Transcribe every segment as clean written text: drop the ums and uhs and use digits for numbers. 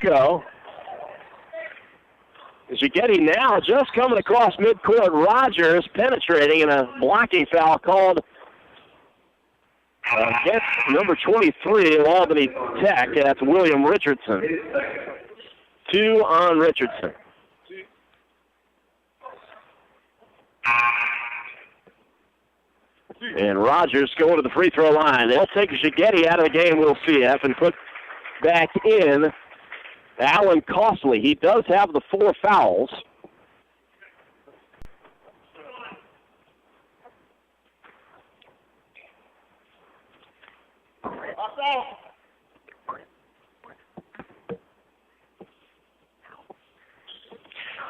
Polanco. Shigetti now just coming across midcourt. Rogers penetrating, and a blocking foul called against number 23 of Albany Tech. That's William Richardson. 2 on Richardson. And Rogers going to the free throw line. They'll take Shigetti out of the game, we'll see, and put back in Alan Costley. He does have the 4 fouls.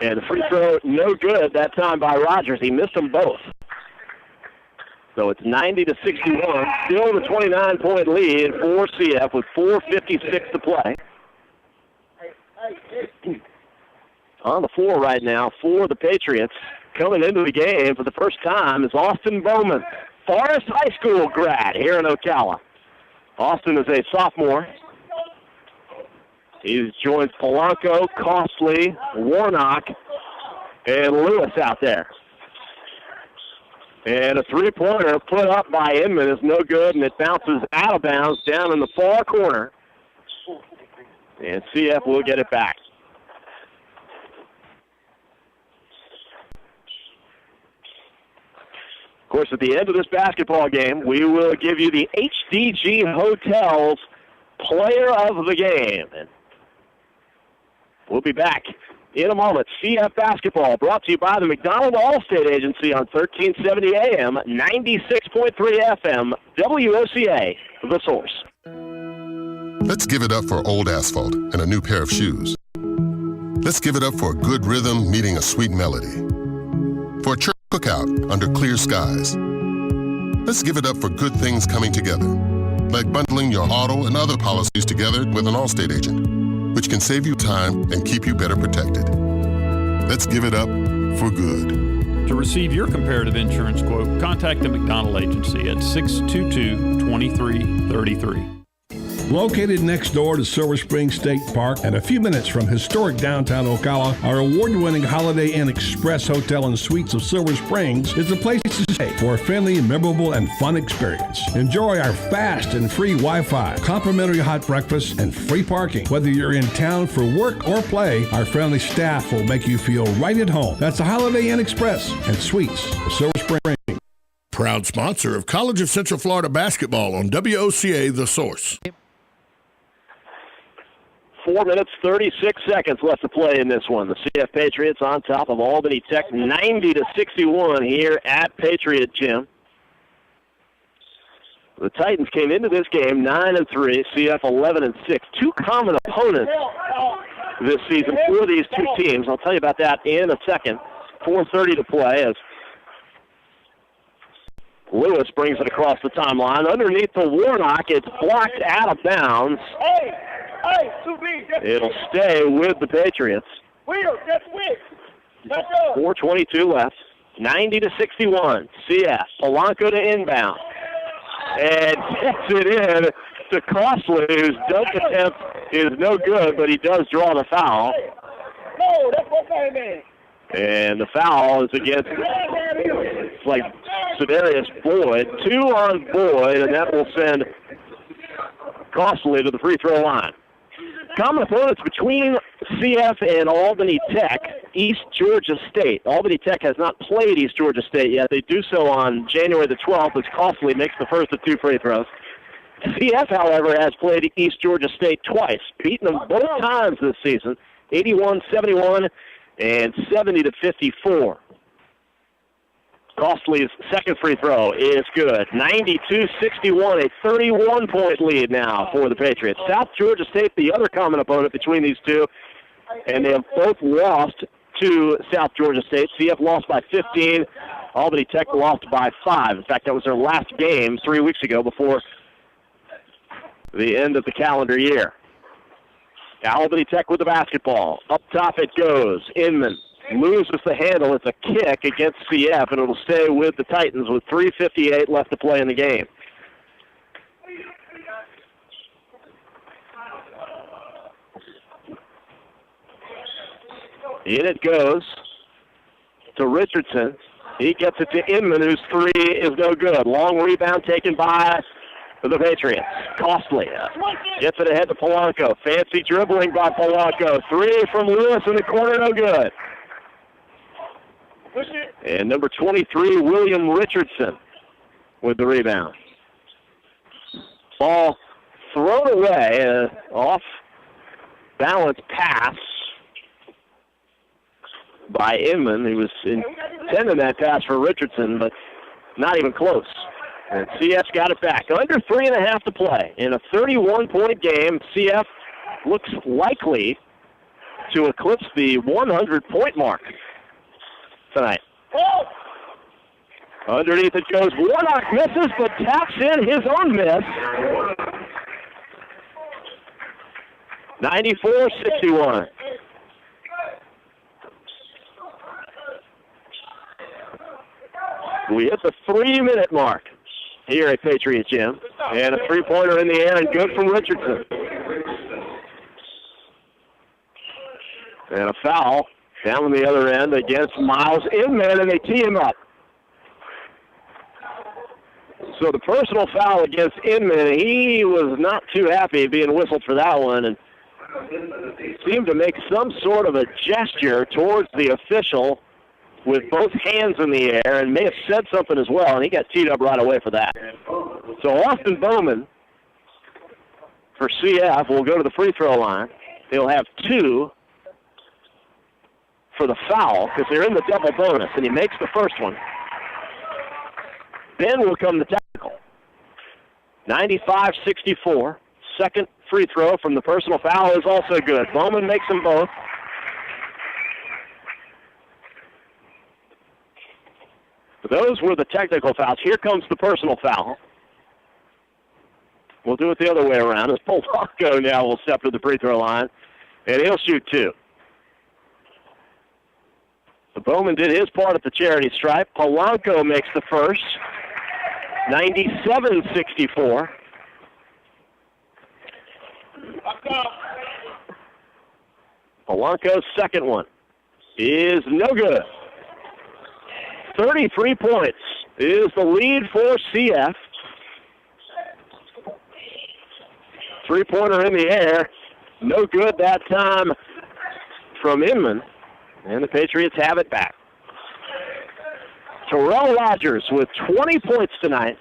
And the free throw, no good that time by Rogers. He missed them both. So it's 90-61. Still the 29-point lead for CF with 4:56 to play. On the floor right now for the Patriots, coming into the game for the first time, is Austin Bowman, Forest High School grad here in Ocala. Austin is a sophomore. He joins Polanco, Costley, Warnock, and Lewis out there. And a three-pointer put up by Inman is no good, and it bounces out of bounds down in the far corner. And CF will get it back. Of course, at the end of this basketball game, we will give you the HDG Hotels Player of the Game. And we'll be back in a moment. CF Basketball brought to you by the McDonald Allstate Agency on 1370 AM, 96.3 FM, WOCA, The Source. Let's give it up for old asphalt and a new pair of shoes. Let's give it up for a good rhythm meeting a sweet melody. For a church cookout under clear skies. Let's give it up for good things coming together, like bundling your auto and other policies together with an Allstate agent, which can save you time and keep you better protected. Let's give it up for good. To receive your comparative insurance quote, contact the McDonald Agency at 622-2333. Located next door to Silver Spring State Park and a few minutes from historic downtown Ocala, our award-winning Holiday Inn Express Hotel and Suites of Silver Springs is the place to stay for a friendly, memorable, and fun experience. Enjoy our fast and free Wi-Fi, complimentary hot breakfast, and free parking. Whether you're in town for work or play, our friendly staff will make you feel right at home. That's the Holiday Inn Express and Suites of Silver Spring. Proud sponsor of College of Central Florida basketball on WOCA The Source. 4 minutes, 36 seconds left to play in this one. The CF Patriots on top of Albany Tech, 90-61 here at Patriot Gym. The Titans came into this game 9-3, CF 11-6. 2 common opponents this season for these two teams. I'll tell you about that in a second. 4:30 to play as Lewis brings it across the timeline. Underneath the Warnock, it's blocked out of bounds. It'll stay with the Patriots. 4:22 left. 90-61. CF. Polanco to inbound. And gets it in to Costley, whose dunk attempt is no good, but he does draw the foul. No, that's what I'm saying. And the foul is against, it's like Sedarius Boyd. 2 on Boyd, and that will send Costley to the free throw line. Common opponents between CF and Albany Tech, East Georgia State. Albany Tech has not played East Georgia State yet. They do so on January the 12th as Costley makes the first of 2 free throws. CF, however, has played East Georgia State twice, beaten them both times this season, 81-71 and 70-54. Costley's second free throw is good. 92-61, a 31-point lead now for the Patriots. South Georgia State, the other common opponent between these two, and they have both lost to South Georgia State. CF lost by 15. Albany Tech lost by 5. In fact, that was their last game 3 weeks ago before the end of the calendar year. Albany Tech with the basketball. Up top it goes. Inman loses the handle. It's a kick against CF, and it'll stay with the Titans with 3:58 left to play in the game. In it goes to Richardson. He gets it to Inman, whose three is no good. Long rebound taken by the Patriots. Costly gets it ahead to Polanco. Fancy dribbling by Polanco. Three from Lewis in the corner, no good. And number 23, William Richardson, with the rebound. Ball thrown away, off balance pass by Inman. He was intending that pass for Richardson, but not even close. And CF's got it back. Under 3.5 to play. In a 31-point game, CF looks likely to eclipse the 100-point mark tonight. Underneath it goes. Warnock misses, but taps in his own miss. 94-61. We hit the 3-minute mark here at Patriot Gym. And a three-pointer in the air and good from Richardson. And a foul down on the other end against Miles Inman, and they tee him up. So the personal foul against Inman, he was not too happy being whistled for that one, and seemed to make some sort of a gesture towards the official with both hands in the air, and may have said something as well, and he got teed up right away for that. So Austin Bowman for CF will go to the free throw line. He'll have 2 for the foul because they're in the double bonus, and he makes the first one. Then will come the technical. 95-64. Second free throw from the personal foul is also good. Bowman makes them both. Those were the technical fouls. Here comes the personal foul. We'll do it the other way around as Polanco now will step to the free throw line, and he'll shoot 2. The Bowman did his part at the charity stripe. Polanco makes the first. 97-64. Polanco's second one is no good. 33 points is the lead for CF. Three-pointer in the air. No good that time from Inman. And the Patriots have it back. Terrell Rogers with 20 points tonight.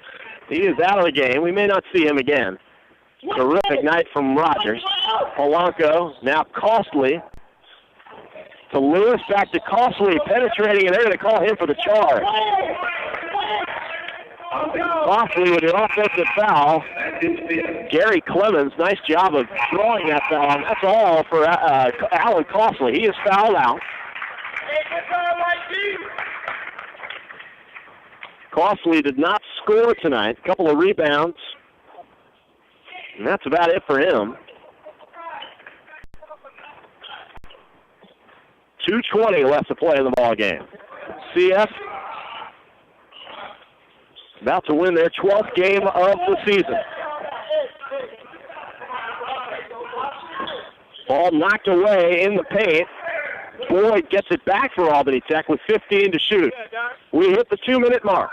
He is out of the game. We may not see him again. Terrific night from Rogers. Polanco, now Costly. To Lewis, back to Costly, penetrating, and they're going to call him for the charge. Costly with an offensive foul. Gary Clemens, nice job of drawing that foul. That's all for Alan Costly. He is fouled out. Costly did not score tonight. A couple of rebounds. And that's about it for him. 2:20 left to play in the ball game. CF about to win their 12th game of the season. Ball knocked away in the paint. Boyd gets it back for Albany Tech with 15 to shoot. We hit the 2-minute mark.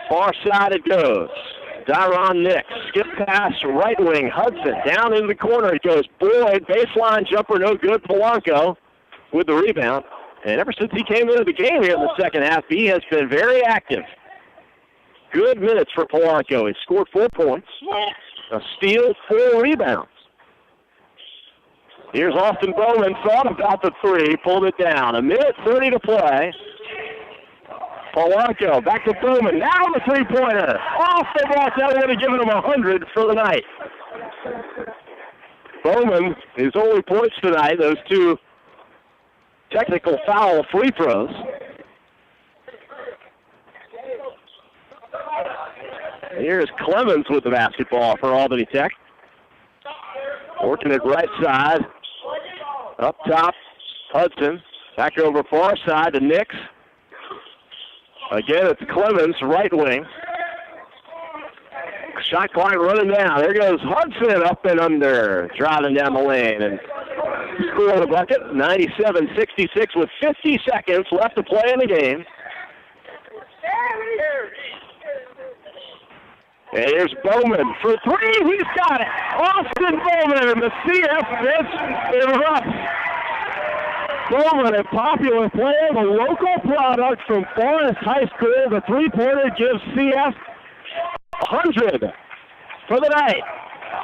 Far side it goes. Dyron Nix, skip pass, right wing, Hudson, down in the corner it goes. Boyd, baseline jumper, no good. Polanco with the rebound. And ever since he came into the game here in the second half, he has been very active. Good minutes for Polanco. He scored 4 points, a steal, 4 rebounds. Here's Austin Bowman, thought about the three, pulled it down. 1:30 to play. Polanco, back to Bowman, now the three-pointer. Off the block, that would have given him 100 for the night. Bowman, his only points tonight, those 2 technical foul free throws. Here's Clemens with the basketball for Albany Tech. Working it right side. Up top, Hudson. Back over far side to Nix. Again, it's Clemens, right wing. Shot clock running down. There goes Hudson up and under, driving down the lane. And score the bucket, 97-66 with 50 seconds left to play in the game. And here's Bowman for three. He's got it. Austin Bowman, and the CF bench erupts. Bowman, a popular player, the local product from Forest High School. The three-pointer gives CF 100 for the night.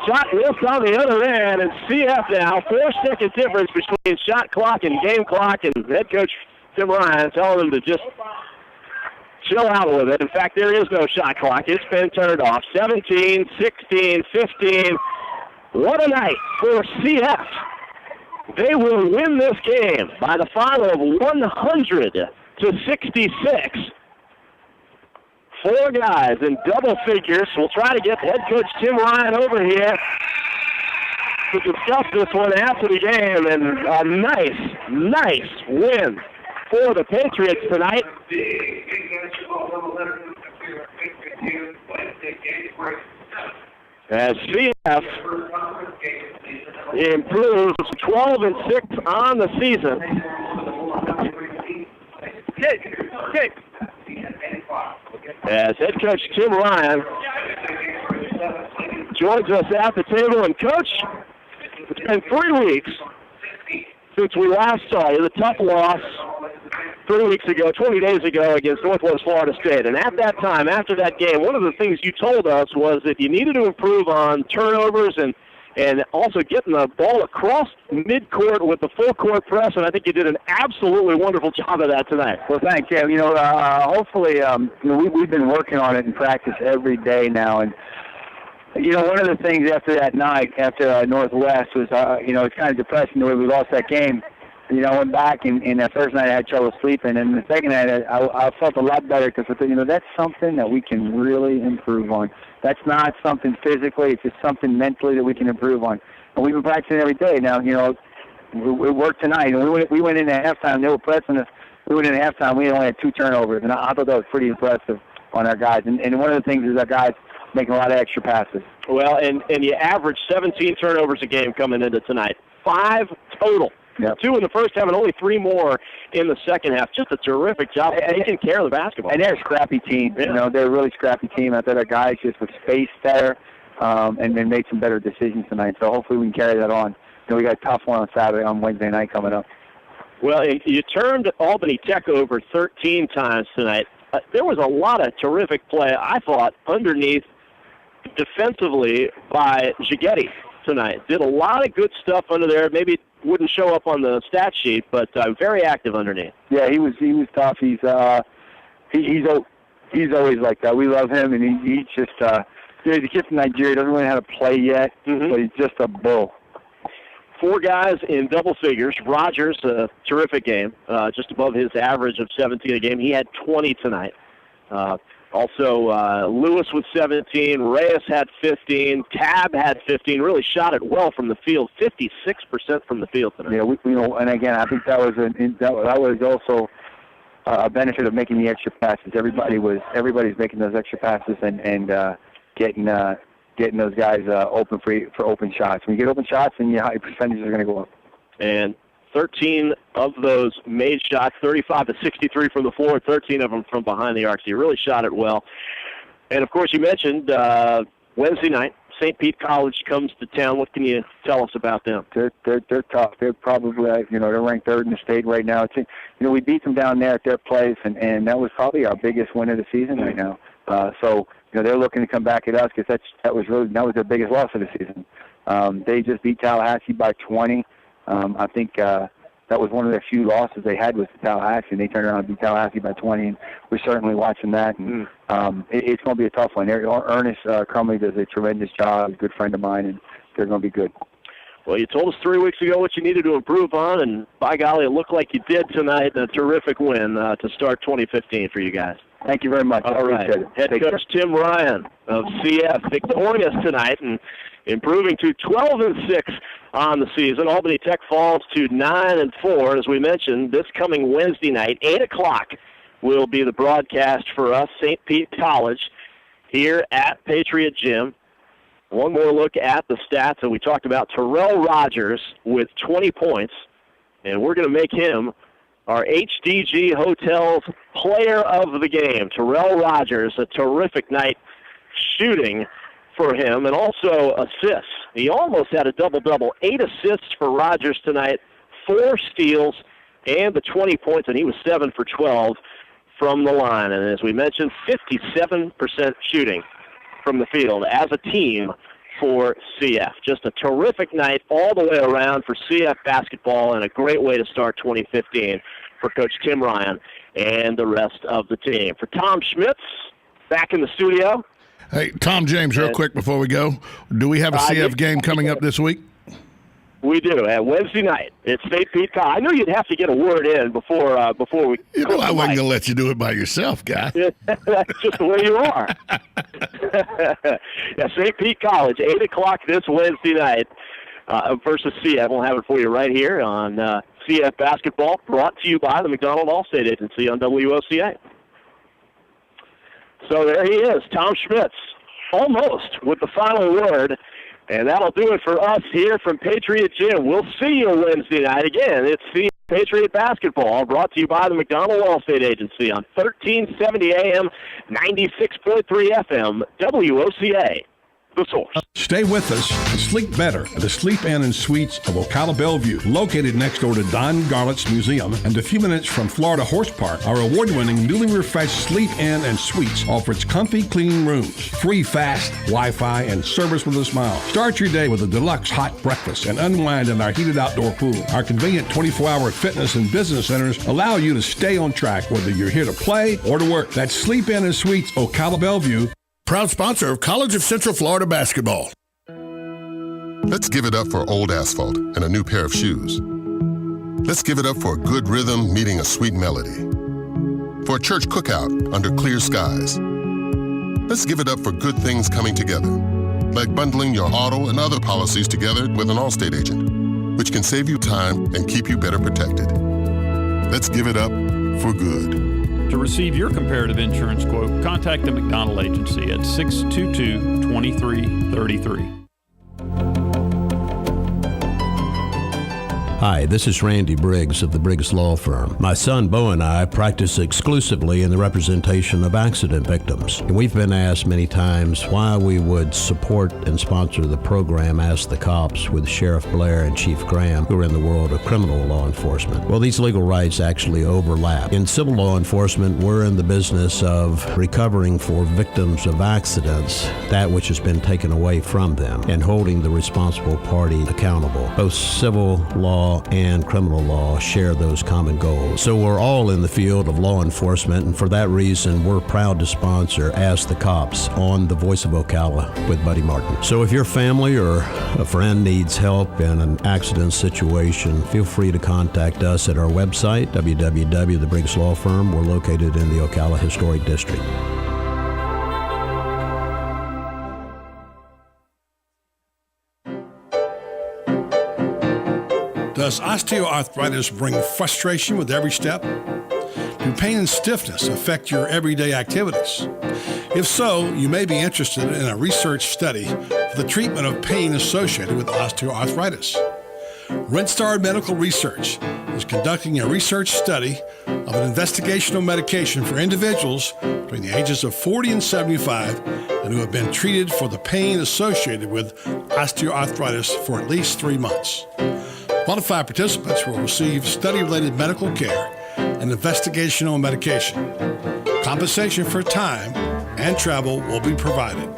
Shot missed on the other end, and CF now 4-second difference between shot clock and game clock, and head coach Tim Ryan telling them to just chill out with it. In fact, there is no shot clock. It's been turned off. 17, 16, 15. What a night for CF. They will win this game by the final of 100-66. Four guys in double figures. We'll try to get head coach Tim Ryan over here to discuss this one after the game. And a nice win for the Patriots tonight. As CF improves 12-6 on the season. As head coach Tim Ryan joins us at the table. And coach, it's been 3 weeks since we last saw you. The tough loss 3 weeks ago, 20 days ago against Northwest Florida State. And at that time, after that game, one of the things you told us was that you needed to improve on turnovers and also getting the ball across midcourt with the full court press, and I think you did an absolutely wonderful job of that tonight. Well, thanks. Yeah, hopefully, we've been working on it in practice every day now, and one of the things after that night, after Northwest, was it's kind of depressing the way we lost that game. I went back, and that first night I had trouble sleeping, and the second night I felt a lot better because that's something that we can really improve on. That's not something physically; it's just something mentally that we can improve on. And we've been practicing every day. Now, it worked tonight. And we went into halftime; they were pressing us. We went into halftime; we only had 2 turnovers, and I thought that was pretty impressive on our guys. And one of the things is our guys making a lot of extra passes. Well, and you averaged 17 turnovers a game coming into tonight. 5 total. Yep. 2 in the first half and only 3 more in the second half. Just a terrific job taking care of the basketball. And they're a scrappy team. Yeah. They're a really scrappy team. I thought our guys just with space there and then made some better decisions tonight. So hopefully we can carry that on. We got a tough one on Wednesday night coming up. Well, you turned Albany Tech over 13 times tonight. There was a lot of terrific play, I thought, underneath defensively by Gigetti tonight. Did a lot of good stuff under there. Maybe it wouldn't show up on the stat sheet, but very active underneath. Yeah, he was tough. He's always like that. We love him, and he's just he's a kid from Nigeria. Doesn't really know how to play yet, but he's just a bull. 4 guys in double figures. Rogers, a terrific game, just above his average of 17 a game. He had 20 tonight. Also, Lewis with 17, Reyes had 15, Tab had 15, really shot it well from the field, 56% from the field tonight. Yeah, and again, I think that was also a benefit of making the extra passes. Everybody's making those extra passes and getting those guys open for open shots. When you get open shots, then your percentages are going to go up. And 13 of those made shots, 35-63 from the floor, 13 of them from behind the arc. So you really shot it well. And, of course, you mentioned Wednesday night, St. Pete College comes to town. What can you tell us about them? They're tough. They're probably, they're ranked 3rd in the state right now. We beat them down there at their place, and that was probably our biggest win of the season right now. So they're looking to come back at us because that was their biggest loss of the season. They just beat Tallahassee by 20. I think that was one of their few losses they had was to Tallahassee, and they turned around and beat Tallahassee by 20, and we're certainly watching that. And it's going to be a tough one. Ernest Crumley does a tremendous job. He's a good friend of mine, and they're going to be good. Well, you told us 3 weeks ago what you needed to improve on, and by golly, it looked like you did tonight. A terrific win to start 2015 for you guys. Thank you very much. All right. Head coach Tim Ryan of CF victorious tonight and improving to 12-6 on the season. Albany Tech falls to 9-4. As we mentioned, this coming Wednesday night, 8 o'clock will be the broadcast for us. St. Pete College here at Patriot Gym. One more look at the stats, and we talked about Terrell Rogers with 20 points, and we're going to make him our HDG Hotels player of the game. Terrell Rogers, a terrific night shooting for him, and also assists. He almost had a double-double. 8 assists for Rogers tonight, 4 steals, and the 20 points, and he was 7 for 12 from the line. And as we mentioned, 57% shooting from the field as a team for CF. Just a terrific night all the way around for CF basketball, and a great way to start 2015 for Coach Tim Ryan and the rest of the team. For Tom Schmitz, back in the studio. Hey, Tom James, real quick before we go, do we have a CF game coming up this week? We do, at Wednesday night. It's St. Pete College. I knew you'd have to get a word in before we. You know, I wasn't going to let you do it by yourself, guy. That's just the way you are. Yeah, St. Pete College, 8 o'clock this Wednesday night versus CF. We'll have it for you right here on CF Basketball, brought to you by the McDonald Allstate Agency on WOCA. So there he is, Tom Schmitz, almost with the final word. And that'll do it for us here from Patriot Gym. We'll see you Wednesday night. Again, it's the Patriot Basketball, brought to you by the McDonald Allstate Agency on 1370 AM, 96.3 FM, WOCA, the source. Stay with us and sleep better at the Sleep Inn and Suites of Ocala Bellevue, located next door to Don Garlett's Museum and a few minutes from Florida Horse Park. Our award-winning, newly refreshed Sleep Inn and Suites offers comfy, clean rooms, free fast Wi-Fi, and service with a smile. Start your day with a deluxe hot breakfast and unwind in our heated outdoor pool. Our convenient 24-hour fitness and business centers allow you to stay on track whether you're here to play or to work. That's Sleep Inn and Suites, Ocala Bellevue. Proud sponsor of College of Central Florida basketball. Let's give it up for old asphalt and a new pair of shoes. Let's give it up for a good rhythm meeting a sweet melody. For a church cookout under clear skies. Let's give it up for good things coming together, like bundling your auto and other policies together with an Allstate agent, which can save you time and keep you better protected. Let's give it up for good. To receive your comparative insurance quote, contact the McDonald Agency at 622-2333. Hi, this is Randy Briggs of the Briggs Law Firm. My son Bo and I practice exclusively in the representation of accident victims. And we've been asked many times why we would support and sponsor the program Ask the Cops with Sheriff Blair and Chief Graham, who are in the world of criminal law enforcement. Well, these legal rights actually overlap. In civil law enforcement, we're in the business of recovering for victims of accidents that which has been taken away from them and holding the responsible party accountable. Both civil law and criminal law share those common goals. So we're all in the field of law enforcement, and for that reason, we're proud to sponsor Ask the Cops on the Voice of Ocala with Buddy Martin. So if your family or a friend needs help in an accident situation, feel free to contact us at our website, The Briggs Law Firm. We're located in the Ocala Historic District. Does osteoarthritis bring frustration with every step? Do pain and stiffness affect your everyday activities? If so, you may be interested in a research study for the treatment of pain associated with osteoarthritis. Rinstar Medical Research is conducting a research study of an investigational medication for individuals between the ages of 40 and 75 and who have been treated for the pain associated with osteoarthritis for at least 3 months. Qualified participants will receive study-related medical care and investigational medication. Compensation for time and travel will be provided.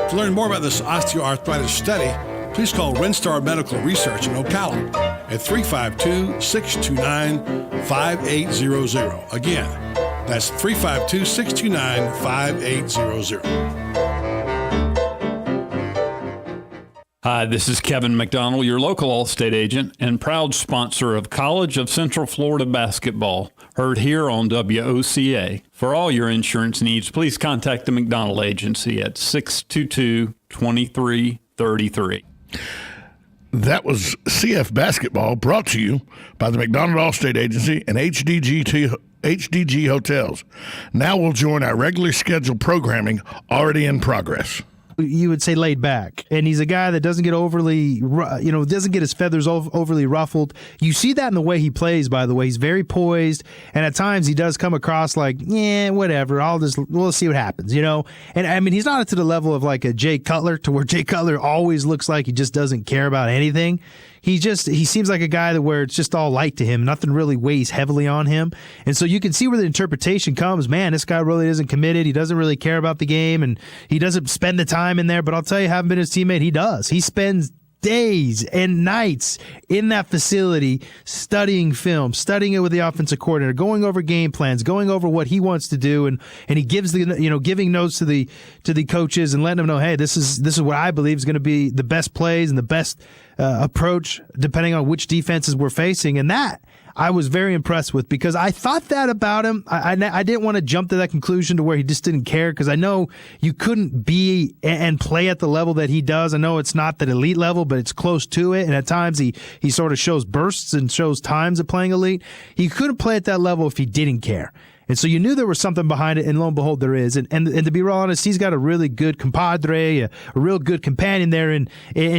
To learn more about this osteoarthritis study, please call Rinstar Medical Research in Ocala at 352-629-5800. Again, that's 352-629-5800. Hi, this is Kevin McDonald, your local Allstate agent and proud sponsor of College of Central Florida basketball, heard here on WOCA. For all your insurance needs, please contact the McDonald Agency at 622-2333. That was CF Basketball, brought to you by the McDonald Allstate Agency and HDG HDG Hotels. Now we'll join our regularly scheduled programming already in progress. You would say laid back, and he's a guy that doesn't get overly, doesn't get his feathers overly ruffled. You see that in the way he plays, by the way. He's very poised, and at times he does come across like, yeah, whatever, we'll see what happens, And I mean, he's not to the level of like a Jay Cutler, to where Jay Cutler always looks like he just doesn't care about anything. He seems like a guy that where it's just all light to him. Nothing really weighs heavily on him. And so you can see where the interpretation comes. Man, this guy really isn't committed. He doesn't really care about the game, and he doesn't spend the time in there. But I'll tell you, having been his teammate, he does. He spends days and nights in that facility studying film, studying it with the offensive coordinator, going over game plans, going over what he wants to do, and he gives giving notes to the coaches and letting them know, hey, this is what I believe is going to be the best plays and the best approach depending on which defenses we're facing. And that I was very impressed with, because I thought that about him. I didn't want to jump to that conclusion to where he just didn't care, because I know you couldn't be and play at the level that he does. I know it's not that elite level, but it's close to it. And at times he sort of shows bursts and shows times of playing elite. He couldn't play at that level if he didn't care. And so you knew there was something behind it, and lo and behold, there is. And to be real honest, he's got a really good compadre, a real good companion there in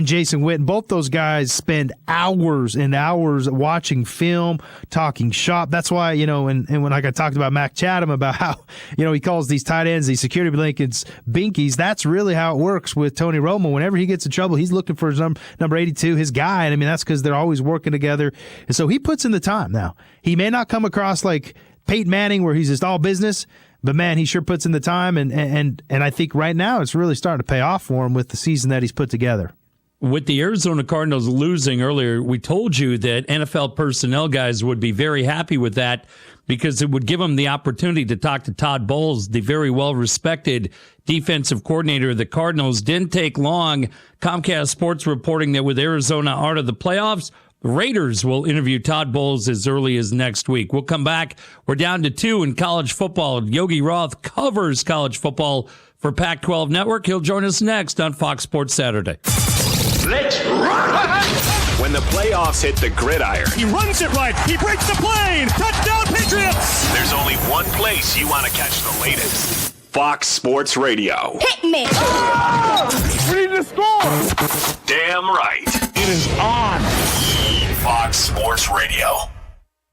Jason Witten. Both those guys spend hours and hours watching film, talking shop. That's why, and when I talked about Mac Chatham, about how, he calls these tight ends, these security blankets, binkies. That's really how it works with Tony Romo. Whenever he gets in trouble, he's looking for his number 82, his guy. And I mean, that's because they're always working together. And so he puts in the time now. He may not come across like Peyton Manning, where he's just all business, but man, he sure puts in the time, and I think right now it's really starting to pay off for him with the season that he's put together. With the Arizona Cardinals losing earlier, we told you that NFL personnel guys would be very happy with that, because it would give them the opportunity to talk to Todd Bowles, the very well-respected defensive coordinator of the Cardinals. Didn't take long. Comcast Sports reporting that with Arizona out of the playoffs, the Raiders will interview Todd Bowles as early as next week. We'll come back. We're down to 2 in college football. Yogi Roth covers college football for Pac-12 Network. He'll join us next on Fox Sports Saturday. Let's rock! When the playoffs hit the gridiron, he runs it right. He breaks the plane. Touchdown, Patriots! There's only one place you want to catch the latest. Fox Sports Radio. Hit me! Oh! We need to score! Damn right. It is on. Fox Sports Radio.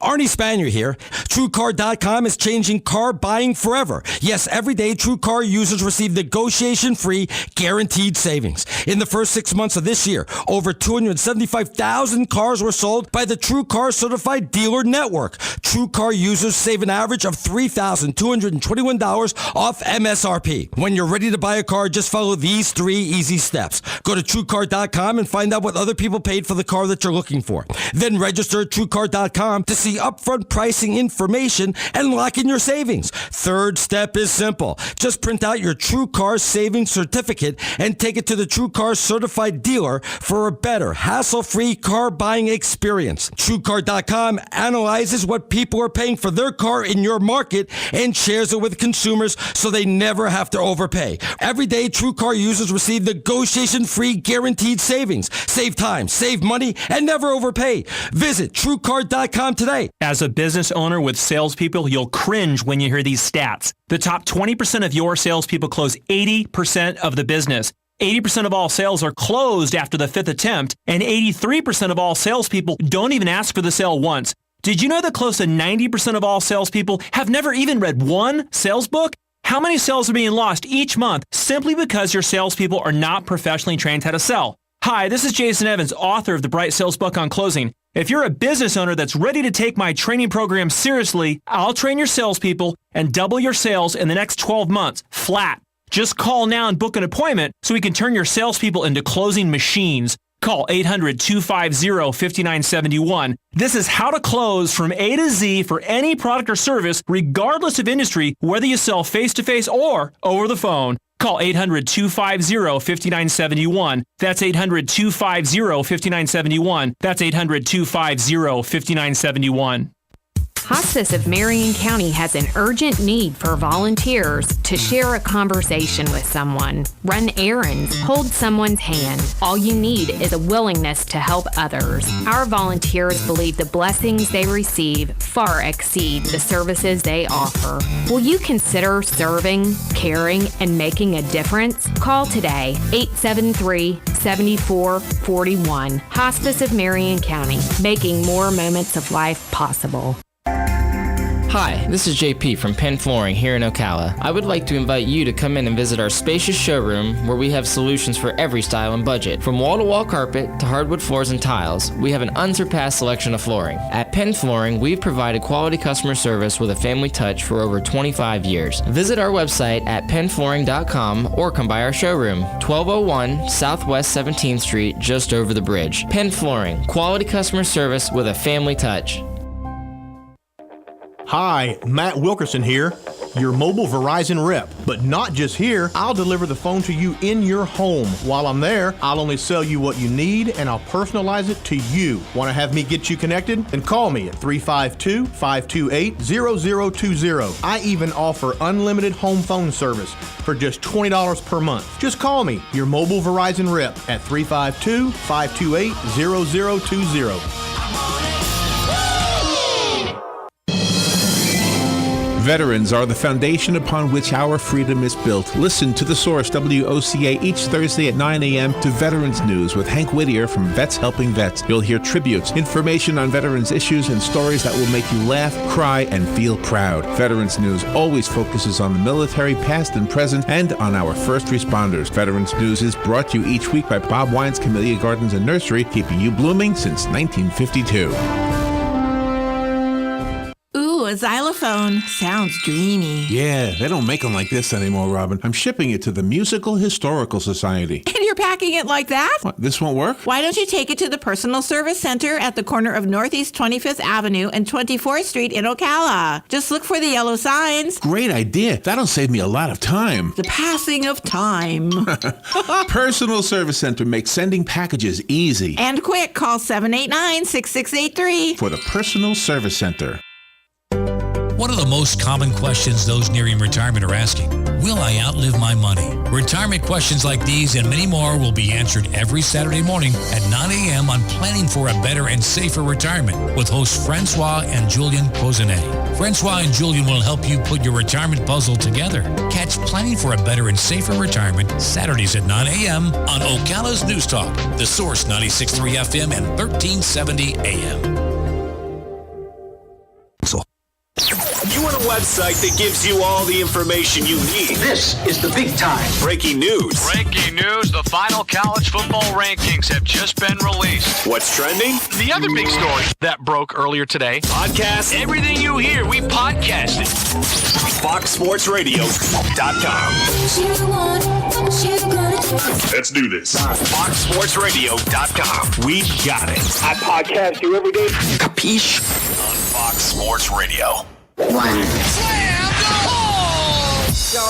Arnie Spanier here. TrueCar.com is changing car buying forever. Yes, every day TrueCar users receive negotiation-free, guaranteed savings. In the first 6 months of this year, over 275,000 cars were sold by the TrueCar Certified Dealer Network. TrueCar users save an average of $3,221 off MSRP. When you're ready to buy a car, just follow these 3 easy steps. Go to TrueCar.com and find out what other people paid for the car that you're looking for. Then register at TrueCar.com to see upfront pricing information and lock in your savings. Third step is simple. Just print out your TrueCar savings certificate and take it to the TrueCar certified dealer for a better, hassle-free car buying experience. TrueCar.com analyzes what people are paying for their car in your market and shares it with consumers so they never have to overpay. Every day, TrueCar users receive negotiation-free guaranteed savings. Save time, save money, and never overpay. Visit TrueCar.com today. As a business owner with salespeople, you'll cringe when you hear these stats. The top 20% of your salespeople close 80% of the business. 80% of all sales are closed after the 5th attempt, and 83% of all salespeople don't even ask for the sale once. Did you know that close to 90% of all salespeople have never even read one sales book? How many sales are being lost each month simply because your salespeople are not professionally trained how to sell? Hi, this is Jason Evans, author of the Bright Sales Book on Closing. If you're a business owner that's ready to take my training program seriously, I'll train your salespeople and double your sales in the next 12 months, flat. Just call now and book an appointment so we can turn your salespeople into closing machines. Call 800-250-5971. This is how to close from A to Z for any product or service, regardless of industry, whether you sell face-to-face or over the phone. Call 800-250-5971. That's 800-250-5971. That's 800-250-5971. Hospice of Marion County has an urgent need for volunteers to share a conversation with someone, run errands, hold someone's hand. All you need is a willingness to help others. Our volunteers believe the blessings they receive far exceed the services they offer. Will you consider serving, caring, and making a difference? Call today, 873-7441. Hospice of Marion County, making more moments of life possible. Hi, this is JP from Penn Flooring here in Ocala. I would like to invite you to come in and visit our spacious showroom where we have solutions for every style and budget. From wall-to-wall carpet to hardwood floors and tiles, we have an unsurpassed selection of flooring. At Penn Flooring, we've provided quality customer service with a family touch for over 25 years. Visit our website at pennflooring.com or come by our showroom, 1201 Southwest 17th Street, just over the bridge. Penn Flooring, quality customer service with a family touch. Hi, Matt Wilkerson here, your mobile Verizon rep. But not just here, I'll deliver the phone to you in your home. While I'm there, I'll only sell you what you need and I'll personalize it to you. Want to have me get you connected? Then call me at 352-528-0020. I even offer unlimited home phone service for just $20 per month. Just call me, your mobile Verizon rep, at 352-528-0020. Veterans are the foundation upon which our freedom is built. Listen to The Source, WOCA, each Thursday at 9 a.m. to Veterans News with Hank Whittier from Vets Helping Vets. You'll hear tributes, information on veterans issues, and stories that will make you laugh, cry, and feel proud. Veterans News always focuses on the military, past and present, and on our first responders. Veterans News is brought to you each week by Bob Wine's Camellia Gardens and Nursery, keeping you blooming since 1952. A xylophone sounds dreamy. Yeah, they don't make them like this anymore, Robin. I'm shipping it to the Musical Historical Society. And you're packing it like that? What, this won't work? Why don't you take it to the Personal Service Center at the corner of Northeast 25th Avenue and 24th Street in Ocala? Just look for the yellow signs. Great idea. That'll save me a lot of time. The passing of time. Personal Service Center makes sending packages easy. And quick. Call 789-6683. For the Personal Service Center. One of the most common questions those nearing retirement are asking, will I outlive my money? Retirement questions like these and many more will be answered every Saturday morning at 9 a.m. on Planning for a Better and Safer Retirement with hosts Francois and Julian Pozenet. Francois and Julian will help you put your retirement puzzle together. Catch Planning for a Better and Safer Retirement Saturdays at 9 a.m. on Ocala's News Talk, The Source 96.3 FM and 1370 AM. You want a website that gives you all the information you need. This is the big time. Breaking news. Breaking news. The final college football rankings have just been released. What's trending? The other big story that broke earlier today. Podcast. Everything you hear, we podcast it. FoxSportsRadio.com. Let's do this. FoxSportsRadio.com. We've got it. I podcast you every day. Capiche? On Fox Sports Radio. Y'all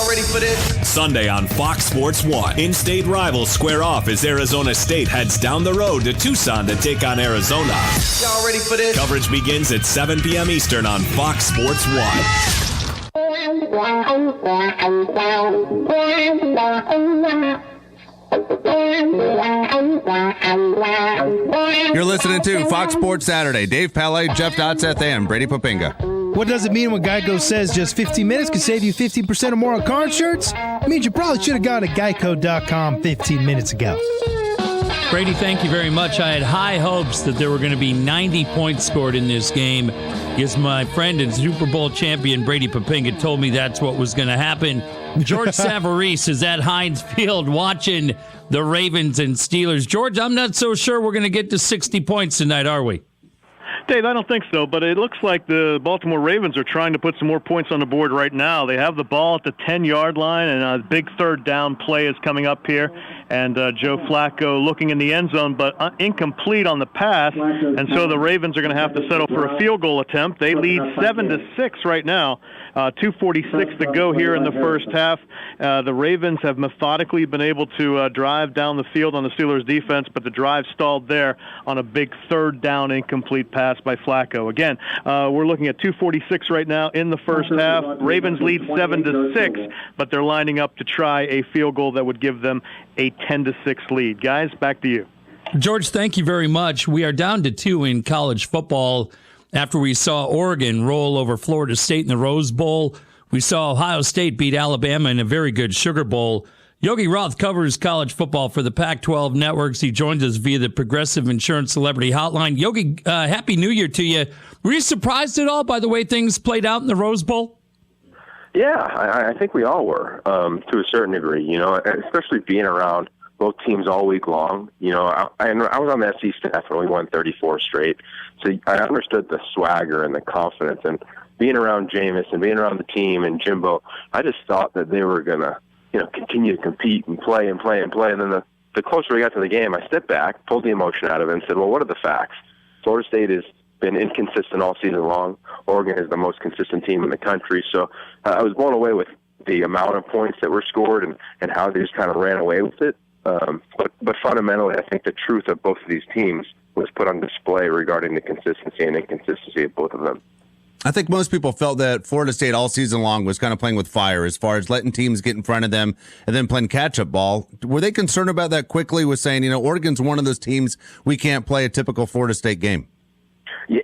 ready for this? Sunday on Fox Sports 1. In-state rivals square off as Arizona State heads down the road to Tucson to take on Arizona. Y'all ready for this? Coverage begins at 7 p.m. Eastern on Fox Sports 1. You're listening to Fox Sports Saturday. Dave Pele, Jeff Dotseth, and Brady Popinga. What does it mean when Geico says just 15 minutes can save you 15% or more on car insurance? It means you probably should have gone to geico.com 15 minutes ago. Brady, thank you very much. I had high hopes that there were going to be 90 points scored in this game because my friend and Super Bowl champion Brady Popinga told me that's what was going to happen. George Savarese is at Heinz Field watching the Ravens and Steelers. George, I'm not so sure we're going to get to 60 points tonight, are we? Dave, I don't think so, but it looks like the Baltimore Ravens are trying to put some more points on the board right now. They have the ball at the 10-yard line, and a big third down play is coming up here. and Joe Flacco looking in the end zone, but incomplete on the pass, and so the Ravens are going to have to settle for a field goal attempt. They lead 7-6 right now. 2:46 to go here in the first half. The Ravens have methodically been able to drive down the field on the Steelers' defense, but the drive stalled there on a big third down incomplete pass by Flacco. Again, we're looking at 2:46 right now in the first half. Ravens lead 7-6, but they're lining up to try a field goal that would give them a 10-6 lead. Guys, back to you. George, thank you very much. We are down to 2 in college football. After we saw Oregon roll over Florida State in the Rose Bowl, we saw Ohio State beat Alabama in a very good Sugar Bowl. Yogi Roth covers college football for the Pac-12 networks. He joins us via the Progressive Insurance Celebrity Hotline. Yogi, Happy New Year to you. Were you surprised at all by the way things played out in the Rose Bowl? Yeah, I think we all were, to a certain degree, especially being around both teams all week long. I was on the SC staff when we won 34 straight, so I understood the swagger and the confidence. And being around Jameis and being around the team and Jimbo, I just thought that they were going to, continue to compete and play and play and play. And then the closer we got to the game, I stepped back, pulled the emotion out of it, and said, well, what are the facts? Florida State has been inconsistent all season long. Oregon is the most consistent team in the country. So I was blown away with the amount of points that were scored and how they just kind of ran away with it. But fundamentally, I think the truth of both of these teams was put on display regarding the consistency and inconsistency of both of them. I think most people felt that Florida State all season long was kind of playing with fire as far as letting teams get in front of them and then playing catch-up ball. Were they concerned about that quickly with saying, Oregon's one of those teams we can't play a typical Florida State game?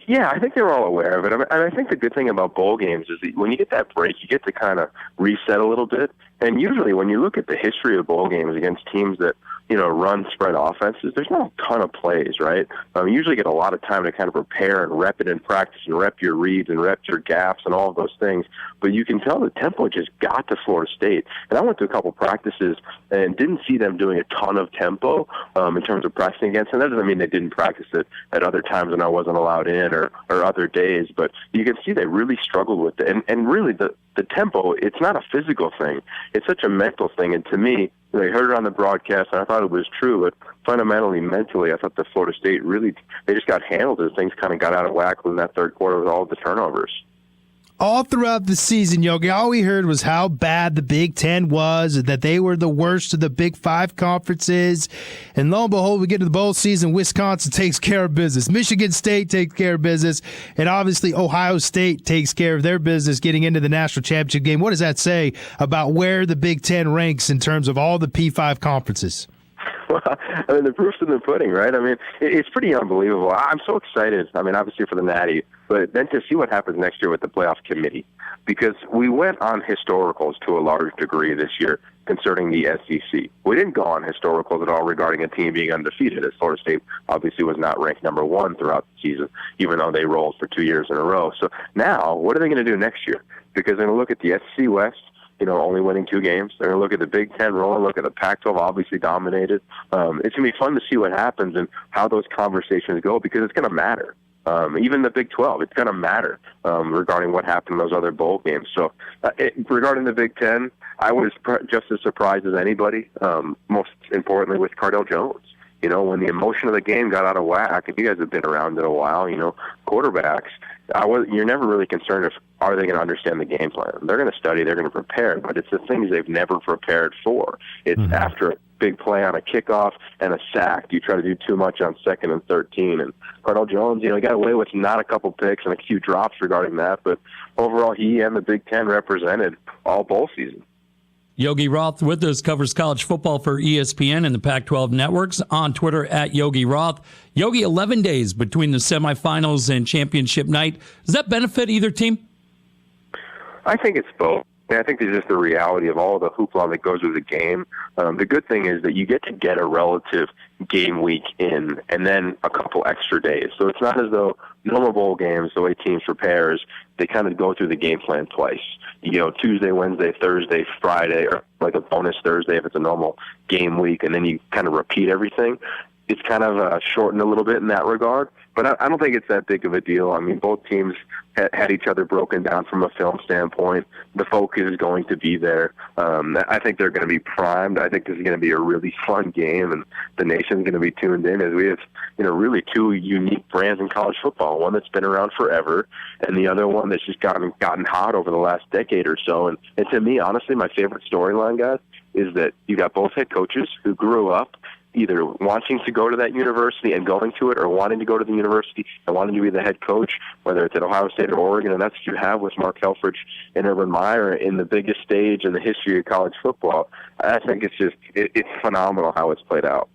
Yeah, I think they were all aware of it. And I think the good thing about bowl games is that when you get that break, you get to kind of reset a little bit. And usually when you look at the history of bowl games against teams that, run spread offenses, there's not a ton of plays, right? You usually get a lot of time to kind of prepare and rep it in practice and rep your reads and rep your gaps and all of those things. But you can tell the tempo just got to Florida State. And I went to a couple practices and didn't see them doing a ton of tempo in terms of practicing against. And that doesn't mean they didn't practice it at other times when I wasn't allowed in or other days. But you can see they really struggled with it. And really the tempo, it's not a physical thing. It's such a mental thing. And to me, I heard it on the broadcast, and I thought it was true, but fundamentally, mentally, I thought the Florida State really, they just got handled as things kind of got out of whack in that third quarter with all of the turnovers. All throughout the season, Yogi, all we heard was how bad the Big Ten was, that they were the worst of the Big Five conferences. And lo and behold, we get to the bowl season, Wisconsin takes care of business. Michigan State takes care of business. And obviously, Ohio State takes care of their business getting into the national championship game. What does that say about where the Big Ten ranks in terms of all the P5 conferences? Well, the proof's in the pudding, right? It's pretty unbelievable. I'm so excited, obviously for the Natty, but then to see what happens next year with the playoff committee, because we went on historicals to a large degree this year concerning the SEC. We didn't go on historicals at all regarding a team being undefeated, as Florida State obviously was not ranked number 1 throughout the season, even though they rolled for 2 years in a row. So now, what are they going to do next year? Because they're going to look at the SEC West, only winning 2 games. They're going to look at the Big Ten rolling, look at the Pac-12 obviously dominated. It's going to be fun to see what happens and how those conversations go, because it's going to matter. Even the Big 12, it's going to matter regarding what happened in those other bowl games. So regarding the Big Ten, I was just as surprised as anybody, most importantly with Cardell Jones. When the emotion of the game got out of whack, and you guys have been around it a while, quarterbacks, you're never really concerned if are they going to understand the game plan. They're going to study, they're going to prepare, but it's the things they've never prepared for. It's after a big play on a kickoff and a sack, you try to do too much on 2nd and 13. And Cardell Jones, he got away with not a couple picks and a few drops regarding that, but overall he and the Big Ten represented all bowl season. Yogi Roth with us, covers college football for ESPN and the Pac-12 networks. On Twitter at Yogi Roth. Yogi, 11 days between the semifinals and championship night. Does that benefit either team? I think it's both. I think it's just the reality of all the hoopla that goes with the game. The good thing is that you get to get a relative game week in and then a couple extra days. So it's not as though normal bowl games, the way teams prepares, they kind of go through the game plan twice. Tuesday, Wednesday, Thursday, Friday, or like a bonus Thursday if it's a normal game week, and then you kind of repeat everything. it's kind of shortened a little bit in that regard. But I don't think it's that big of a deal. I mean, both teams had each other broken down from a film standpoint. The focus is going to be there. I think they're going to be primed. I think this is going to be a really fun game, and the nation's going to be tuned in as we have, really two unique brands in college football. One that's been around forever, and the other one that's just gotten hot over the last decade or so. And to me, honestly, my favorite storyline, guys, is that you got both head coaches who grew up either wanting to go to that university and going to it, or wanting to go to the university and wanting to be the head coach, whether it's at Ohio State or Oregon. And that's what you have with Mark Helfrich and Urban Meyer in the biggest stage in the history of college football. I think it's phenomenal how it's played out.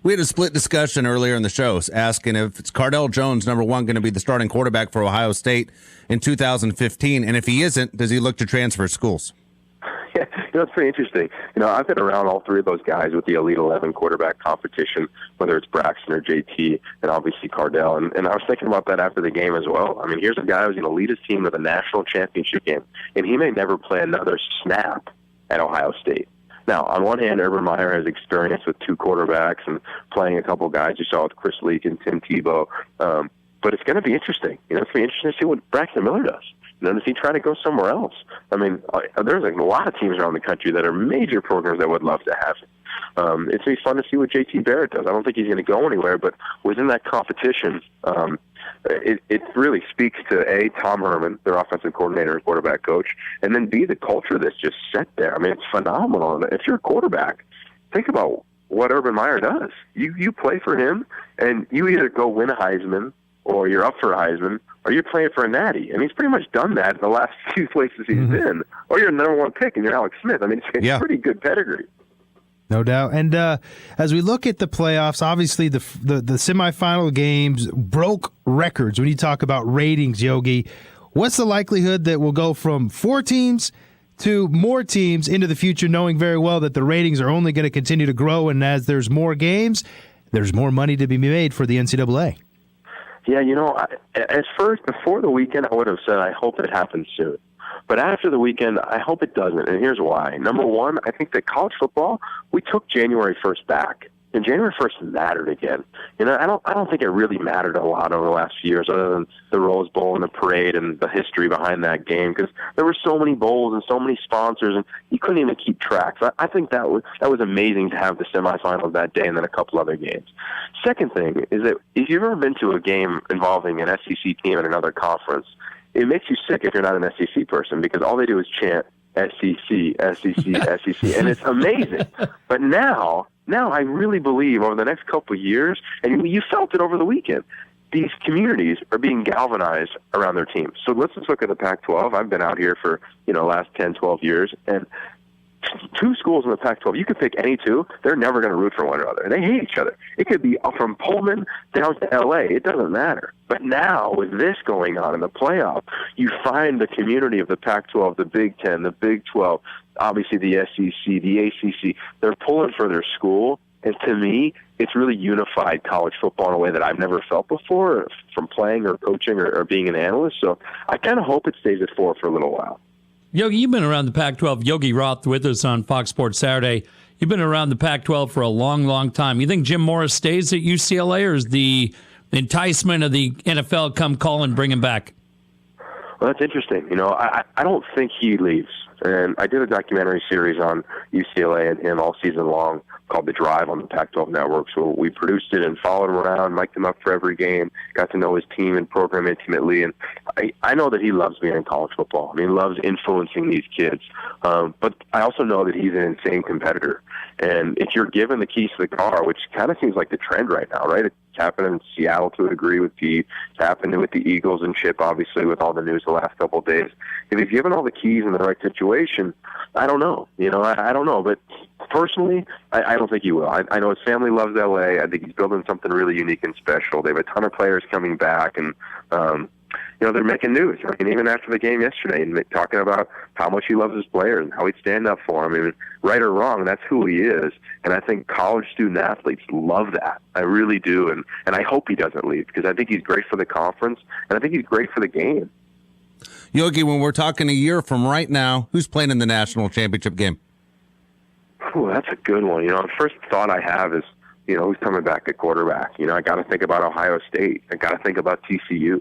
We had a split discussion earlier in the show asking if it's Cardell Jones, number one, going to be the starting quarterback for Ohio State in 2015. And if he isn't, does he look to transfer schools? Yeah, it's pretty interesting. I've been around all three of those guys with the Elite 11 quarterback competition, whether it's Braxton or JT, and obviously Cardell. And I was thinking about that after the game as well. I mean, here's a guy who's going to lead his team to the national championship game, and he may never play another snap at Ohio State. Now, on one hand, Urban Meyer has experience with two quarterbacks and playing a couple guys you saw with Chris Leak and Tim Tebow. But it's going to be interesting. It's going to be interesting to see what Braxton Miller does. Does he try to go somewhere else? I mean, there's a lot of teams around the country that are major programs that would love to have him. It's going to be fun to see what JT Barrett does. I don't think he's going to go anywhere, but within that competition, it really speaks to, A, Tom Herman, their offensive coordinator and quarterback coach, and then, B, the culture that's just set there. I mean, it's phenomenal. And if you're a quarterback, think about what Urban Meyer does. You play for him, and you either go win a Heisman, or you're up for a Heisman, or you're playing for a Natty. And he's pretty much done that in the last few places he's been. Or you're the number one pick and you're Alex Smith. I mean, it's pretty good pedigree. No doubt. And as we look at the playoffs, obviously the semifinal games broke records. When you talk about ratings, Yogi, what's the likelihood that we'll go from 4 teams to more teams into the future, knowing very well that the ratings are only going to continue to grow, and as there's more games, there's more money to be made for the NCAA? Yeah, at first, before the weekend, I would have said I hope it happens soon. But after the weekend, I hope it doesn't, and here's why. Number one, I think that college football, we took January 1st back, and January 1st mattered again. I don't think it really mattered a lot over the last few years, other than the Rose Bowl and the parade and the history behind that game, because there were so many bowls and so many sponsors, and you couldn't even keep track. So I think that was amazing to have the semifinals that day and then a couple other games. Second thing is that if you've ever been to a game involving an SEC team in another conference, it makes you sick if you're not an SEC person, because all they do is chant SEC, SEC, SEC, and it's amazing. But now I really believe over the next couple of years, and you felt it over the weekend, these communities are being galvanized around their teams. So let's just look at the Pac-12. I've been out here for last 10, 12 years, and 2 schools in the Pac-12, you could pick any 2, they're never going to root for one another. They hate each other. It could be from Pullman down to L.A. It doesn't matter. But now, with this going on in the playoff, you find the community of the Pac-12, the Big Ten, the Big 12, obviously the SEC, the ACC. They're pulling for their school. And to me, it's really unified college football in a way that I've never felt before from playing or coaching or being an analyst. So I kind of hope it stays at 4 for a little while. Yogi, you've been around the Pac-12. Yogi Roth with us on Fox Sports Saturday. You've been around the Pac-12 for a long, long time. You think Jim Morris stays at UCLA, or is the enticement of the NFL come call and bring him back? Well, that's interesting. I don't think he leaves. And I did a documentary series on UCLA and him all season long called The Drive on the Pac-12 Network. So we produced it and followed him around, mic'd him up for every game, got to know his team and program intimately. And I know that he loves being in college football. I mean, he loves influencing these kids. But I also know that he's an insane competitor. And if you're given the keys to the car, which kind of seems like the trend right now, right? It's happened in Seattle to a degree with Pete. It's happened with the Eagles and Chip, obviously, with all the news the last couple of days. If he's given all the keys in the right situation, I don't know. I don't know. But personally, I don't think he will. I know his family loves L.A. I think he's building something really unique and special. They have a ton of players coming back, and they're making news. I mean, even after the game yesterday, and talking about how much he loves his players and how he'd stand up for them. I mean, right or wrong, that's who he is. And I think college student athletes love that. I really do. And I hope he doesn't leave, because I think he's great for the conference, and I think he's great for the game. Yogi, when we're talking a year from right now, who's playing in the national championship game? Ooh, that's a good one. The first thought I have is who's coming back at quarterback? I got to think about Ohio State. I got to think about TCU.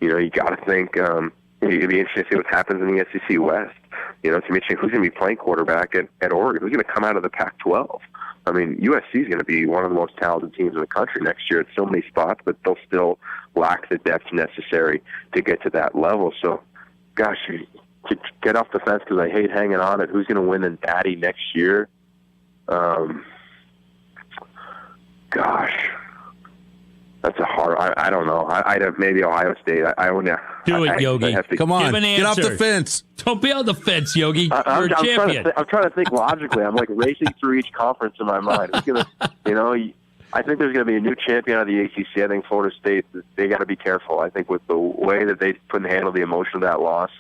You got to think. It'd be interesting to see what happens in the SEC West. It's interesting who's going to be playing quarterback at Oregon. Who's going to come out of the Pac-12? I mean, USC is going to be one of the most talented teams in the country next year at so many spots, but they'll still lack the depth necessary to get to that level. So, gosh, to get off the fence because I hate hanging on it. Who's going to win the Natty next year? Gosh, that's a hard. I don't know. I'd have maybe Ohio State. Do it, Yogi. Come on, give an get off answer. the fence. Don't be on the fence, Yogi. You're I'm a champion. trying to think logically. I'm like racing through each conference in my mind. Who's gonna, I think there's going to be a new champion out of the ACC. I think Florida State, they got to be careful. I think with the way that they couldn't handle the emotion of that loss,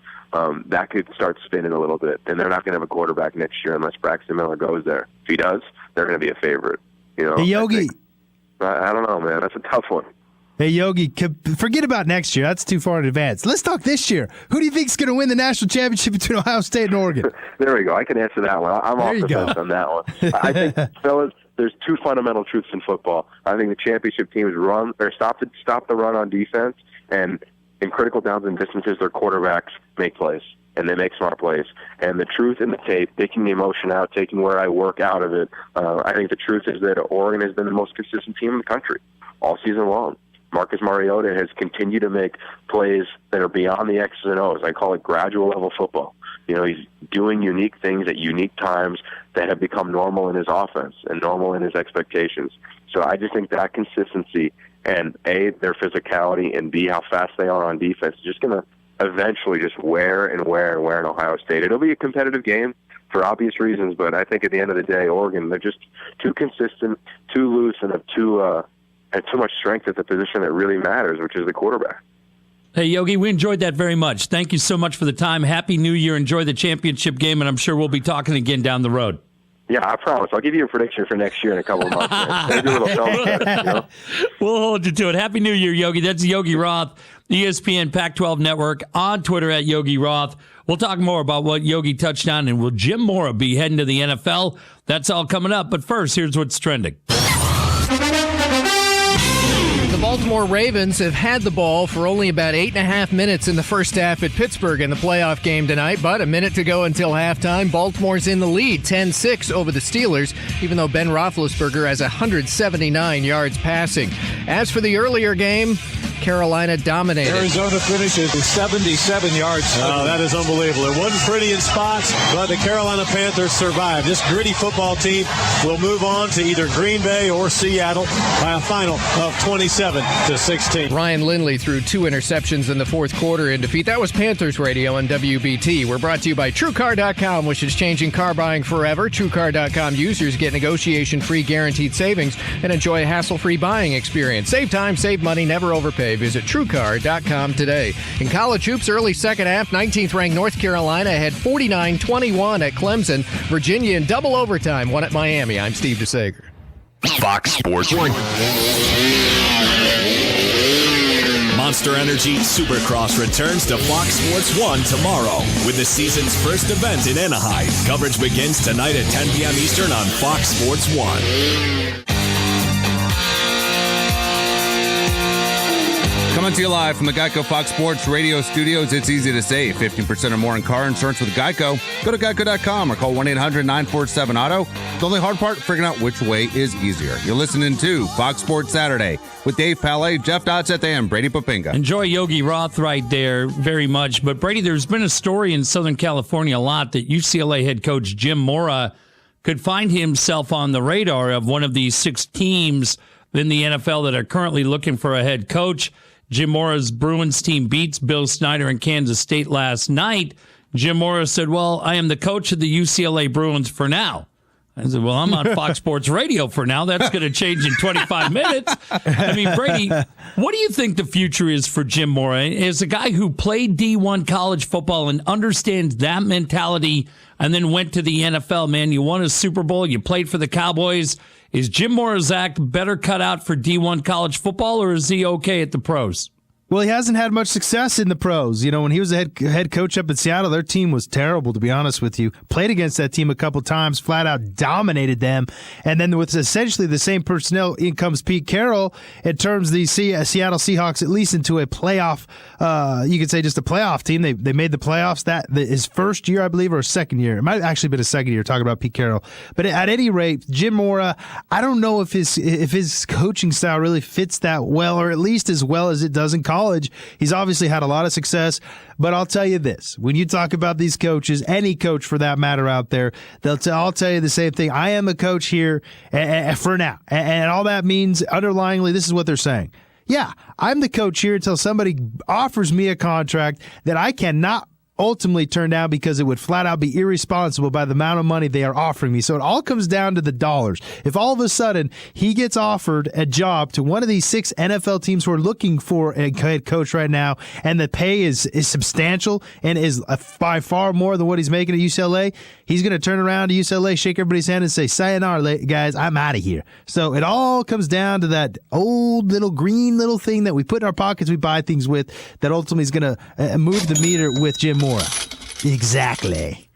that could start spinning a little bit. And they're not going to have a quarterback next year unless Braxton Miller goes there. If he does, they're going to be a favorite. Hey, Yogi. I don't know, man. That's a tough one. Hey, Yogi, forget about next year. That's too far in advance. Let's talk this year. Who do you think is going to win the national championship between Ohio State and Oregon? There we go. I can answer that one. I'm off the fence on that one. I think, fellas, there's two fundamental truths in football. I think the championship teams run or stop the run on defense, and in critical downs and distances, their quarterbacks make plays, and they make smart plays. And the truth in the tape, taking the emotion out, taking where I work out of it, I think the truth is that Oregon has been the most consistent team in the country all season long. Marcus Mariota has continued to make plays that are beyond the X's and O's. I call it gradual level football. He's doing unique things at unique times that have become normal in his offense and normal in his expectations. So I just think that consistency and, A, their physicality, and B, how fast they are on defense is just going to eventually just wear in Ohio State. It'll be a competitive game for obvious reasons, but I think at the end of the day, Oregon, they're just too consistent, too loose, and have too much strength at the position that really matters, which is the quarterback. Hey, Yogi, we enjoyed that very much. Thank you so much for the time. Happy New Year. Enjoy the championship game, and I'm sure we'll be talking again down the road. Yeah, I promise. I'll give you a prediction for next year in a couple of months. Maybe a little film. We'll hold you to it. Happy New Year, Yogi. That's Yogi Roth, ESPN Pac-12 Network, on Twitter at Yogi Roth. We'll talk more about what Yogi touched on, and will Jim Mora be heading to the NFL? That's all coming up. But first, here's what's trending. The Baltimore Ravens have had the ball for only about 8.5 minutes in the first half at Pittsburgh in the playoff game tonight, but a minute to go until halftime. Baltimore's in the lead, 10-6 over the Steelers, even though Ben Roethlisberger has 179 yards passing. As for the earlier game, Carolina dominated. Arizona finishes with 77 yards. Oh, that is unbelievable. It wasn't pretty in spots, but the Carolina Panthers survived. This gritty football team will move on to either Green Bay or Seattle by a final of 27-16. Ryan Lindley threw 2 interceptions in the fourth quarter in defeat. That was Panthers Radio on WBT. We're brought to you by TrueCar.com, which is changing car buying forever. TrueCar.com users get negotiation-free guaranteed savings and enjoy a hassle-free buying experience. Save time, save money, never overpay. Visit TrueCar.com today. In college hoops, early second half, 19th-ranked North Carolina had 49-21 at Clemson. Virginia in double overtime won at Miami. I'm Steve DeSager. Fox Sports 1. Monster Energy Supercross returns to Fox Sports 1 tomorrow with the season's first event in Anaheim. Coverage begins tonight at 10 p.m. Eastern on Fox Sports 1. Coming to you live from the Geico Fox Sports Radio studios, it's easy to save 15% or more in car insurance with Geico. Go to geico.com or call 1-800-947-AUTO. The only hard part, figuring out which way is easier. You're listening to Fox Sports Saturday with Dave Palais, Jeff Dotseth, and Brady Papinga. Enjoy Yogi Roth right there very much. But, Brady, there's been a story in Southern California a lot that UCLA head coach Jim Mora could find himself on the radar of one of these 6 teams in the NFL that are currently looking for a head coach. Jim Mora's Bruins team beats Bill Snyder in Kansas State last night. Jim Mora said, well, I am the coach of the UCLA Bruins for now. I said, well, I'm on Fox Sports Radio for now. That's going to change in 25 minutes. I mean, Brady, what do you think the future is for Jim Mora? As a guy who played D1 college football and understands that mentality and then went to the NFL, man, you won a Super Bowl, you played for the Cowboys. Is Jim Mora's act better cut out for D1 college football, or is he okay at the pros? Well, he hasn't had much success in the pros. You know, when he was a head coach up in Seattle, their team was terrible, to be honest with you. Played against that team a couple times, flat out dominated them. And then with essentially the same personnel, in comes Pete Carroll and turns the Seattle Seahawks at least into a playoff, you could say just a playoff team. They made the playoffs his first year, I believe, or a second year. It might have actually been a second year, talking about Pete Carroll. But at any rate, Jim Mora, I don't know if his coaching style really fits that well, or at least as well as it does in college. He's obviously had a lot of success, but I'll tell you this. When you talk about these coaches, any coach for that matter out there, I'll tell you the same thing. I am a coach here for now. And all that means, underlyingly, this is what they're saying. Yeah, I'm the coach here until somebody offers me a contract that I cannot ultimately turn down because it would flat out be irresponsible by the amount of money they are offering me. So it all comes down to the dollars. If all of a sudden he gets offered a job to one of these 6 NFL teams who are looking for a head coach right now, and the pay is substantial and is by far more than what he's making at UCLA, he's going to turn around to UCLA, shake everybody's hand and say, sayonara, guys, I'm out of here. So it all comes down to that old little green little thing that we put in our pockets, we buy things with, that ultimately is going to move the meter with Jim Moore. Exactly.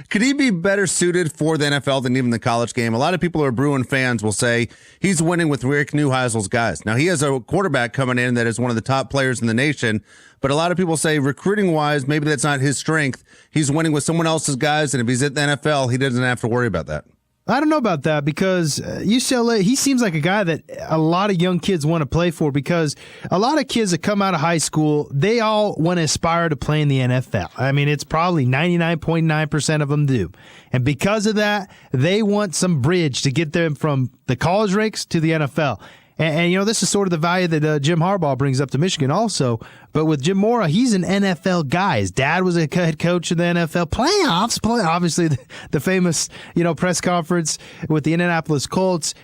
Could he be better suited for the NFL than even the college game? A lot of people who are Bruin fans will say he's winning with Rick Neuheisel's guys. Now, he has a quarterback coming in that is one of the top players in the nation, but a lot of people say recruiting-wise, maybe that's not his strength. He's winning with someone else's guys, and if he's at the NFL, he doesn't have to worry about that. I don't know about that because UCLA, he seems like a guy that a lot of young kids want to play for, because a lot of kids that come out of high school, they all want to aspire to play in the NFL. I mean, it's probably 99.9% of them do. And because of that, they want some bridge to get them from the college ranks to the NFL. And, you know, this is sort of the value that Jim Harbaugh brings up to Michigan also. But with Jim Mora, he's an NFL guy. His dad was a head coach in the NFL. Playoffs, obviously the famous, press conference with the Indianapolis Colts.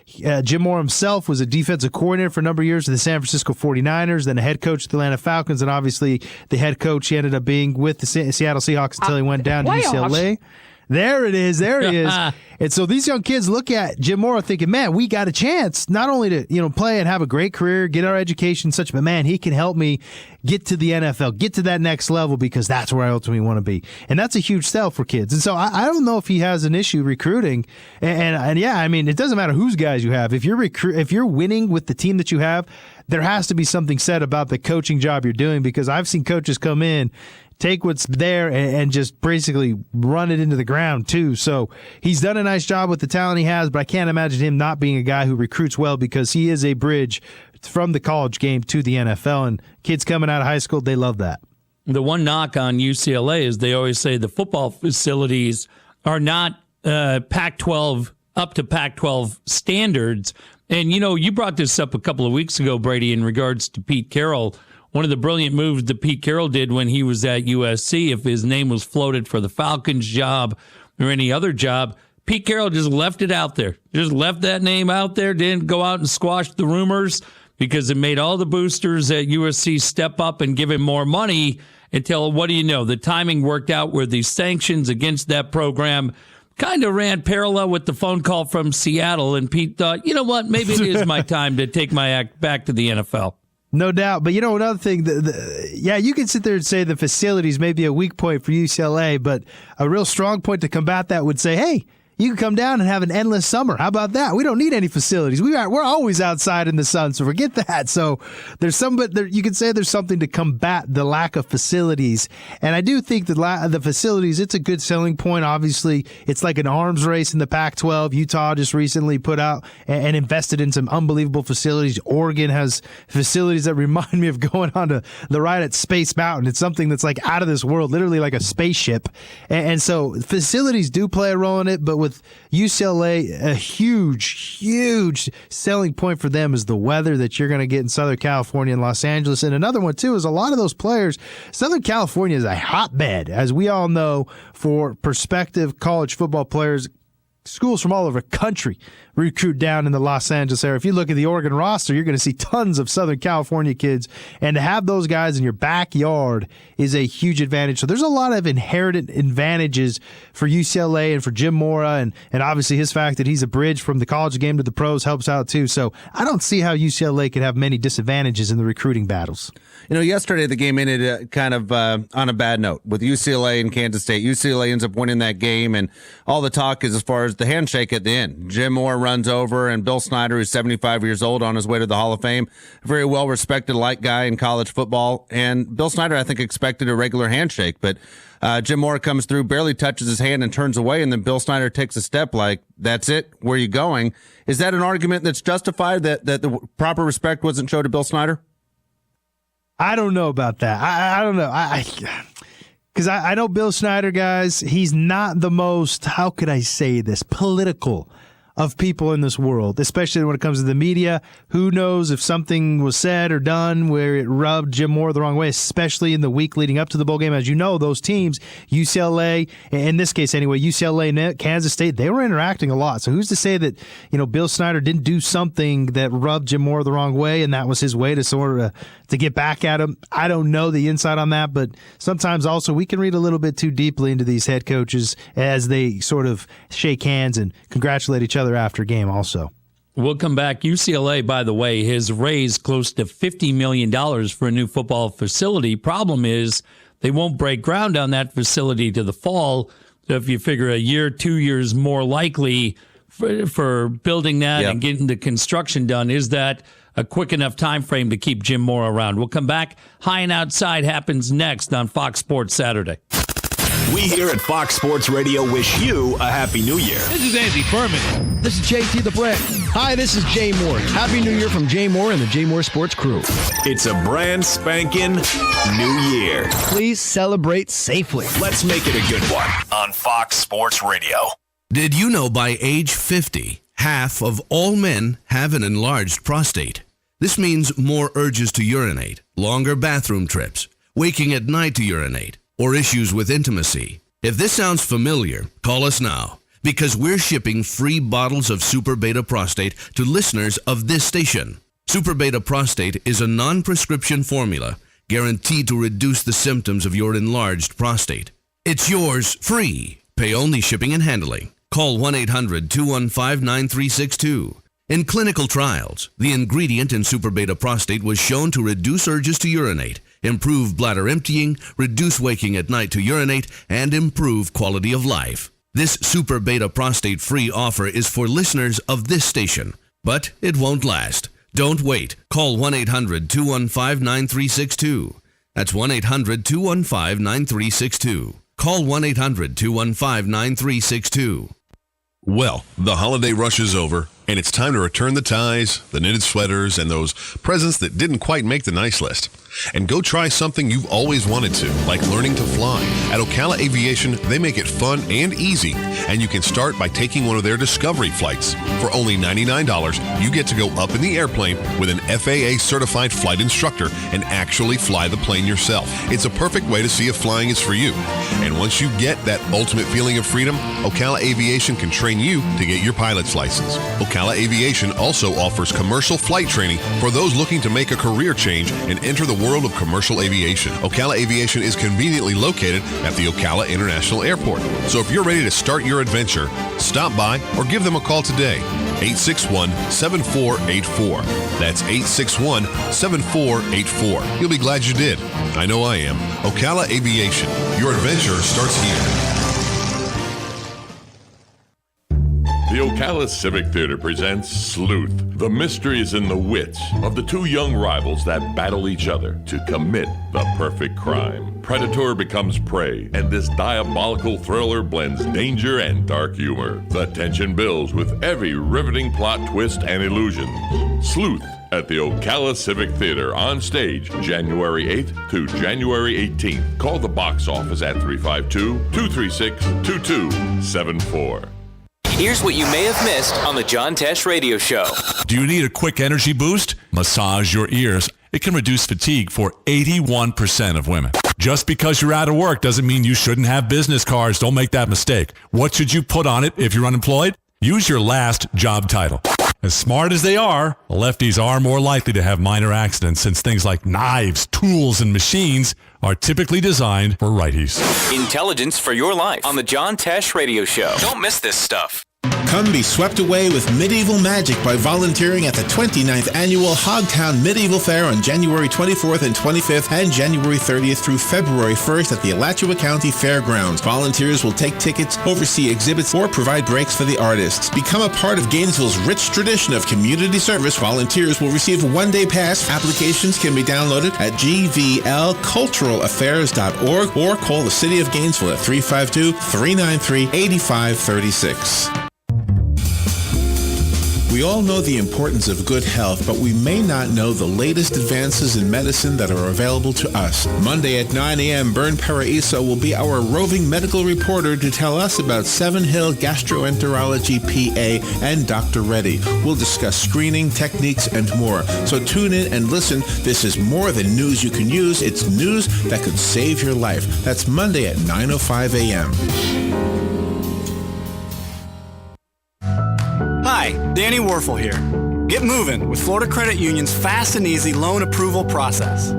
Jim Mora himself was a defensive coordinator for a number of years with the San Francisco 49ers, then a head coach of the Atlanta Falcons, and obviously the head coach he ended up being with the Seattle Seahawks until he went down to UCLA. There it is. There he is. And so these young kids look at Jim Mora thinking, man, we got a chance not only to, play and have a great career, get our education and such, but man, he can help me get to the NFL, get to that next level, because that's where I ultimately want to be. And that's a huge sell for kids. And so I don't know if he has an issue recruiting. And yeah, I mean, it doesn't matter whose guys you have. If you're winning with the team that you have, there has to be something said about the coaching job you're doing, because I've seen coaches come in, take what's there and just basically run it into the ground too. So he's done a nice job with the talent he has, but I can't imagine him not being a guy who recruits well, because he is a bridge from the college game to the NFL, and kids coming out of high school, they love that. The one knock on UCLA is they always say the football facilities are not Pac-12 up to Pac-12 standards. And, you brought this up a couple of weeks ago, Brady, in regards to Pete Carroll. One of the brilliant moves that Pete Carroll did when he was at USC, if his name was floated for the Falcons job or any other job, Pete Carroll just left it out there. Just left that name out there, didn't go out and squash the rumors, because it made all the boosters at USC step up and give him more money until, what do you know, the timing worked out where the sanctions against that program kind of ran parallel with the phone call from Seattle, and Pete thought, you know what, maybe it is my time to take my act back to the NFL. No doubt. But, another thing, you can sit there and say the facilities may be a weak point for UCLA, but a real strong point to combat that would say, hey, you can come down and have an endless summer. How about that? We don't need any facilities. We're always outside in the sun, so forget that. So you can say there's something to combat the lack of facilities. And I do think the facilities, it's a good selling point. Obviously, it's like an arms race in the Pac-12. Utah just recently put out and invested in some unbelievable facilities. Oregon has facilities that remind me of going on to the ride at Space Mountain. It's something that's like out of this world, literally like a spaceship. And so facilities do play a role in it, but with UCLA, a huge selling point for them is the weather that you're going to get in Southern California and Los Angeles. And another one, too, is a lot of those players, Southern California is a hotbed, as we all know, for prospective college football players schools from all over the country recruit down in the Los Angeles area. If you look at the Oregon roster, you're going to see tons of Southern California kids, and to have those guys in your backyard is a huge advantage. So there's a lot of inherited advantages for UCLA and for Jim Mora, and obviously his fact that he's a bridge from the college game to the pros helps out too. So I don't see how UCLA could have many disadvantages in the recruiting battles. Yesterday the game ended kind of on a bad note with UCLA and Kansas State. UCLA ends up winning that game, and all the talk is as far as the handshake at the end. Jim Moore runs over, and Bill Snyder, who's 75 years old, on his way to the Hall of Fame, a very well-respected light guy in college football. And Bill Snyder, I think, expected a regular handshake, but Jim Moore comes through, barely touches his hand and turns away, and then Bill Snyder takes a step like, that's it, where are you going? Is that an argument that's justified, that the proper respect wasn't shown to Bill Snyder? I don't know about that. I don't know. Because I know Bill Snyder, guys, he's not the most, how could I say this, political of people in this world, especially when it comes to the media. Who knows if something was said or done where it rubbed Jim Moore the wrong way, especially in the week leading up to the bowl game. As you know, those teams, UCLA, in this case anyway, UCLA and Kansas State, they were interacting a lot. So who's to say that, Bill Snyder didn't do something that rubbed Jim Moore the wrong way, and that was his way to sort of to get back at him? I don't know the inside on that, but sometimes also we can read a little bit too deeply into these head coaches as they sort of shake hands and congratulate each other after game also. We'll come back. UCLA, by the way, has raised close to $50 million for a new football facility. Problem is they won't break ground on that facility to the fall. So if you figure a year, 2 years more likely for building that and getting the construction done, is that a quick enough time frame to keep Jim Moore around? We'll come back. High and Outside happens next on Fox Sports Saturday. We here at Fox Sports Radio wish you a Happy New Year. This is Andy Furman. This is JT the Brit. Hi, this is Jay Moore. Happy New Year from Jay Moore and the Jay Moore Sports Crew. It's a brand spanking new year. Please celebrate safely. Let's make it a good one on Fox Sports Radio. Did you know by age 50, half of all men have an enlarged prostate? This means more urges to urinate, longer bathroom trips, waking at night to urinate, or issues with intimacy. If this sounds familiar, call us now, because we're shipping free bottles of Super Beta Prostate to listeners of this station. Super Beta Prostate is a non-prescription formula guaranteed to reduce the symptoms of your enlarged prostate. It's yours free. Pay only shipping and handling. Call 1-800-215-9362. In clinical trials, the ingredient in Super Beta Prostate was shown to reduce urges to urinate, improve bladder emptying, reduce waking at night to urinate, and improve quality of life. This Super Beta Prostate free offer is for listeners of this station, but it won't last. Don't wait. Call 1-800-215-9362. That's 1-800-215-9362. Call 1-800-215-9362. Well, the holiday rush is over, and it's time to return the ties, the knitted sweaters, and those presents that didn't quite make the nice list. And go try something you've always wanted to, like learning to fly. At Ocala Aviation, they make it fun and easy, and you can start by taking one of their Discovery flights. For only $99, you get to go up in the airplane with an FAA-certified flight instructor and actually fly the plane yourself. It's a perfect way to see if flying is for you. And once you get that ultimate feeling of freedom, Ocala Aviation can train you to get your pilot's license. Ocala Aviation also offers commercial flight training for those looking to make a career change and enter the world of commercial aviation. Ocala Aviation is conveniently located at the Ocala International Airport. So if you're ready to start your adventure, stop by or give them a call today. 861-7484. That's 861-7484. You'll be glad you did. I know I am. Ocala Aviation. Your adventure starts here. The Ocala Civic Theater presents Sleuth. The mystery is in the wits of the two young rivals that battle each other to commit the perfect crime. Predator becomes prey, and this diabolical thriller blends danger and dark humor. The tension builds with every riveting plot twist and illusion. Sleuth at the Ocala Civic Theater on stage January 8th to January 18th. Call the box office at 352-236-2274. Here's what you may have missed on the John Tesh Radio Show. Do you need a quick energy boost? Massage your ears. It can reduce fatigue for 81% of women. Just because you're out of work doesn't mean you shouldn't have business cards. Don't make that mistake. What should you put on it if you're unemployed? Use your last job title. As smart as they are, lefties are more likely to have minor accidents since things like knives, tools, and machines are typically designed for righties. Intelligence for your life on the John Tesh Radio Show. Don't miss this stuff. Come be swept away with medieval magic by volunteering at the 29th Annual Hogtown Medieval Fair on January 24th and 25th and January 30th through February 1st at the Alachua County Fairgrounds. Volunteers will take tickets, oversee exhibits, or provide breaks for the artists. Become a part of Gainesville's rich tradition of community service. Volunteers will receive a one-day pass. Applications can be downloaded at gvlculturalaffairs.org or call the City of Gainesville at 352-393-8536. We all know the importance of good health, but we may not know the latest advances in medicine that are available to us. Monday at 9 a.m., Bern Paraiso will be our roving medical reporter to tell us about Seven Hill Gastroenterology PA and Dr. Reddy. We'll discuss screening, techniques, and more. So tune in and listen. This is more than news you can use. It's news that could save your life. That's Monday at 9:05 a.m. Hi, Danny Warfel here. Get moving with Florida Credit Union's fast and easy loan approval process.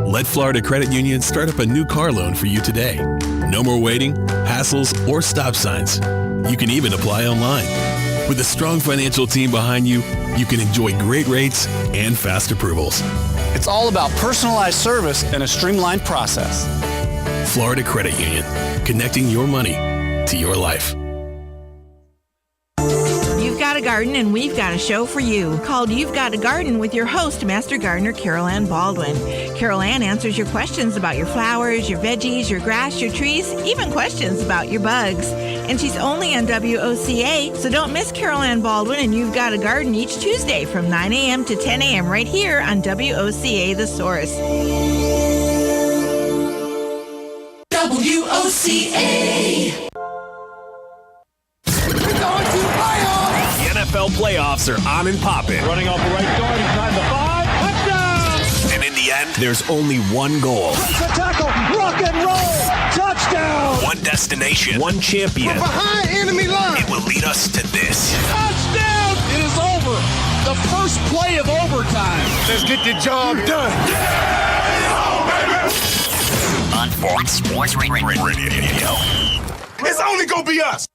Let Florida Credit Union start up a new car loan for you today. No more waiting, hassles, or stop signs. You can even apply online. With a strong financial team behind you, you can enjoy great rates and fast approvals. It's all about personalized service and a streamlined process. Florida Credit Union, connecting your money to your life. You've got a garden and we've got a show for you called You've Got a Garden with your host, Master Gardener Carol Ann Baldwin. Carol Ann answers your questions about your flowers, your veggies, your grass, your trees, even questions about your bugs. And she's only on WOCA, so don't miss Carol Ann Baldwin and You've Got a Garden each Tuesday from 9 a.m. to 10 a.m. right here on WOCA The Source. WOCA. The NFL playoffs are on and popping. Running off the right guard inside the 5. Touchdown! And in the end, there's only one goal. It's a tackle. Rock and roll. Touchdown! One destination. One champion. We're behind enemy line. It will lead us to this. Touchdown! It is over. The first play of overtime. Let's get the job done. On Fox Sports Radio. It's only gonna be us.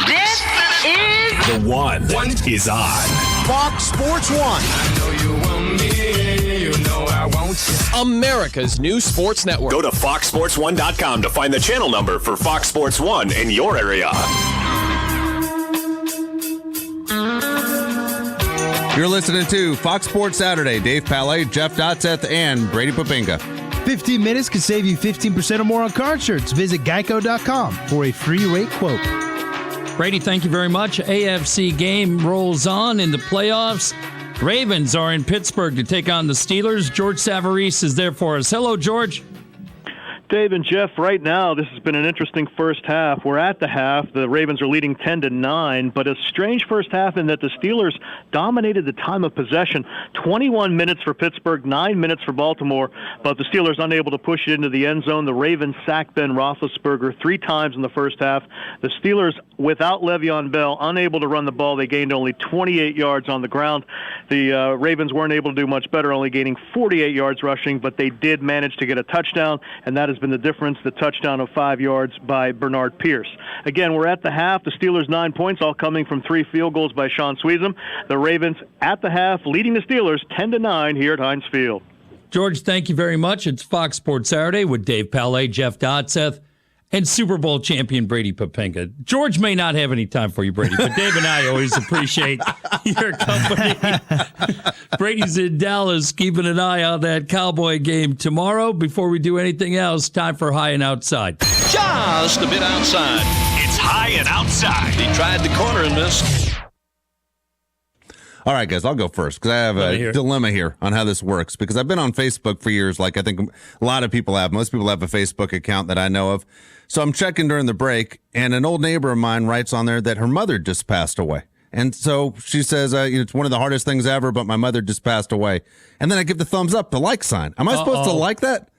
This is The one is on. Fox Sports 1. I know you want me, you know I want you. America's new sports network. Go to foxsports1.com to find the channel number for Fox Sports 1 in your area. You're listening to Fox Sports Saturday. Dave Palais, Jeff Dotseth, and Brady Papinga. 15 minutes could save you 15% or more on car insurance. Visit geico.com for a free rate quote. Brady, thank you very much. AFC game rolls on in the playoffs. Ravens are in Pittsburgh to take on the Steelers. George Savarese is there for us. Hello, George. Dave and Jeff, right now, this has been an interesting first half. We're at the half. The Ravens are leading 10-9, but a strange first half in that the Steelers dominated the time of possession. 21 minutes for Pittsburgh, 9 minutes for Baltimore, but the Steelers unable to push it into the end zone. The Ravens sacked Ben Roethlisberger 3 times in the first half. The Steelers, without Le'Veon Bell, unable to run the ball. They gained only 28 yards on the ground. The Ravens weren't able to do much better, only gaining 48 yards rushing, but they did manage to get a touchdown, and that has been the difference, the touchdown of 5 yards by Bernard Pierce. Again, we're at the half. The Steelers 9 points, all coming from 3 field goals by Sean Sweezum. The Ravens at the half, leading the Steelers 10-9 here at Heinz Field. George, thank you very much. It's Fox Sports Saturday with Dave Palais, Jeff Dotseth, and Super Bowl champion Brady Papinga. George may not have any time for you, Brady, but Dave and I always appreciate your company. Brady's in Dallas, keeping an eye on that Cowboy game tomorrow. Before we do anything else, time for High and Outside. Just a bit outside. It's High and Outside. He tried the corner and missed. All right, guys, I'll go first because I have a dilemma here on how this works because I've been on Facebook for years, like I think a lot of people have. Most people have a Facebook account that I know of. So I'm checking during the break, and an old neighbor of mine writes on there that her mother just passed away. And so she says, it's one of the hardest things ever, but my mother just passed away. And then I give the thumbs up, the like sign. Am I supposed to like that?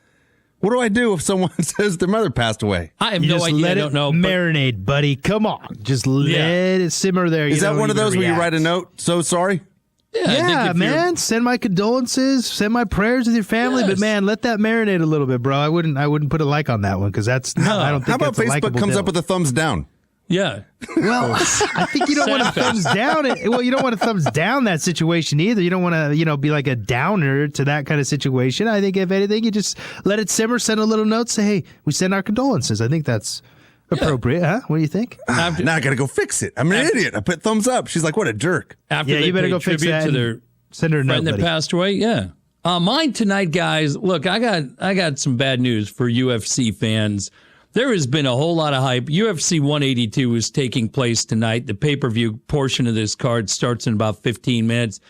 What do I do if someone says their mother passed away? I have no idea. I don't know. Marinate, buddy. Come on. Just let it simmer there. Is that one of those where you write a note, so sorry? Yeah, man. Send my condolences. Send my prayers with your family. Yes. But man, let that marinate a little bit, bro. I wouldn't put a like on that one because that's. No. I don't think. How about that's Facebook comes up with a thumbs down? Yeah. Well, I think you don't want to thumbs down it. Well, you don't want to thumbs down that situation either. You don't want to, be like a downer to that kind of situation. I think if anything, you just let it simmer, send a little note, say, hey, we send our condolences. I think that's appropriate, huh? What do you think? Now I got to go fix it. I'm an idiot. I put thumbs up. She's like, what a jerk. After you better go fix that to their send her a note, friend that passed away. Yeah. Mine tonight, guys. Look, I got some bad news for UFC fans. There has been a whole lot of hype. UFC 182 is taking place tonight. The pay-per-view portion of this card starts in about 15 minutes.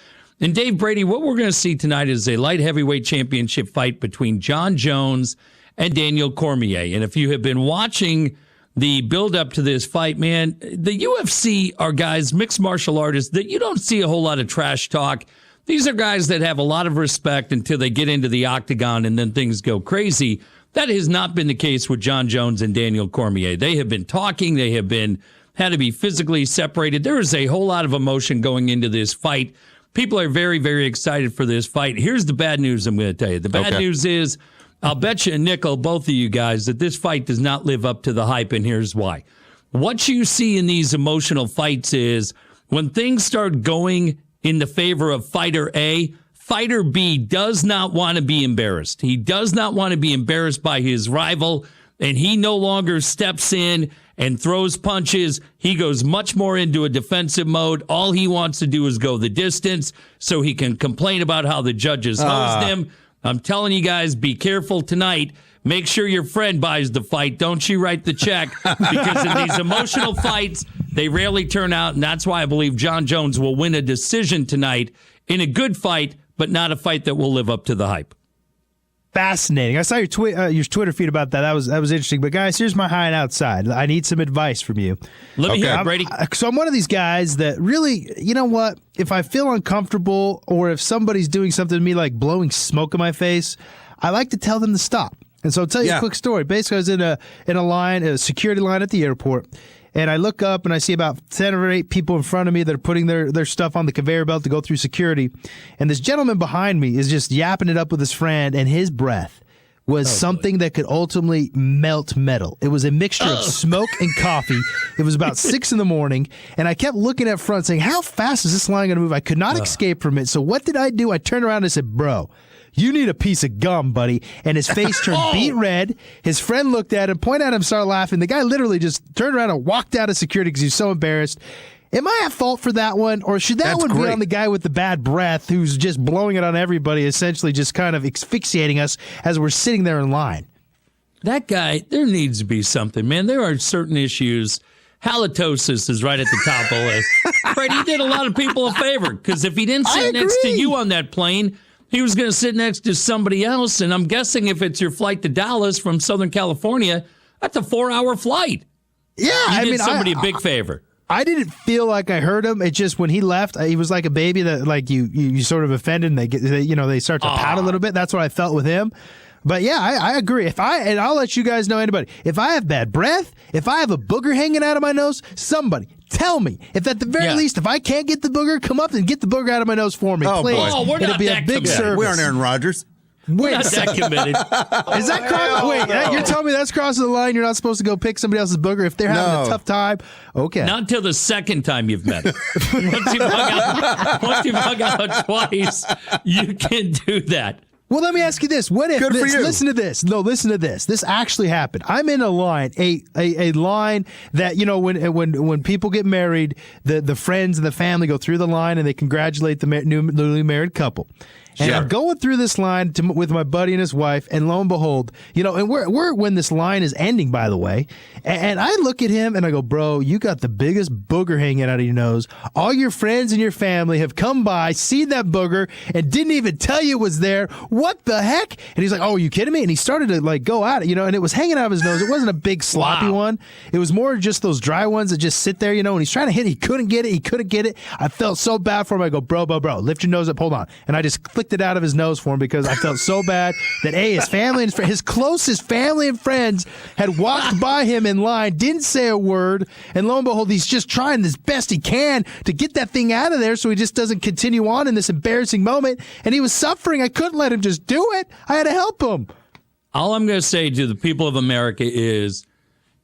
And Dave Brady, what we're going to see tonight is a light heavyweight championship fight between John Jones and Daniel Cormier. And if you have been watching the build-up to this fight, man, the UFC are guys, mixed martial artists, that you don't see a whole lot of trash talk. These are guys that have a lot of respect until they get into the octagon and then things go crazy. That has not been the case with John Jones and Daniel Cormier. They have been talking. They have had to be physically separated. There is a whole lot of emotion going into this fight. People are very, very excited for this fight. Here's the bad news I'm going to tell you. The bad news is, I'll bet you a nickel, both of you guys, that this fight does not live up to the hype, and here's why. What you see in these emotional fights is when things start going in the favor of fighter A, fighter B does not want to be embarrassed. He does not want to be embarrassed by his rival, and he no longer steps in and throws punches. He goes much more into a defensive mode. All he wants to do is go the distance so he can complain about how the judges hosed him. I'm telling you guys, be careful tonight. Make sure your friend buys the fight. Don't you write the check, because in these emotional fights, they rarely turn out, and that's why I believe John Jones will win a decision tonight in a good fight, but not a fight that will live up to the hype. Fascinating. I saw your Twitter feed about that. That was interesting. But guys, here's my high and outside. I need some advice from you. Let me hear it, Brady. So I'm one of these guys that really, you know what? If I feel uncomfortable or if somebody's doing something to me like blowing smoke in my face, I like to tell them to stop. And so I'll tell you a quick story. Basically, I was in a security line at the airport. And I look up and I see about 10 or 8 people in front of me that are putting their stuff on the conveyor belt to go through security. And this gentleman behind me is just yapping it up with his friend, and his breath was something that could ultimately melt metal. It was a mixture of smoke and coffee. It was about 6 a.m, and I kept looking at front saying, how fast is this line going to move? I could not escape from it. So what did I do? I turned around and I said, bro, you need a piece of gum, buddy. And his face turned beet red. His friend looked at him, pointed at him, started laughing. The guy literally just turned around and walked out of security because he was so embarrassed. Am I at fault for that one? Or should that one be on the guy with the bad breath who's just blowing it on everybody, essentially just kind of asphyxiating us as we're sitting there in line? That guy, there needs to be something, man. There are certain issues. Halitosis is right at the top of the list. Brady did a lot of people a favor, because if he didn't sit next to you on that plane, he was going to sit next to somebody else. And I'm guessing if it's your flight to Dallas from Southern California, that's a 4-hour flight. Yeah, you did somebody a big favor. I didn't feel like I hurt him. It just, when he left, he was like a baby that like you sort of offended, and they start to pout a little bit. That's what I felt with him. But yeah, I agree. And I'll let you guys know, anybody, if I have bad breath, if I have a booger hanging out of my nose, somebody tell me. If at the very least, if I can't get the booger, come up and get the booger out of my nose for me, please. Oh, we're It'll not be that a big committed. service. We aren't Aaron Rodgers. We're not that committed. Is that crossing? Wait, you're telling me that's crossing the line? You're not supposed to go pick somebody else's booger if they're having a tough time? Okay. Not until the second time you've met him. Once you've hung out twice, you can do that. Well, let me ask you this. What if, Good for you. Listen to this. No, listen to this. This actually happened. I'm in a line, a line that, when people get married, the friends and the family go through the line and they congratulate the newly married couple. And I'm going through this line with my buddy and his wife, and lo and behold, and we're when this line is ending, by the way, and I look at him and I go, bro, you got the biggest booger hanging out of your nose. All your friends and your family have come by, seen that booger, and didn't even tell you it was there. What the heck? And he's like, oh, are you kidding me? And he started to go at it, and it was hanging out of his nose. It wasn't a big sloppy one. It was more just those dry ones that just sit there, and he's trying to hit it. He couldn't get it. I felt so bad for him. I go, bro, lift your nose up. Hold on. And I just click flicked it out of his nose for him because I felt so bad that his family and his closest family and friends had walked by him in line, didn't say a word, and lo and behold, he's just trying his best he can to get that thing out of there so he just doesn't continue on in this embarrassing moment. And he was suffering. I couldn't let him just do it. I had to help him. All I'm going to say to the people of America is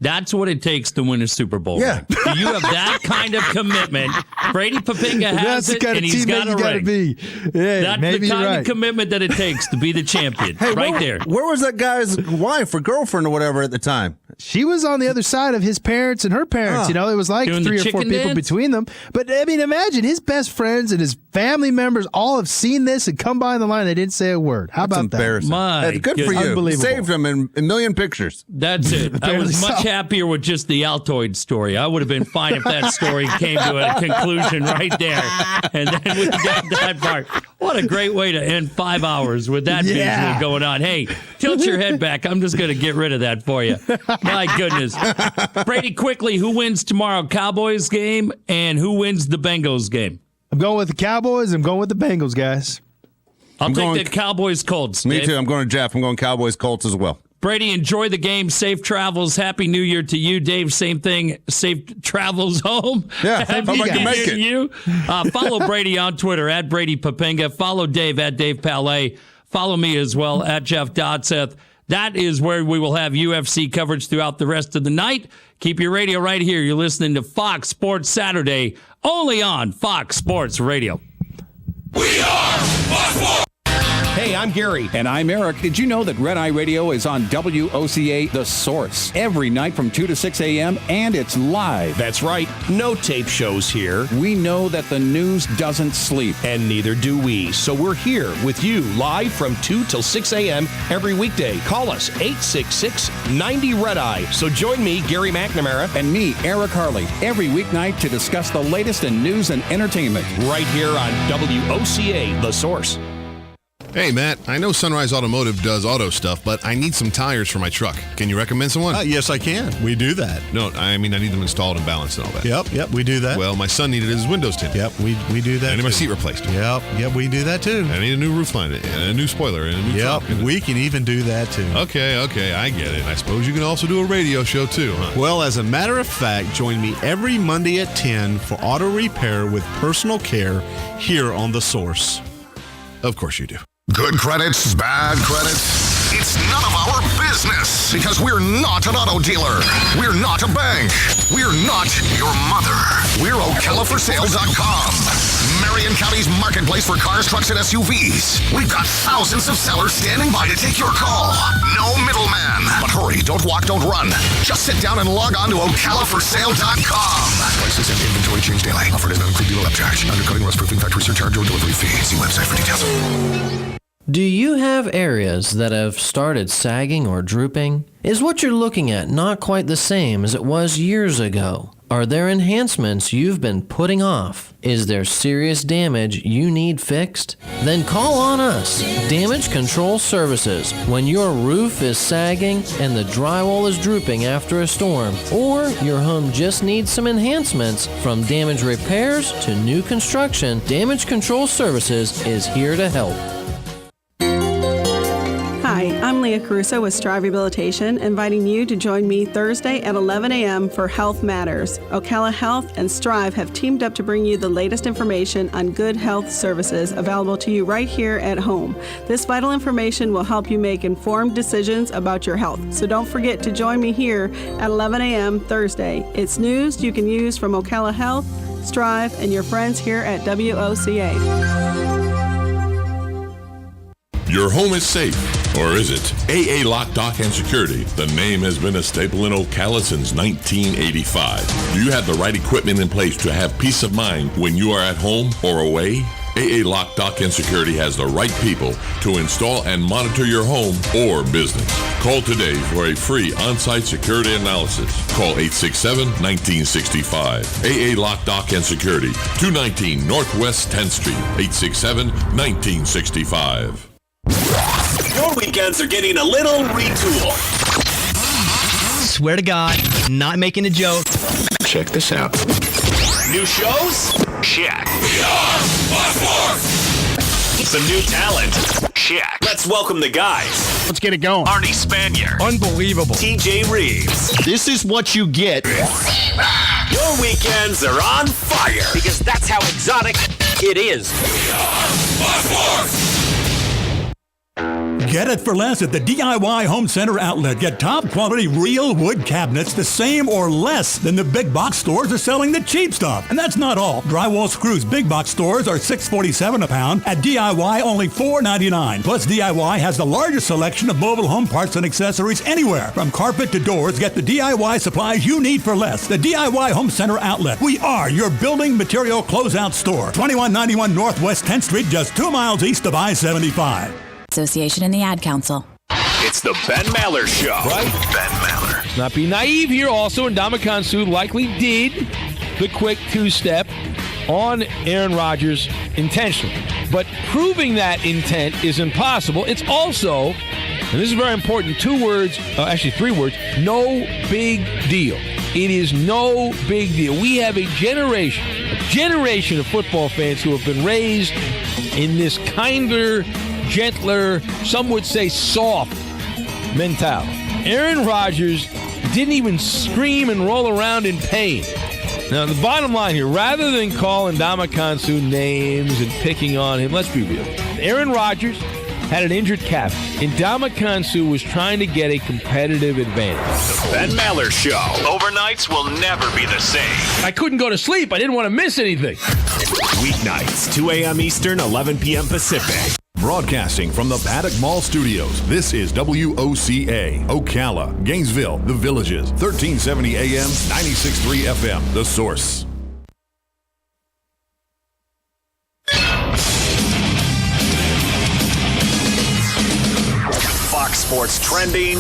that's what it takes to win a Super Bowl. Yeah. Do you have that kind of commitment? Brady Papinga has it, and he's got a ring. Be. Yeah, that's the kind of commitment that it takes to be the champion. There. Where was that guy's wife or girlfriend or whatever at the time? She was on the other side of his parents and her parents. You know, it was like Doing 3 or 4 people dance? between them. But, I mean, imagine his best friends and his family members all have seen this and come by in the line. They didn't say a word. How about embarrassing. My Good for you. Unbelievable. Saved him in a million pictures. That's it. I was much happier with just the Altoid story. I would have been fine if that story came to a conclusion right there. And then we got that part. What a great way to end 5 hours with that visual going on. Hey, tilt your head back. I'm just going to get rid of that for you. My goodness. Brady, quickly, who wins tomorrow? Cowboys game, and who wins the Bengals game? I'm going with the Cowboys. I'm going with the Bengals, guys. I'll take the Cowboys Colts. Me Dave. too. I'm going to Jeff. I'm going Cowboys Colts as well. Brady, enjoy the game. Safe travels. Happy New Year to you. Dave, same thing. Safe travels home. Yeah, Happy hope I can make it. to you. Follow Brady on Twitter, at Brady Papinga. Follow Dave, at Dave Palais. Follow me as well, at Jeff Dodseth. That is where we will have UFC coverage throughout the rest of the night. Keep your radio right here. You're listening to Fox Sports Saturday, only on Fox Sports Radio. We are Fox Sports! Hey, I'm Gary. And I'm Eric. Did you know that Red Eye Radio is on WOCA The Source every night from 2 to 6 a.m. and it's live? That's right. No tape shows here. We know that the news doesn't sleep. And neither do we. So we're here with you live from 2 till 6 a.m. every weekday. Call us 866-90-RED-EYE. So join me, Gary McNamara. And me, Eric Harley, every weeknight to discuss the latest in news and entertainment. Right here on WOCA The Source. Hey, Matt, I know Sunrise Automotive does auto stuff, but I need some tires for my truck. Can you recommend someone? Yes, I can. We do that. No, I mean, I need them installed and balanced and all that. Yep, we do that. Well, my son needed his windows tinted. Yep, we do that. I need my seat replaced. Yep, we do that too. I need a new roof line, and a new spoiler, and a new trunk. We can even do that too. Okay, I get it. I suppose you can also do a radio show too, huh? Well, as a matter of fact, join me every Monday at 10 for auto repair with personal care here on The Source. Of course you do. Good credits, bad credits. It's none of our business because we're not an auto dealer. We're not a bank. We're not your mother. We're OcalaForSale.com. Marion County's marketplace for cars, trucks, and SUVs. We've got thousands of sellers standing by to take your call. No middleman. But hurry, don't walk, don't run. Just sit down and log on to OcalaForSale.com. Prices and inventory change daily. Offer does not include dealer upcharge. Undercutting, rust proofing, factory surcharge, or delivery fee. See website for details. Do you have areas that have started sagging or drooping? Is what you're looking at not quite the same as it was years ago? Are there enhancements you've been putting off? Is there serious damage you need fixed? Then call on us, Damage Control Services. When your roof is sagging and the drywall is drooping after a storm, or your home just needs some enhancements, from damage repairs to new construction, Damage Control Services is here to help. Hi, I'm Leah Caruso with Strive Rehabilitation, inviting you to join me Thursday at 11 a.m. for Health Matters. Ocala Health and Strive have teamed up to bring you the latest information on good health services available to you right here at home. This vital information will help you make informed decisions about your health. So don't forget to join me here at 11 a.m. Thursday. It's news you can use from Ocala Health, Strive, and your friends here at WOCA. Your home is safe, or is it? AA Lock, Dock, and Security. The name has been a staple in Ocala since 1985. Do you have the right equipment in place to have peace of mind when you are at home or away? AA Lock, Dock, and Security has the right people to install and monitor your home or business. Call today for a free on-site security analysis. Call 867-1965. AA Lock, Dock, and Security, 219 Northwest 10th Street, 867-1965. Your weekends are getting a little retool. Swear to God, not making a joke. Check this out. New shows? Check. We are Fox Sports! Some new talent. Check. Let's welcome the guys. Let's get it going. Arnie Spanier. Unbelievable. TJ Reeves. This is what you get. Your weekends are on fire. Because that's how exotic it is. Get it for less at the DIY Home Center outlet. Get top quality real wood cabinets the same or less than the big box stores are selling the cheap stuff. And that's not all. Drywall screws big box stores are $6.47 a pound. At DIY only $4.99. Plus DIY has the largest selection of mobile home parts and accessories anywhere. From carpet to doors, get the DIY supplies you need for less. The DIY Home Center outlet. We are your building material closeout store. 2191 Northwest 10th Street, just 2 miles east of I-75. Association and the Ad Council. It's the Ben Maller Show. Right? Ben Maller. Not be naive here also, and Ndamukong Suh likely did the quick two-step on Aaron Rodgers intentionally. But proving that intent is impossible. It's also, and this is very important, 3 words, no big deal. It is no big deal. We have a generation of football fans who have been raised in this kinder, gentler, some would say soft mentality. Aaron Rodgers didn't even scream and roll around in pain. Now, the bottom line here, rather than calling Ndamukong Suh names and picking on him, let's be real. Aaron Rodgers had an injured calf, and Ndamukong Suh was trying to get a competitive advantage. The Ben Maller Show. Overnights will never be the same. I couldn't go to sleep. I didn't want to miss anything. Weeknights, 2 a.m. Eastern, 11 p.m. Pacific. Broadcasting from the Paddock Mall Studios, this is WOCA, Ocala, Gainesville, The Villages, 1370 AM, 96.3 FM, The Source. Fox Sports trending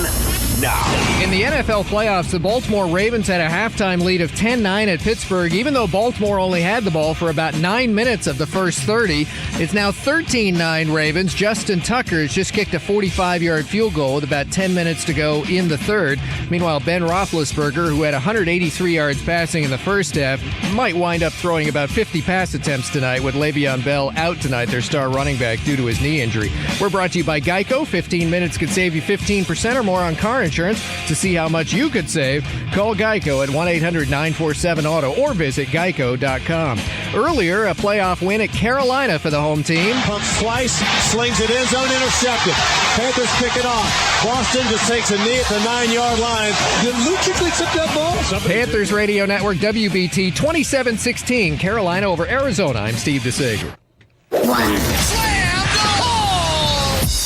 now. In the NFL playoffs, the Baltimore Ravens had a halftime lead of 10-9 at Pittsburgh. Even though Baltimore only had the ball for about 9 minutes of the first 30, it's now 13-9 Ravens. Justin Tucker has just kicked a 45-yard field goal with about 10 minutes to go in the third. Meanwhile, Ben Roethlisberger, who had 183 yards passing in the first half, might wind up throwing about 50 pass attempts tonight with Le'Veon Bell out tonight, their star running back, due to his knee injury. We're brought to you by Geico. 15 minutes could save you 15% or more on car insurance. To see how much you could save, call Geico at 1-800-947-AUTO or visit geico.com. Earlier, a playoff win at Carolina for the home team. Pumps twice, slings it in zone, intercepted. Panthers pick it off. Boston just takes a knee at the 9-yard line. Did Lucic took that ball? Panthers Radio Network, WBT, 27-16, Carolina over Arizona. I'm Steve DeSager.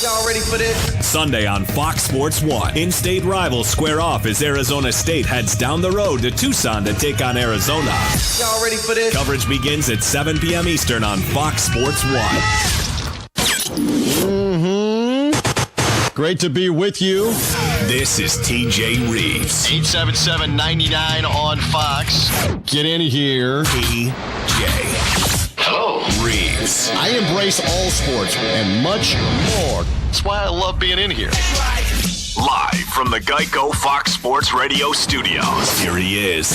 Y'all ready for this? Sunday on Fox Sports 1. In-state rivals square off as Arizona State heads down the road to Tucson to take on Arizona. Y'all ready for this? Coverage begins at 7 p.m. Eastern on Fox Sports 1. Great to be with you. This is TJ Reeves. 877-99 on Fox. Get in here. TJ. Hello, Reeves. I embrace all sports and much more. That's why I love being in here. Live from the Geico Fox Sports Radio studios. Here he is,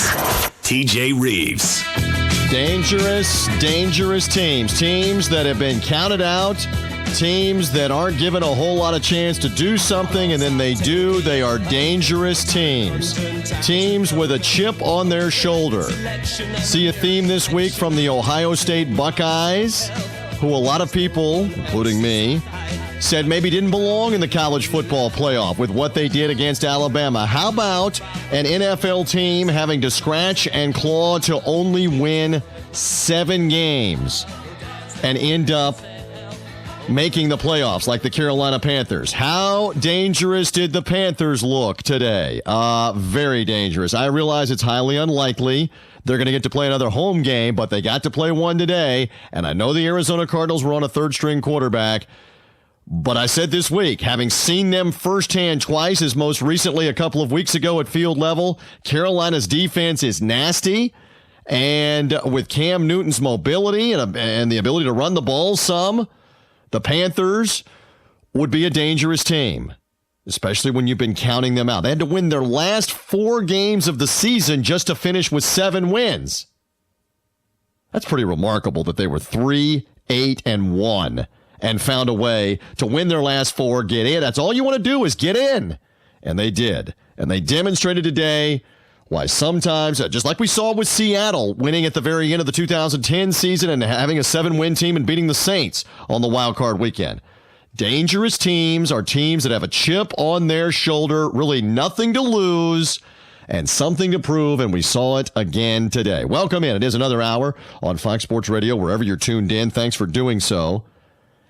TJ Reeves. Dangerous, dangerous teams. Teams that have been counted out. Teams that aren't given a whole lot of chance to do something, and then they do. They are dangerous teams. Teams with a chip on their shoulder. See a theme this week from the Ohio State Buckeyes, who a lot of people, including me, said maybe didn't belong in the college football playoff with what they did against Alabama. How about an NFL team having to scratch and claw to only win 7 games and end up making the playoffs like the Carolina Panthers? How dangerous did the Panthers look today? Very dangerous. I realize it's highly unlikely they're going to get to play another home game, but they got to play one today, and I know the Arizona Cardinals were on a third-string quarterback, but I said this week, having seen them firsthand twice, as most recently a couple of weeks ago at field level, Carolina's defense is nasty. And with Cam Newton's mobility and the ability to run the ball some, the Panthers would be a dangerous team, especially when you've been counting them out. They had to win their last 4 games of the season just to finish with 7 wins. That's pretty remarkable that they were 3-8-1 and found a way to win their last 4, get in. That's all you want to do is get in. And they did. And they demonstrated today why sometimes, just like we saw with Seattle winning at the very end of the 2010 season and having a 7-win team and beating the Saints on the wild card weekend. Dangerous teams are teams that have a chip on their shoulder, really nothing to lose and something to prove, and we saw it again today. Welcome in. It is another hour on Fox Sports Radio, wherever you're tuned in. Thanks for doing so.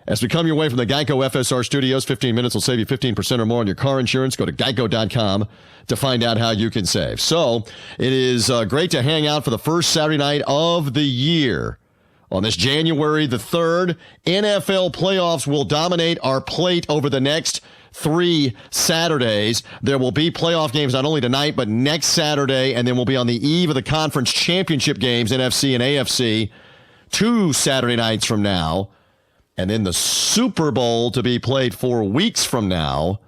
As we come your way from the Geico FSR studios, 15 minutes will save you 15% or more on your car insurance. Go to geico.com to find out how you can save. So it is great to hang out for the first Saturday night of the year. On this January the 3rd, NFL playoffs will dominate our plate over the next 3 Saturdays. There will be playoff games not only tonight, but next Saturday, and then we'll be on the eve of the conference championship games, NFC and AFC, 2 Saturday nights from now. And then the Super Bowl to be played 4 weeks from now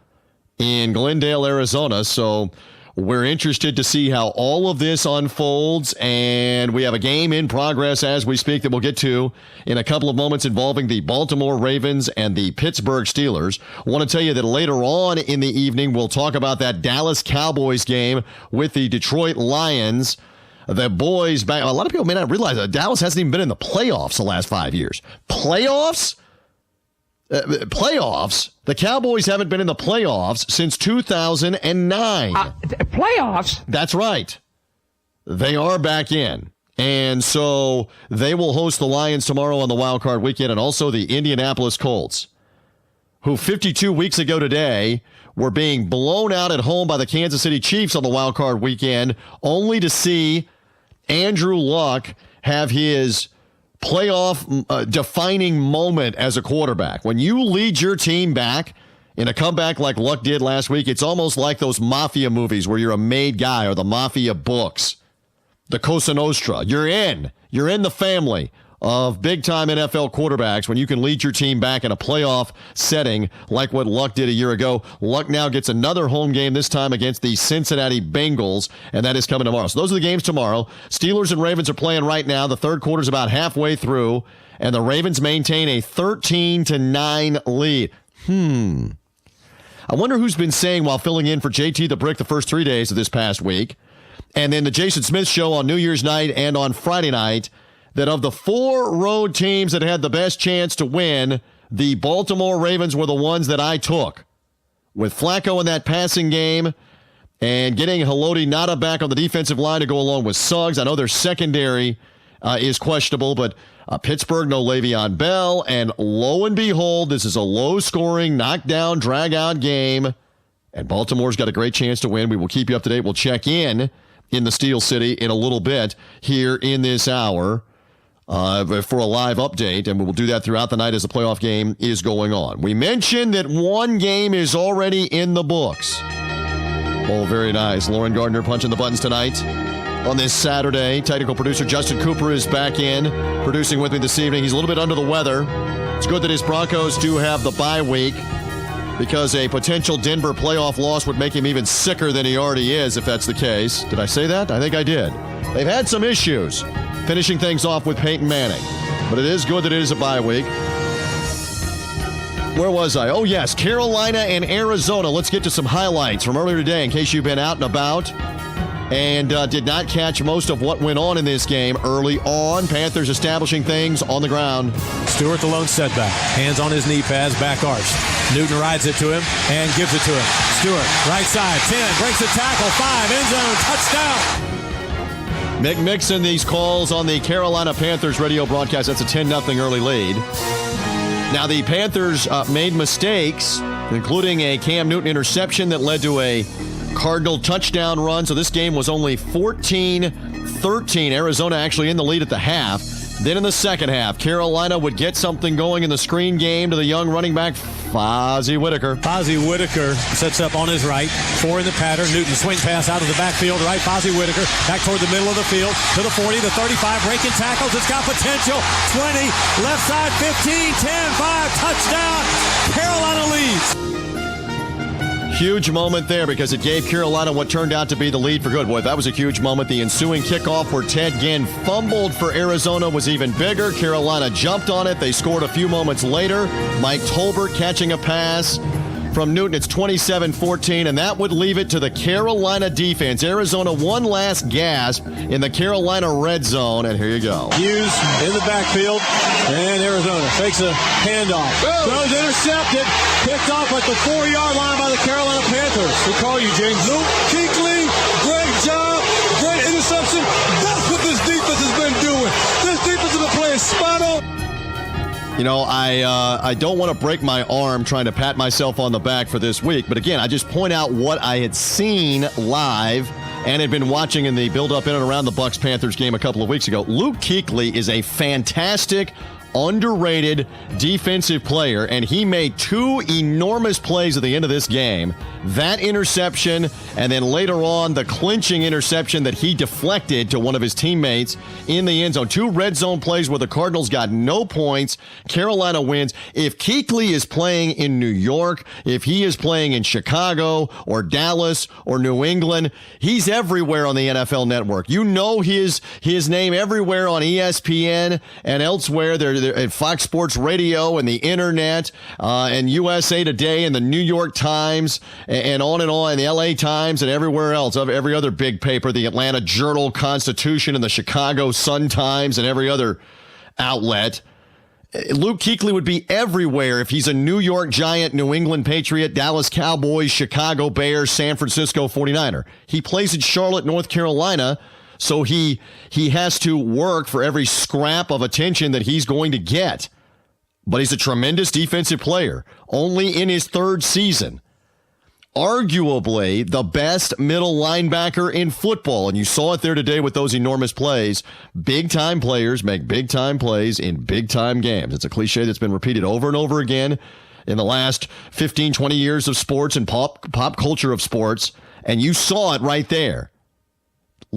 in Glendale, Arizona. So we're interested to see how all of this unfolds. And we have a game in progress as we speak that we'll get to in a couple of moments involving the Baltimore Ravens and the Pittsburgh Steelers. I want to tell you that later on in the evening, we'll talk about that Dallas Cowboys game with the Detroit Lions. The boys back. A lot of people may not realize that Dallas hasn't even been in the playoffs the last 5 years. Playoffs? Playoffs? The Cowboys haven't been in the playoffs since 2009. Playoffs? That's right. They are back in. And so they will host the Lions tomorrow on the wild card weekend, and also the Indianapolis Colts, who 52 weeks ago today were being blown out at home by the Kansas City Chiefs on the wild card weekend, only to see Andrew Luck have his playoff defining moment as a quarterback. When you lead your team back in a comeback like Luck did last week, it's almost like those mafia movies where you're a made guy, or the mafia books, the Cosa Nostra. You're in the family of big-time NFL quarterbacks when you can lead your team back in a playoff setting like what Luck did a year ago. Luck now gets another home game, this time against the Cincinnati Bengals, and that is coming tomorrow. So those are the games tomorrow. Steelers and Ravens are playing right now. The third quarter is about halfway through, and the Ravens maintain a 13-9 lead. I wonder who's been saying while filling in for JT the Brick the first 3 days of this past week, and then the Jason Smith Show on New Year's night and on Friday night, that of the 4 road teams that had the best chance to win, the Baltimore Ravens were the ones that I took. With Flacco in that passing game and getting Haloti Ngata back on the defensive line to go along with Suggs. I know their secondary is questionable, but Pittsburgh, no Le'Veon Bell. And lo and behold, this is a low-scoring, knockdown, drag-out game. And Baltimore's got a great chance to win. We will keep you up to date. We'll check in the Steel City in a little bit here in this hour for a live update, and we will do that throughout the night as the playoff game is going on. We mentioned that one game is already in the books. Oh, very nice. Lauren Gardner punching the buttons tonight on this Saturday. Technical producer Justin Cooper is back in, producing with me this evening. He's a little bit under the weather. It's good that his Broncos do have the bye week, because a potential Denver playoff loss would make him even sicker than he already is, if that's the case. Did I say that? I think I did. They've had some issues finishing things off with Peyton Manning, but it is good that it is a bye week. Where was I? Oh, yes, Carolina and Arizona. Let's get to some highlights from earlier today in case you've been out and about and did not catch most of what went on in this game early on. Panthers establishing things on the ground. Stewart, the lone setback. Hands on his knee pads, back arched. Newton rides it to him and gives it to him. Stewart, right side, 10, breaks the tackle, 5, end zone, touchdown. Mick Mixon, these calls on the Carolina Panthers radio broadcast. That's a 10-0 early lead. Now, the Panthers made mistakes, including a Cam Newton interception that led to a Cardinal touchdown run. So this game was only 14-13. Arizona actually in the lead at the half. Then in the second half, Carolina would get something going in the screen game to the young running back, Fozzie Whitaker. Fozzie Whitaker sets up on his right, 4 in the pattern. Newton swing pass out of the backfield, right. Fozzie Whitaker back toward the middle of the field to the 40, the 35, breaking tackles. It's got potential. 20, left side, 15, 10, 5, touchdown. Carolina leads. Huge moment there because it gave Carolina what turned out to be the lead for good. Boy, that was a huge moment. The ensuing kickoff where Ted Ginn fumbled for Arizona was even bigger. Carolina jumped on it. They scored a few moments later. Mike Tolbert catching a pass from Newton. It's 27-14, and that would leave it to the Carolina defense. Arizona one last gasp in the Carolina red zone, and here you go. Hughes in the backfield, and Arizona takes a handoff. Throws intercepted, picked off at the 4-yard line by the Carolina Panthers. Who call you, James? Luke Kuechly, great job, great interception. That's what this defense has been doing. This defense has been playing spot on. You know, I don't want to break my arm trying to pat myself on the back for this week, but again, I just point out what I had seen live and had been watching in the build-up in and around the Bucs-Panthers game a couple of weeks ago. Luke Kuechly is a fantastic, underrated defensive player, and he made two enormous plays at the end of this game. That interception, and then later on, the clinching interception that he deflected to one of his teammates in the end zone. Two red zone plays where the Cardinals got no points. Carolina wins. If Kuechly is playing in New York, if he is playing in Chicago or Dallas or New England, he's everywhere on the NFL Network. You know his name everywhere on ESPN and elsewhere. They're at Fox Sports Radio and the internet and USA Today and the New York Times and on, the LA Times and everywhere else, of every other big paper, the Atlanta Journal-Constitution and the Chicago Sun-Times and every other outlet. Luke Kuechly would be everywhere if he's a New York Giant, New England Patriot, Dallas Cowboys, Chicago Bears, San Francisco 49er. He plays in Charlotte, North Carolina, so he has to work for every scrap of attention that he's going to get. But he's a tremendous defensive player, only in his third season. Arguably the best middle linebacker in football, and you saw it there today with those enormous plays. Big-time players make big-time plays in big-time games. It's a cliche that's been repeated over and over again in the last 15, 20 years of sports and pop culture of sports, and you saw it right there.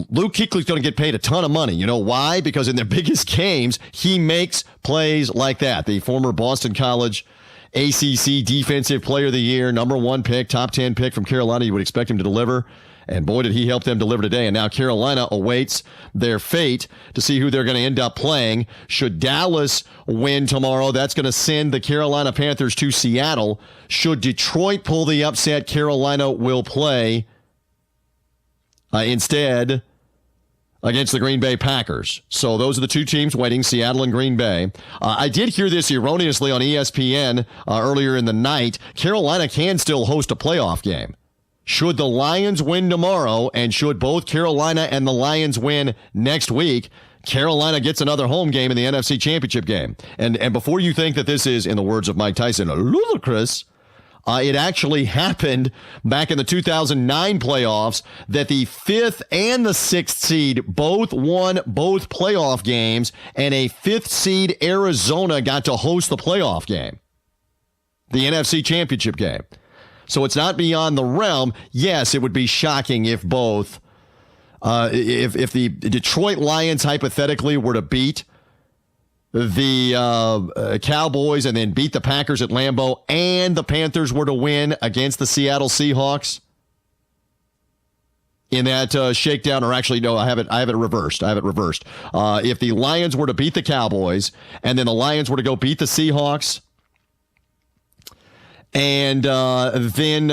Luke Kuechly's going to get paid a ton of money. You know why? Because in their biggest games, he makes plays like that. The former Boston College ACC Defensive Player of the Year, number 1 pick, top 10 pick from Carolina. You would expect him to deliver. And boy, did he help them deliver today. And now Carolina awaits their fate to see who they're going to end up playing. Should Dallas win tomorrow, that's going to send the Carolina Panthers to Seattle. Should Detroit pull the upset, Carolina will play instead against the Green Bay Packers. So those are the two teams waiting, Seattle and Green Bay. I did hear this erroneously on ESPN earlier in the night. Carolina can still host a playoff game. Should the Lions win tomorrow, and should both Carolina and the Lions win next week, Carolina gets another home game in the NFC Championship game. And before you think that this is, in the words of Mike Tyson, ludicrous, it actually happened back in the 2009 playoffs that the 5th and the 6th seed both won both playoff games, and a 5th seed Arizona got to host the playoff game, the NFC Championship game. So it's not beyond the realm. Yes, it would be shocking if both, if the Detroit Lions hypothetically were to beat the Cowboys and then beat the Packers at Lambeau, and the Panthers were to win against the Seattle Seahawks in that shakedown. Or actually, no, I have it reversed. If the Lions were to beat the Cowboys and then the Lions were to go beat the Seahawks, and then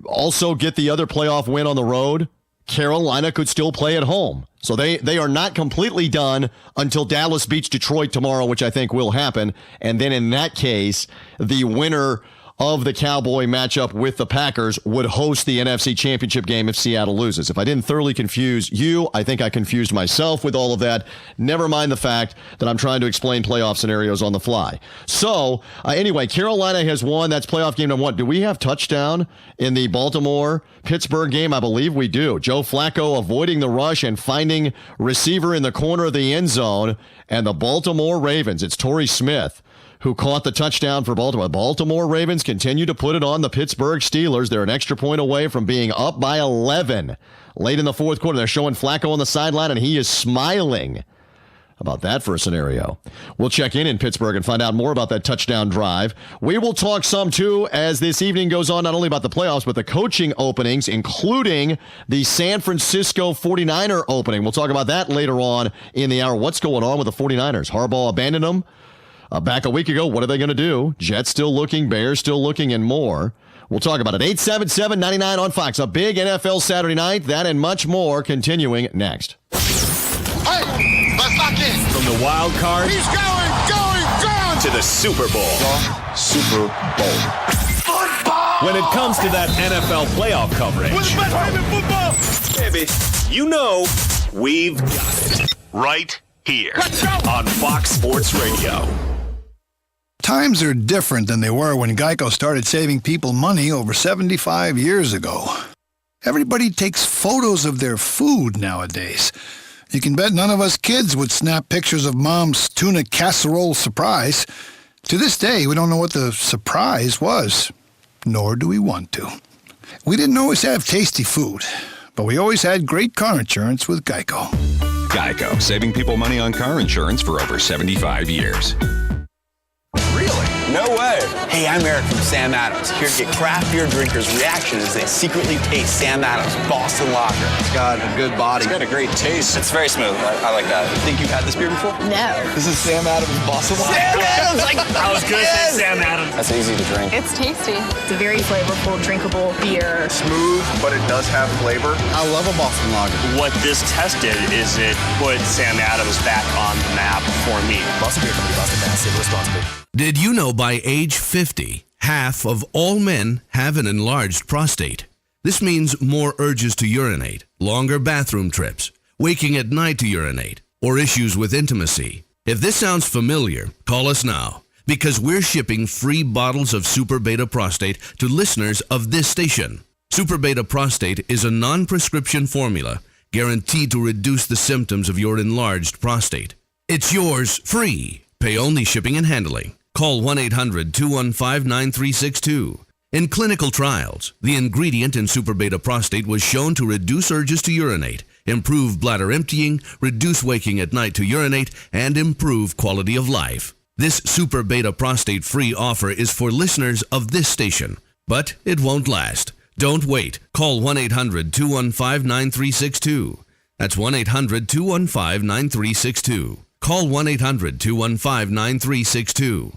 also get the other playoff win on the road, Carolina could still play at home. So they are not completely done until Dallas beats Detroit tomorrow, which I think will happen. And then in that case, the winner of the Cowboy matchup with the Packers would host the NFC Championship game if Seattle loses. If I didn't thoroughly confuse you, I think I confused myself with all of that. Never mind the fact that I'm trying to explain playoff scenarios on the fly. So, anyway, Carolina has won. That's playoff game number 1. Do we have touchdown in the Baltimore-Pittsburgh game? I believe we do. Joe Flacco avoiding the rush and finding receiver in the corner of the end zone. And the Baltimore Ravens, it's Torrey Smith who caught the touchdown for Baltimore. Baltimore Ravens continue to put it on the Pittsburgh Steelers. They're an extra point away from being up by 11 late in the fourth quarter. They're showing Flacco on the sideline, and he is smiling about that for a scenario? We'll check in Pittsburgh and find out more about that touchdown drive. We will talk some, too, as this evening goes on, not only about the playoffs, but the coaching openings, including the San Francisco 49er opening. We'll talk about that later on in the hour. What's going on with the 49ers? Harbaugh abandoned them back a week ago. What are they going to do? Jets still looking, Bears still looking, and more. We'll talk about it. 877-99 on Fox. A big NFL Saturday night. That and much more continuing next. Hey, let's lock in. From the wild card. He's going. To the Super Bowl. Super Bowl. Football. When it comes to that NFL playoff coverage. What's the best game in football? Baby, you know we've got it. Right here on Fox Sports Radio. Times are different than they were when Geico started saving people money over 75 years ago. Everybody takes photos of their food nowadays. You can bet none of us kids would snap pictures of Mom's tuna casserole surprise. To this day, we don't know what the surprise was, nor do we want to. We didn't always have tasty food, but we always had great car insurance with Geico. Geico, saving people money on car insurance for over 75 years. No way. Hey, I'm Eric from Sam Adams, here to get craft beer drinkers' reaction as they secretly taste Sam Adams Boston Lager. It's got a good body. It's got a great taste. It's very smooth. I like that. Think you've had this beer before? No. This is Sam Adams Boston Lager. Sam Adams! I was going to say Sam Adams. That's easy to drink. It's tasty. It's a very flavorful, drinkable beer. Smooth, but it does have flavor. I love a Boston Lager. What this test did is it put Sam Adams back on the map for me. Boston Beer Company, Boston, Mass. Save responsibly. Did you know by age 50, half of all men have an enlarged prostate? This means more urges to urinate, longer bathroom trips, waking at night to urinate, or issues with intimacy. If this sounds familiar, call us now, because we're shipping free bottles of Super Beta Prostate to listeners of this station. Super Beta Prostate is a non-prescription formula guaranteed to reduce the symptoms of your enlarged prostate. It's yours free. Pay only shipping and handling. Call 1-800-215-9362. In clinical trials, the ingredient in Super Beta Prostate was shown to reduce urges to urinate, improve bladder emptying, reduce waking at night to urinate, and improve quality of life. This Super Beta Prostate free offer is for listeners of this station, but it won't last. Don't wait. Call 1-800-215-9362. That's 1-800-215-9362. Call 1-800-215-9362.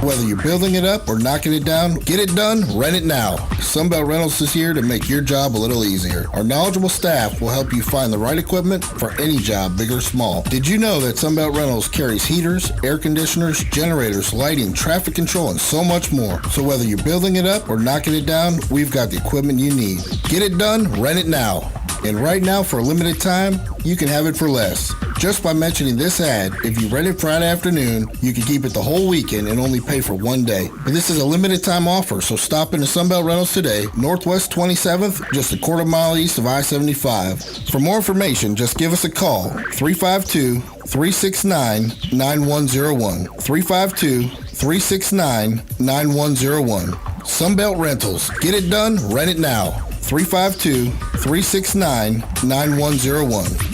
Whether you're building it up or knocking it down, get it done, rent it now. Sunbelt Rentals is here to make your job a little easier. Our knowledgeable staff will help you find the right equipment for any job, big or small. Did you know that Sunbelt Rentals carries heaters, air conditioners, generators, lighting, traffic control, and so much more? So whether you're building it up or knocking it down, we've got the equipment you need. Get it done, rent it now. And right now, for a limited time, you can have it for less. Just by mentioning this ad, if you rent it Friday afternoon, you can keep it the whole weekend and only pay for one day. And this is a limited time offer, so stop into Sunbelt Rentals today, Northwest 27th, just a quarter mile east of I-75. For more information, just give us a call, 352-369-9101. 352-369-9101. Sunbelt Rentals. Get it done, rent it now. 352-369-9101.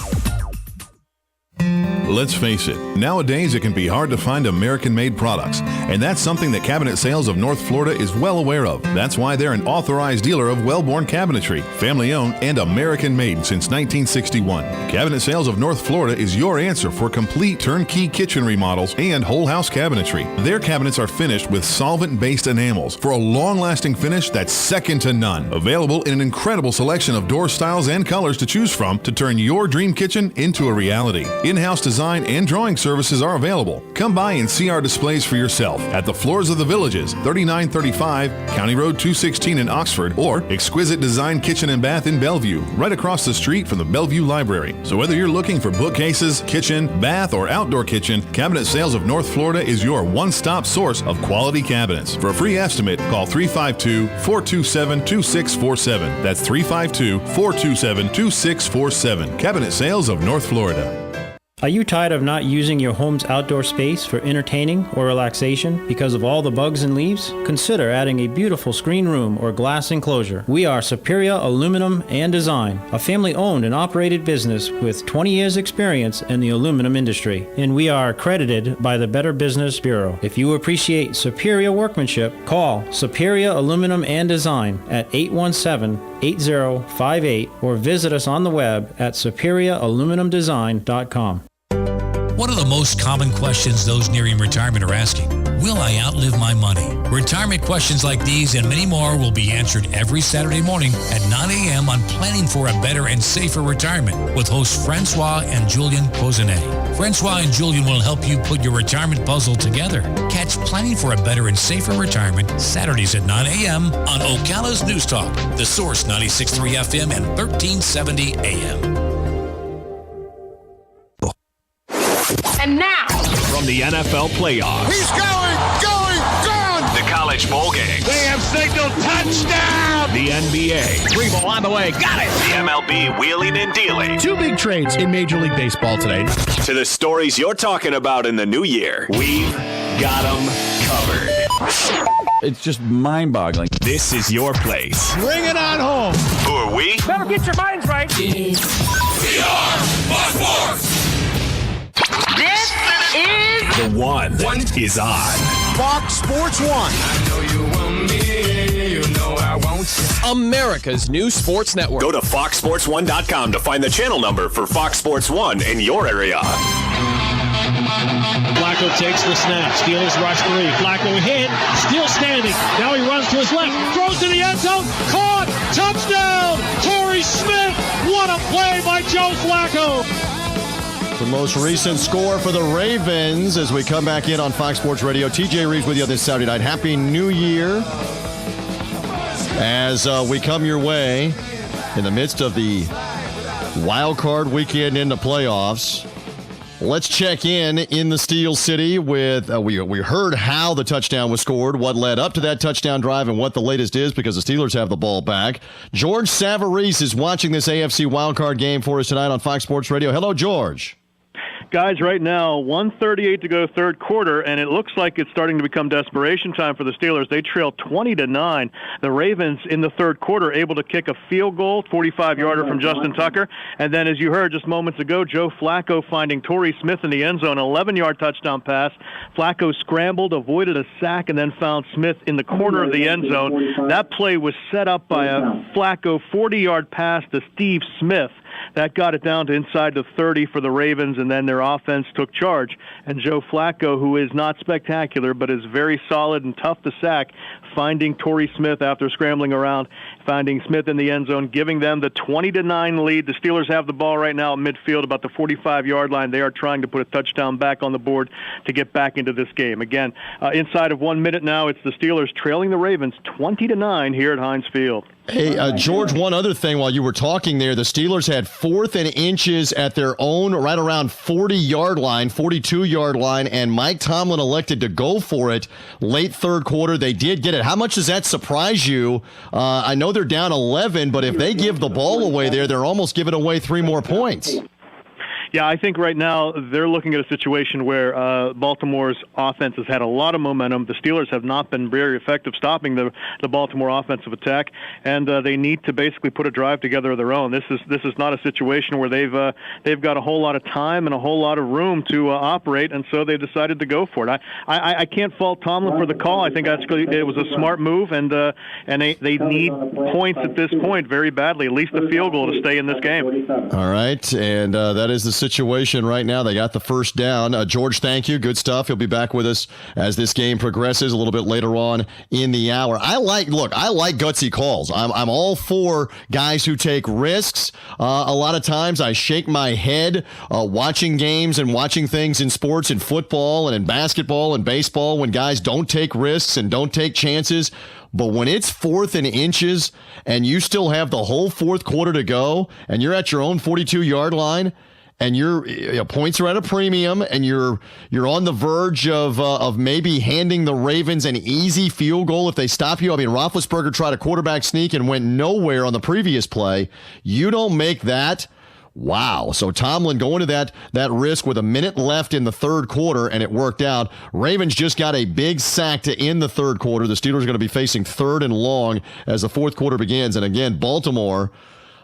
Let's face it, nowadays it can be hard to find American-made products, and that's something that Cabinet Sales of North Florida is well aware of. That's why they're an authorized dealer of Wellborn Cabinetry, family-owned and American-made since 1961. Cabinet Sales of North Florida is your answer for complete turnkey kitchen remodels and whole house cabinetry. Their cabinets are finished with solvent-based enamels for a long-lasting finish that's second to none. Available in an incredible selection of door styles and colors to choose from to turn your dream kitchen into a reality. In-house design and drawing services are available. Come by and see our displays for yourself at the Floors of the Villages, 3935 County Road 216 in Oxford, or Exquisite Design Kitchen and Bath in Bellevue, right across the street from the Bellevue Library. So whether you're looking for bookcases, kitchen, bath, or outdoor kitchen, Cabinet Sales of North Florida is your one-stop source of quality cabinets. For a free estimate, call 352-427-2647. That's 352-427-2647. Cabinet Sales of North Florida. Are you tired of not using your home's outdoor space for entertaining or relaxation because of all the bugs and leaves? Consider adding a beautiful screen room or glass enclosure. We are Superior Aluminum and Design, a family-owned and operated business with 20 years experience in the aluminum industry, and we are accredited by the Better Business Bureau. If you appreciate superior workmanship, call Superior Aluminum and Design at 817-8058 or visit us on the web at superiораluminumdesign.com. One of the most common questions those nearing retirement are asking, will I outlive my money? Retirement questions like these and many more will be answered every Saturday morning at 9 a.m. on Planning for a Better and Safer Retirement with hosts Francois and Julian Pozenet. Francois and Julian will help you put your retirement puzzle together. Catch Planning for a Better and Safer Retirement Saturdays at 9 a.m. on Ocala's News Talk, The Source 96.3 FM and 1370 AM. And now, from the NFL playoffs. He's going! The college bowl games. They have signaled touchdown! The NBA. Three ball on the way, got it! The MLB wheeling and dealing. Two big trades in Major League Baseball today. To the stories you're talking about in the new year, we've got them covered. It's just mind-boggling. This is your place. Bring it on home. Who are we? Better get your minds right. We are Fox Sports. This is The One is on. Fox Sports 1. I know you want me, you know I want you. America's new sports network. Go to foxsports1.com to find the channel number for Fox Sports 1 in your area. Flacco takes the snap. Steelers rush three. Flacco hit. Still standing. Now he runs to his left. Throws to the end zone. Caught. Touchdown. Torrey Smith. What a play by Joe Flacco. The most recent score for the Ravens as we come back in on Fox Sports Radio. TJ Reeves with you this Saturday night. Happy New Year. As we come your way in the midst of the wild card weekend in the playoffs. Let's check in the Steel City with, we heard how the touchdown was scored, what led up to that touchdown drive, and what the latest is because the Steelers have the ball back. George Savarese is watching this AFC wildcard game for us tonight on Fox Sports Radio. Hello, George. Guys, right now, 1:38 to go third quarter, and it looks like it's starting to become desperation time for the Steelers. They trail 20-9. The Ravens in the third quarter able to kick a field goal, 45-yarder from Justin Tucker. And then, as you heard just moments ago, Joe Flacco finding Torrey Smith in the end zone, 11-yard touchdown pass. Flacco scrambled, avoided a sack, and then found Smith in the corner of the end zone. That play was set up by a Flacco 40-yard pass to Steve Smith. That got it down to inside the 30 for the Ravens, and then their offense took charge. And Joe Flacco, who is not spectacular but is very solid and tough to sack, finding Torrey Smith after scrambling around, finding Smith in the end zone, giving them the 20-9 lead. The Steelers have the ball right now at midfield, about the 45-yard line. They are trying to put a touchdown back on the board to get back into this game. Again, inside of 1 minute now, it's the Steelers trailing the Ravens 20-9 here at Heinz Field. Hey, George, one other thing while you were talking there, the Steelers had 4th and inches at their own right around 40-yard line, 42-yard line, and Mike Tomlin elected to go for it late third quarter. They did get it. How much does that surprise you? I know they're down 11, but if they give the ball away there, they're almost giving away 3 more points. Yeah, I think right now they're looking at a situation where Baltimore's offense has had a lot of momentum. The Steelers have not been very effective stopping the Baltimore offensive attack, and they need to basically put a drive together of their own. This is not a situation where they've got a whole lot of time and a whole lot of room to operate, and so they've decided to go for it. I can't fault Tomlin for the call. I think it was a smart move, and they need points at this point very badly, at least a field goal to stay in this game. All right, and that is the situation right now. They got the first down. George, thank you. Good stuff. He'll be back with us as this game progresses a little bit later on in the hour. I like gutsy calls. I'm all for guys who take risks. A lot of times I shake my head watching games and watching things in sports and football and in basketball and baseball when guys don't take risks and don't take chances. But when it's 4th and inches and you still have the whole fourth quarter to go and you're at your own 42-yard line, and your points are at a premium, and you're on the verge of maybe handing the Ravens an easy field goal if they stop you. I mean, Roethlisberger tried a quarterback sneak and went nowhere on the previous play. You don't make that Wow. So Tomlin going to that risk with a minute left in the third quarter, and it worked out. Ravens just got a big sack to end the third quarter. The Steelers are going to be facing 3rd and long as the fourth quarter begins. And again, Baltimore,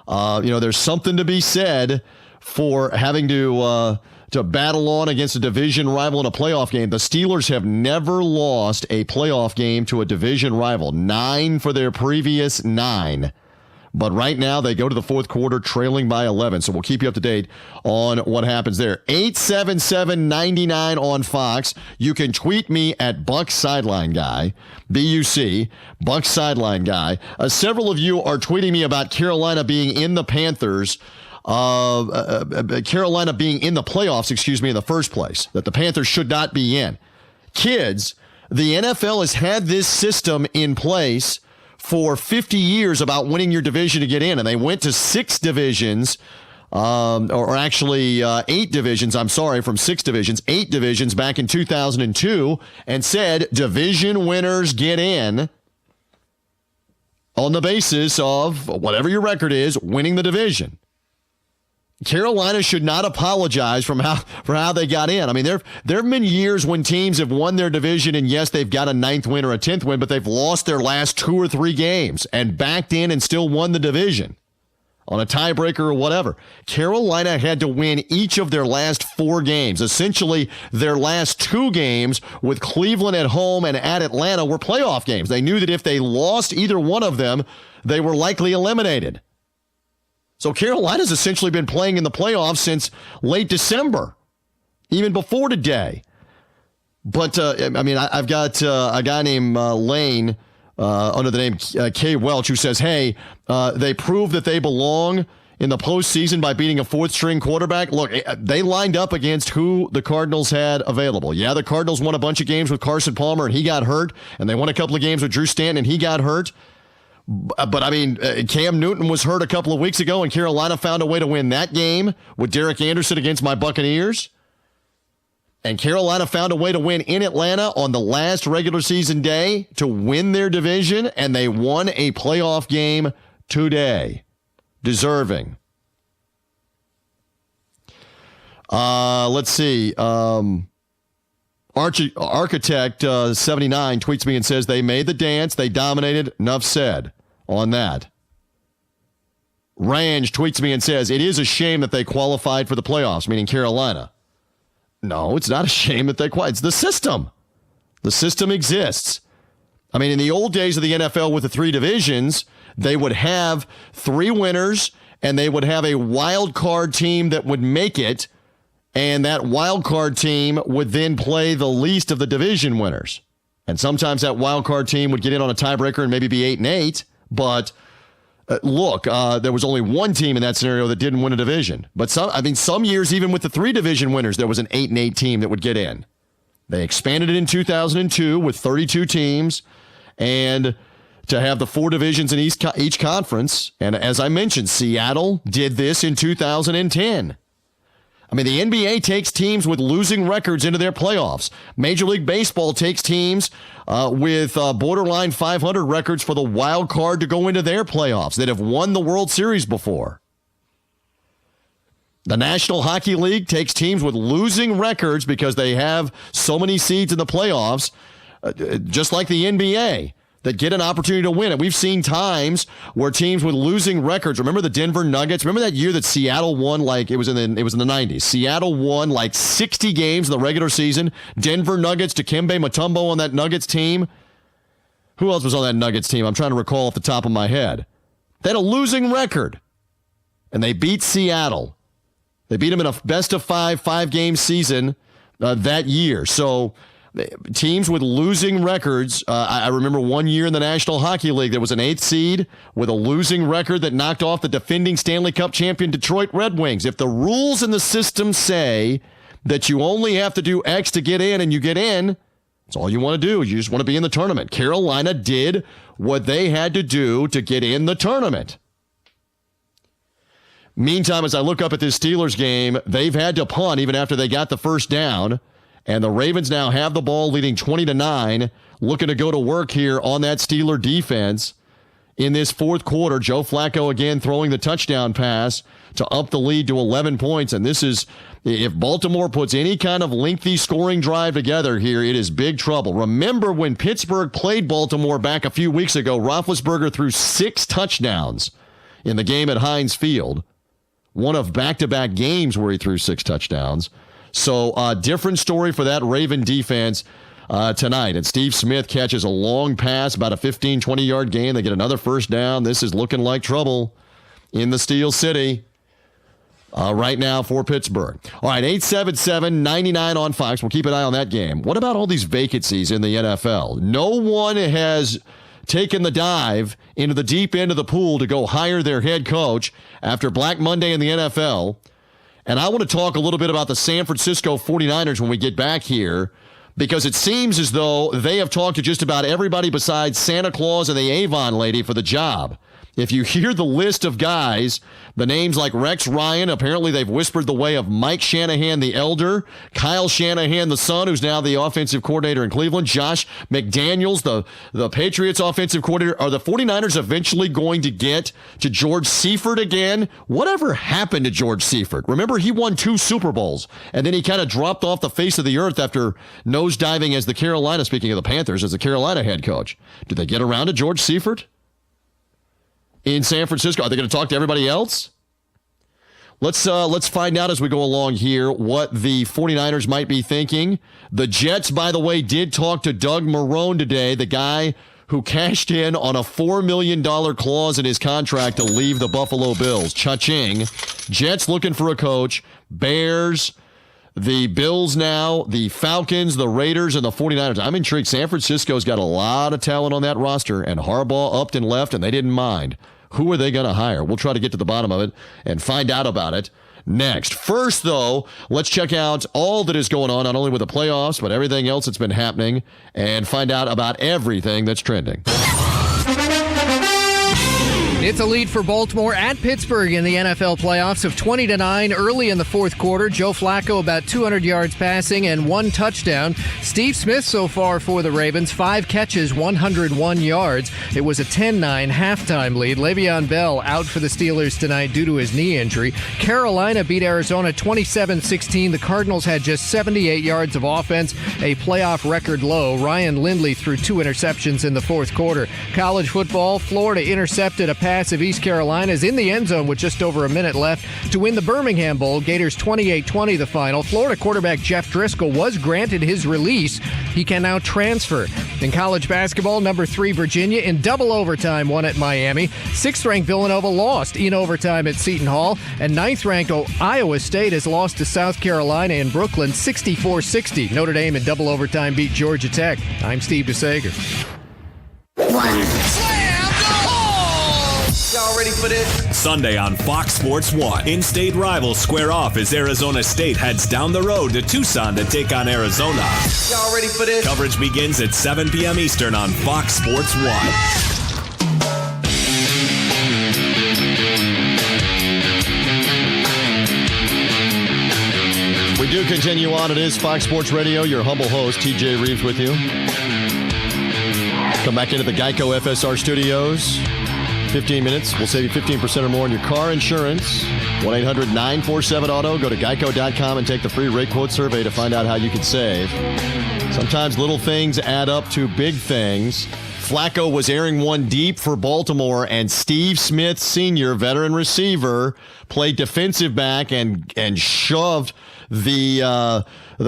there's something to be said for having to battle on against a division rival in a playoff game. The Steelers have never lost a playoff game to a division rival. 9 for their previous 9. But right now, they go to the fourth quarter trailing by 11. So we'll keep you up to date on what happens there. 877-99 on Fox. You can tweet me at Buck Sideline Guy, B-U-C, Buck Sideline Guy. Several of you are tweeting me about Carolina being in the Panthers, Carolina being in the playoffs, in the first place, that the Panthers should not be in. Kids, the NFL has had this system in place for 50 years about winning your division to get in, and they went to 6 divisions, or actually 8 divisions, from 6 divisions, 8 divisions back in 2002, and said division winners get in on the basis of whatever your record is, winning the division. Carolina should not apologize for how they got in. I mean, there have been years when teams have won their division, and yes, they've got a 9th win or a 10th win, but they've lost their last 2 or 3 games and backed in and still won the division on a tiebreaker or whatever. Carolina had to win each of their last 4 games. Essentially, their last 2 games with Cleveland at home and at Atlanta were playoff games. They knew that if they lost either one of them, they were likely eliminated. So Carolina's essentially been playing in the playoffs since late December, even before today. But, I've got a guy named Lane under the name K. Welch who says, hey, they prove that they belong in the postseason by beating a 4th-string quarterback. Look, they lined up against who the Cardinals had available. Yeah, the Cardinals won a bunch of games with Carson Palmer, and he got hurt. And they won a couple of games with Drew Stanton, and he got hurt. But Cam Newton was hurt a couple of weeks ago, and Carolina found a way to win that game with Derek Anderson against my Buccaneers. And Carolina found a way to win in Atlanta on the last regular season day to win their division, and they won a playoff game today. Deserving. Let's see. Architect 79 tweets me and says they made the dance, they dominated, enough said on that. Range tweets me and says it is a shame that they qualified for the playoffs, meaning Carolina. No, it's not a shame that they qualified. It's the system. The system exists. I mean, in the old days of the NFL with the 3 divisions, they would have 3 winners and they would have a wild card team that would make it. And that wild card team would then play the least of the division winners. And sometimes that wild card team would get in on a tiebreaker and maybe be 8-8. But there was only one team in that scenario that didn't win a division. But some years, even with the 3 division winners, there was an 8-8 team that would get in. They expanded it in 2002 with 32 teams and to have the 4 divisions in each conference. And as I mentioned, Seattle did this in 2010. I mean, the NBA takes teams with losing records into their playoffs. Major League Baseball takes teams with borderline 500 records for the wild card to go into their playoffs that have won the World Series before. The National Hockey League takes teams with losing records because they have so many seeds in the playoffs, just like the NBA, that get an opportunity to win. And we've seen times where teams with losing records, remember the Denver Nuggets? Remember that year that Seattle won, it was in the 90s. Seattle won 60 games in the regular season. Denver Nuggets, Dikembe Mutombo on that Nuggets team. Who else was on that Nuggets team? I'm trying to recall off the top of my head. They had a losing record, and they beat Seattle. They beat them in a best-of-5, 5-game season that year. So teams with losing records, I remember one year in the National Hockey League, there was an 8th seed with a losing record that knocked off the defending Stanley Cup champion Detroit Red Wings. If the rules in the system say that you only have to do X to get in and you get in, that's all you want to do. You just want to be in the tournament. Carolina did what they had to do to get in the tournament. Meantime, as I look up at this Steelers game, they've had to punt even after they got the first down. And the Ravens now have the ball leading 20-9, looking to go to work here on that Steeler defense in this fourth quarter. Joe Flacco again throwing the touchdown pass to up the lead to 11 points. And this is, if Baltimore puts any kind of lengthy scoring drive together here, it is big trouble. Remember when Pittsburgh played Baltimore back a few weeks ago, Roethlisberger threw 6 touchdowns in the game at Heinz Field. One of back-to-back games where he threw 6 touchdowns. So different story for that Raven defense tonight. And Steve Smith catches a long pass, about a 15, 20-yard gain. They get another first down. This is looking like trouble in the Steel City right now for Pittsburgh. All right, 877-99 on Fox. We'll keep an eye on that game. What about all these vacancies in the NFL? No one has taken the dive into the deep end of the pool to go hire their head coach after Black Monday in the NFL. And I want to talk a little bit about the San Francisco 49ers when we get back here, because it seems as though they have talked to just about everybody besides Santa Claus and the Avon lady for the job. If you hear the list of guys, the names like Rex Ryan, apparently they've whispered the way of Mike Shanahan the elder, Kyle Shanahan the son, who's now the offensive coordinator in Cleveland, Josh McDaniels, the Patriots offensive coordinator. Are the 49ers eventually going to get to George Seifert again? Whatever happened to George Seifert? Remember, he won 2 Super Bowls, and then he kind of dropped off the face of the earth after nosediving as the Carolina, speaking of the Panthers, as the Carolina head coach. Did they get around to George Seifert in San Francisco? Are they going to talk to everybody else? Let's find out as we go along here what the 49ers might be thinking. The Jets, by the way, did talk to Doug Marrone today, the guy who cashed in on a $4 million clause in his contract to leave the Buffalo Bills. Cha-ching. Jets looking for a coach. Bears, the Bills now, the Falcons, the Raiders, and the 49ers. I'm intrigued. San Francisco's got a lot of talent on that roster, and Harbaugh upped and left, and they didn't mind. Who are they going to hire? We'll try to get to the bottom of it and find out about it next. First, though, let's check out all that is going on, not only with the playoffs, but everything else that's been happening, and find out about everything that's trending. It's a lead for Baltimore at Pittsburgh in the NFL playoffs of 20-9 early in the fourth quarter. Joe Flacco about 200 yards passing and 1 touchdown. Steve Smith so far for the Ravens, 5 catches, 101 yards. It was a 10-9 halftime lead. Le'Veon Bell out for the Steelers tonight due to his knee injury. Carolina beat Arizona 27-16. The Cardinals had just 78 yards of offense, a playoff record low. Ryan Lindley threw 2 interceptions in the fourth quarter. College football, Florida intercepted a pass of East Carolina's in the end zone with just over a minute left to win the Birmingham Bowl. Gators 28-20 the final. Florida quarterback Jeff Driscoll was granted his release. He can now transfer. In college basketball, number 3 Virginia in double overtime won at Miami. 6th-ranked Villanova lost in overtime at Seton Hall. And 9th-ranked Iowa State has lost to South Carolina in Brooklyn 64-60. Notre Dame in double overtime beat Georgia Tech. I'm Steve DeSager. Y'all ready for this? Sunday on Fox Sports 1. In-state rivals square off as Arizona State heads down the road to Tucson to take on Arizona. Y'all ready for this? Coverage begins at 7 p.m. Eastern on Fox Sports 1. We do continue on. It is Fox Sports Radio. Your humble host, TJ Reeves, with you. Come back into the Geico FSR studios. 15 minutes. We'll save you 15% or more on your car insurance. 1-800-947-AUTO. Go to geico.com and take the free rate quote survey to find out how you can save. Sometimes little things add up to big things. Flacco was airing one deep for Baltimore, and Steve Smith Sr., veteran receiver, played defensive back and shoved the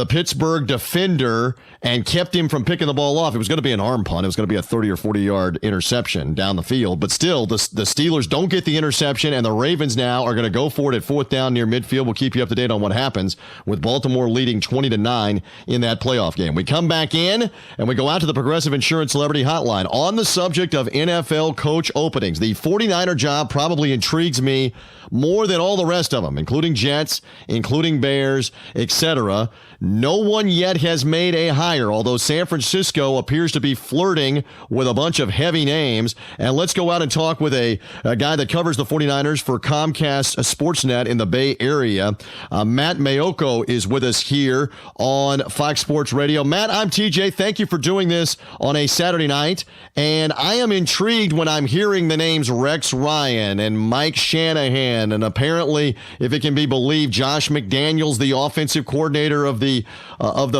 Pittsburgh defender and kept him from picking the ball off. It was going to be an arm punt. It was going to be a 30 or 40-yard interception down the field. But still, the Steelers don't get the interception, and the Ravens now are going to go for it at 4th down near midfield. We'll keep you up to date on what happens with Baltimore leading 20-9 in that playoff game. We come back in, and we go out to the Progressive Insurance Celebrity Hotline on the subject of NFL coach openings. The 49er job probably intrigues me more than all the rest of them, including Jets, including Bears, etc. No one yet has made a hire, although San Francisco appears to be flirting with a bunch of heavy names. And let's go out and talk with a guy that covers the 49ers for Comcast Sportsnet in the Bay Area. Matt Mayoko is with us here on Fox Sports Radio. Matt, I'm TJ. Thank you for doing this on a Saturday night. And I am intrigued when I'm hearing the names Rex Ryan and Mike Shanahan, and apparently, if it can be believed, Josh McDaniels, the offensive coordinator of the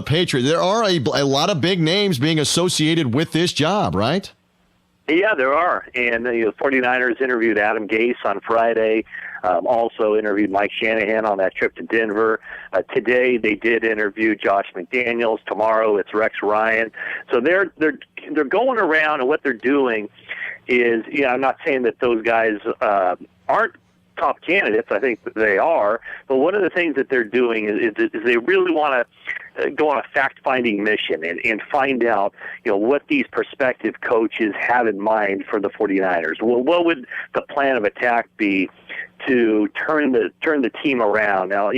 Patriots. There are a lot of big names being associated with this job, right? Yeah, there are. And the 49ers interviewed Adam Gase on Friday, also interviewed Mike Shanahan on that trip to Denver. Today they did interview Josh McDaniels. Tomorrow it's Rex Ryan. So they're going around, and what they're doing is, I'm not saying that those guys aren't top candidates. I think that they are. But one of the things that they're doing is they really want to go on a fact-finding mission and find out, what these prospective coaches have in mind for the 49ers. Well, what would the plan of attack be to turn the team around? Now,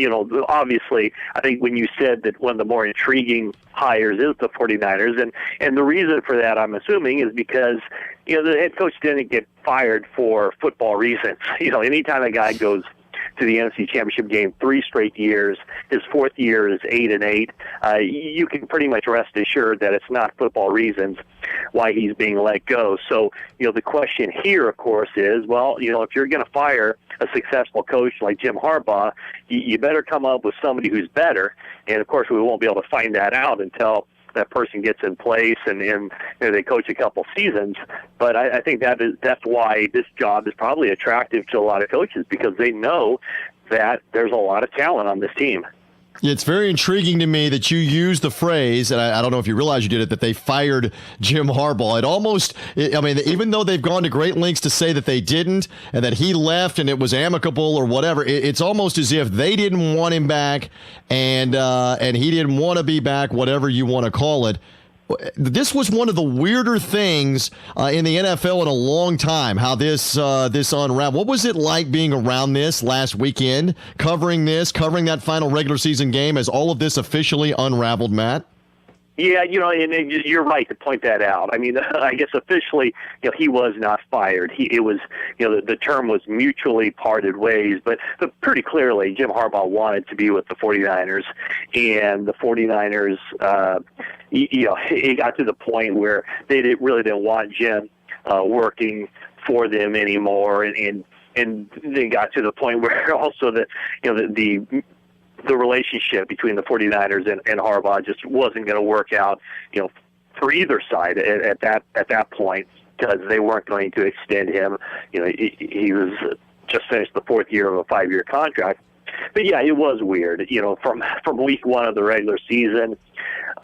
obviously, I think when you said that one of the more intriguing hires is the 49ers, and the reason for that, I'm assuming, is because the head coach didn't get fired for football reasons. Anytime a guy goes to the NFC Championship game 3 straight years, his 4th year is 8-8, you can pretty much rest assured that it's not football reasons why he's being let go. So, the question here, of course, is, well, if you're going to fire a successful coach like Jim Harbaugh, you better come up with somebody who's better. And, of course, we won't be able to find that out until that person gets in place and they coach a couple seasons. But I think that's why this job is probably attractive to a lot of coaches, because they know that there's a lot of talent on this team. It's very intriguing to me that you used the phrase, and I don't know if you realize you did it, that they fired Jim Harbaugh. Even though they've gone to great lengths to say that they didn't and that he left and it was amicable or whatever, it's almost as if they didn't want him back and he didn't want to be back, whatever you want to call it. This was one of the weirder things in the NFL in a long time, how this unraveled. What was it like being around this last weekend, covering that final regular season game as all of this officially unraveled, Matt? Yeah, and you're right to point that out. I mean, I guess officially, he was not fired. The term was mutually parted ways, but pretty clearly, Jim Harbaugh wanted to be with the 49ers, and the 49ers, it got to the point where they really didn't want Jim working for them anymore, and they got to the point where also the relationship between the 49ers and Harbaugh just wasn't going to work out, for either side at that point, because they weren't going to extend him. He was just finished the 4th year of a 5-year contract. But yeah, it was weird. From week 1 of the regular season,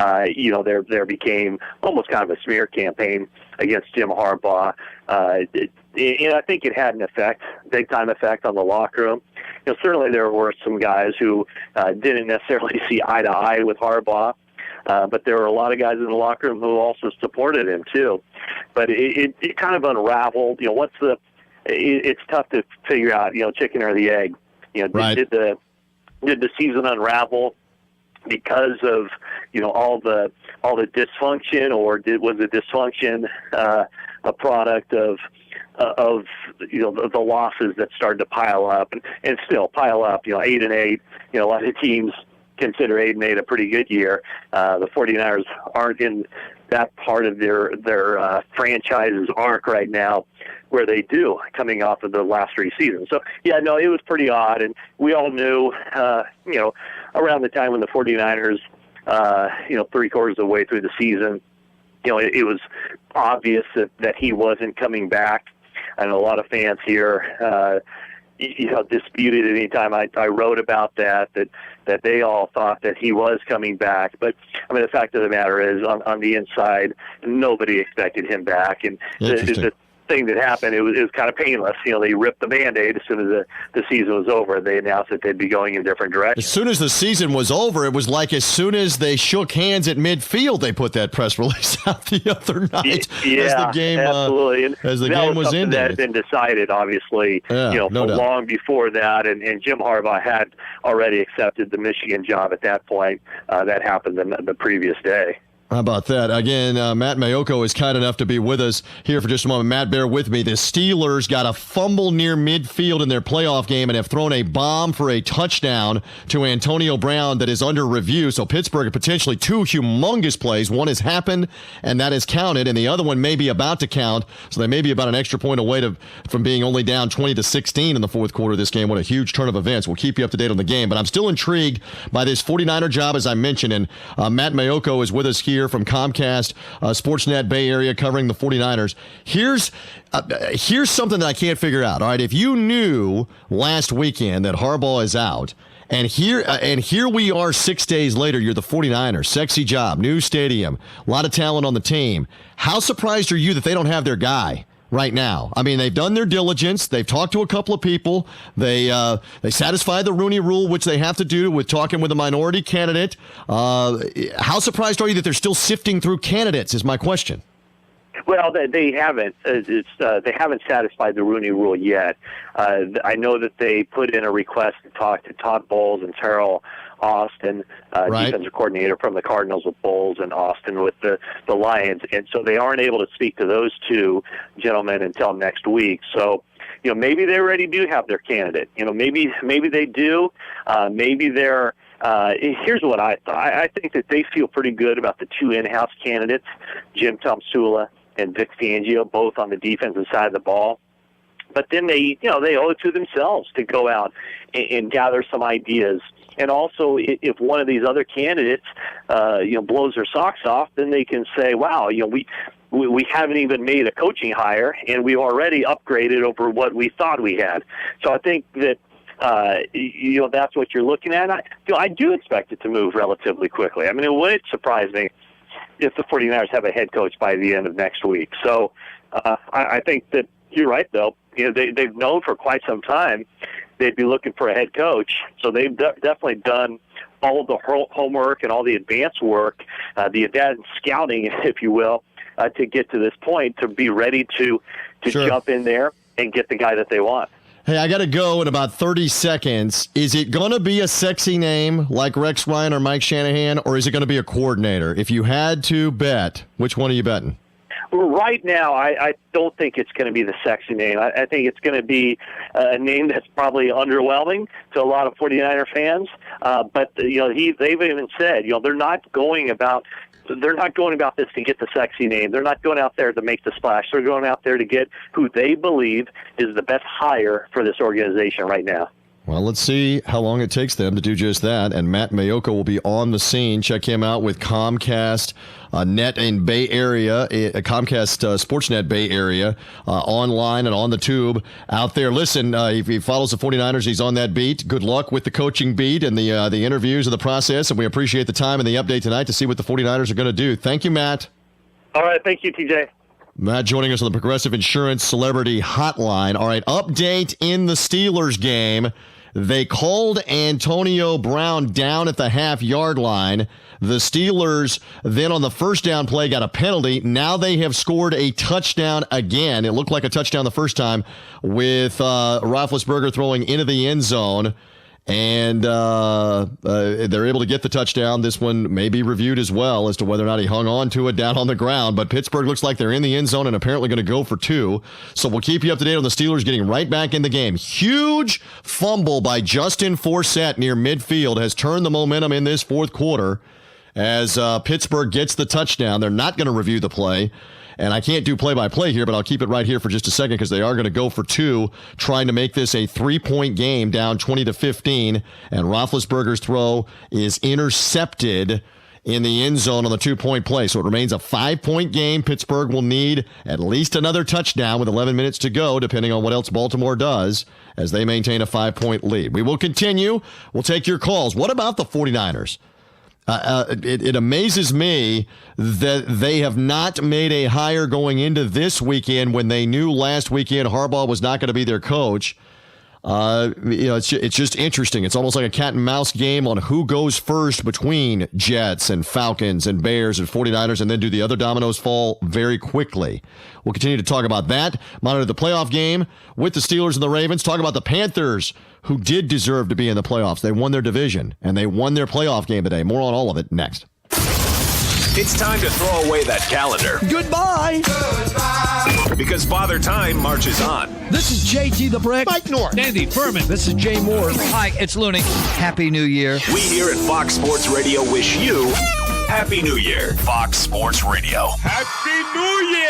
there became almost kind of a smear campaign against Jim Harbaugh. And I think it had an effect, big-time effect on the locker room. Certainly there were some guys who didn't necessarily see eye to eye with Harbaugh, but there were a lot of guys in the locker room who also supported him too. But it kind of unraveled. It's tough to figure out, chicken or the egg. Right. Did the season unravel because of all the dysfunction, or was the dysfunction a product of the losses that started to pile up and still pile up? 8-8. A lot of teams consider 8-8 a pretty good year. The 49ers aren't in that part of their franchise's arc right now where they do, coming off of the last 3 seasons. So, yeah, no, it was pretty odd, and we all knew, around the time when the 49ers, 3/4 of the way through the season, it was obvious that he wasn't coming back. I know a lot of fans here, disputed it anytime I wrote about that they all thought that he was coming back. But, the fact of the matter is, on the inside, nobody expected him back. And thing that happened. It was kind of painless. They ripped the Band-Aid as soon as the season was over. They announced that they'd be going in different directions. As soon as the season was over, it was like as soon as they shook hands at midfield, they put that press release out the other night as the game absolutely. As the game was ending. That had been decided, obviously, long before that, and Jim Harbaugh had already accepted the Michigan job at that point. That happened the previous day. How about that? Again, Matt Mayoko is kind enough to be with us here for just a moment. Matt, bear with me. The Steelers got a fumble near midfield in their playoff game and have thrown a bomb for a touchdown to Antonio Brown that is under review. So Pittsburgh potentially two humongous plays. One has happened, and that is counted, and the other one may be about to count. So they may be about an extra point away from being only down 20-16 in the fourth quarter of this game. What a huge turn of events. We'll keep you up to date on the game. But I'm still intrigued by this 49er job, as I mentioned, and Matt Mayoko is with us here from Comcast Sportsnet Bay Area covering the 49ers. Here's something that I can't figure out. All right, if you knew last weekend that Harbaugh is out, and here we are 6 days later, you're the 49ers, sexy job, new stadium, a lot of talent on the team. How surprised are you that they don't have their guy right now? I mean, they've done their diligence. They've talked to a couple of people. They satisfied the Rooney Rule, which they have to do with talking with a minority candidate. How surprised are you that they're still sifting through candidates is my question. Well, they haven't. They haven't satisfied the Rooney Rule yet. I know that they put in a request to talk to Todd Bowles and Terrell Austin, defensive coordinator from the Cardinals with Bowles, and Austin with the Lions. And so they aren't able to speak to those two gentlemen until next week. So, maybe they already do have their candidate. Maybe they do. Maybe they're here's what I thought. I think that they feel pretty good about the two in-house candidates, Jim Tomsula and Vic Fangio, both on the defensive side of the ball. But then they owe it to themselves to go out and gather some ideas. And also, if one of these other candidates, blows their socks off, then they can say, "Wow, we haven't even made a coaching hire, and we've already upgraded over what we thought we had." So I think that that's what you're looking at. I do expect it to move relatively quickly. I mean, it would surprise me if the 49ers have a head coach by the end of next week. So I think that you're right, though. They've known for quite some time they'd be looking for a head coach. So they've definitely done all of the homework and all the advanced work, the advanced scouting, if you will, to get to this point, to be ready to jump in there and get the guy that they want. Hey, I got to go in about 30 seconds. Is it going to be a sexy name like Rex Ryan or Mike Shanahan, or is it going to be a coordinator? If you had to bet, which one are you betting? Right now, I don't think it's going to be the sexy name. I think it's going to be a name that's probably underwhelming to a lot of 49er fans. But they've even said, they're not going about this to get the sexy name. They're not going out there to make the splash. They're going out there to get who they believe is the best hire for this organization right now. Well, let's see how long it takes them to do just that. And Matt Mayoko will be on the scene. Check him out with Comcast Net in Bay Area, Comcast Sportsnet Bay Area, online and on the tube out there. Listen, if he follows the 49ers, he's on that beat. Good luck with the coaching beat and the interviews and the process. And we appreciate the time and the update tonight to see what the 49ers are going to do. Thank you, Matt. All right. Thank you, TJ. Matt joining us on the Progressive Insurance Celebrity Hotline. All right, update in the Steelers game. They called Antonio Brown down at the half-yard line. The Steelers then on the first down play got a penalty. Now they have scored a touchdown again. It looked like a touchdown the first time with Roethlisberger throwing into the end zone. And they're able to get the touchdown. This one may be reviewed as well as to whether or not he hung on to it down on the ground. But Pittsburgh looks like they're in the end zone and apparently going to go for two. So we'll keep you up to date on the Steelers getting right back in the game. Huge fumble by Justin Forsett near midfield has turned the momentum in this fourth quarter as Pittsburgh gets the touchdown. They're not going to review the play. And I can't do play-by-play here, but I'll keep it right here for just a second because they are going to go for two, trying to make this a 3-point game down 20-15. And Roethlisberger's throw is intercepted in the end zone on the 2-point play. So it remains a 5-point game. Pittsburgh will need at least another touchdown with 11 minutes to go, depending on what else Baltimore does, as they maintain a 5-point lead. We will continue. We'll take your calls. What about the 49ers? It amazes me that they have not made a hire going into this weekend when they knew last weekend Harbaugh was not going to be their coach. It's just interesting. It's almost like a cat and mouse game on who goes first between Jets and Falcons and Bears and 49ers, and then do the other dominoes fall very quickly. We'll continue to talk about that, monitor the playoff game with the Steelers and the Ravens, talk about the Panthers, who did deserve to be in the playoffs. They won their division, and they won their playoff game today. More on all of it next. It's time to throw away that calendar. Goodbye. Because Father Time marches on. This is JT the Brick. Mike North. Andy Furman. This is Jay Moore. Hi, it's Looney. Happy New Year. We here at Fox Sports Radio wish you Happy New Year. Fox Sports Radio. Happy New Year!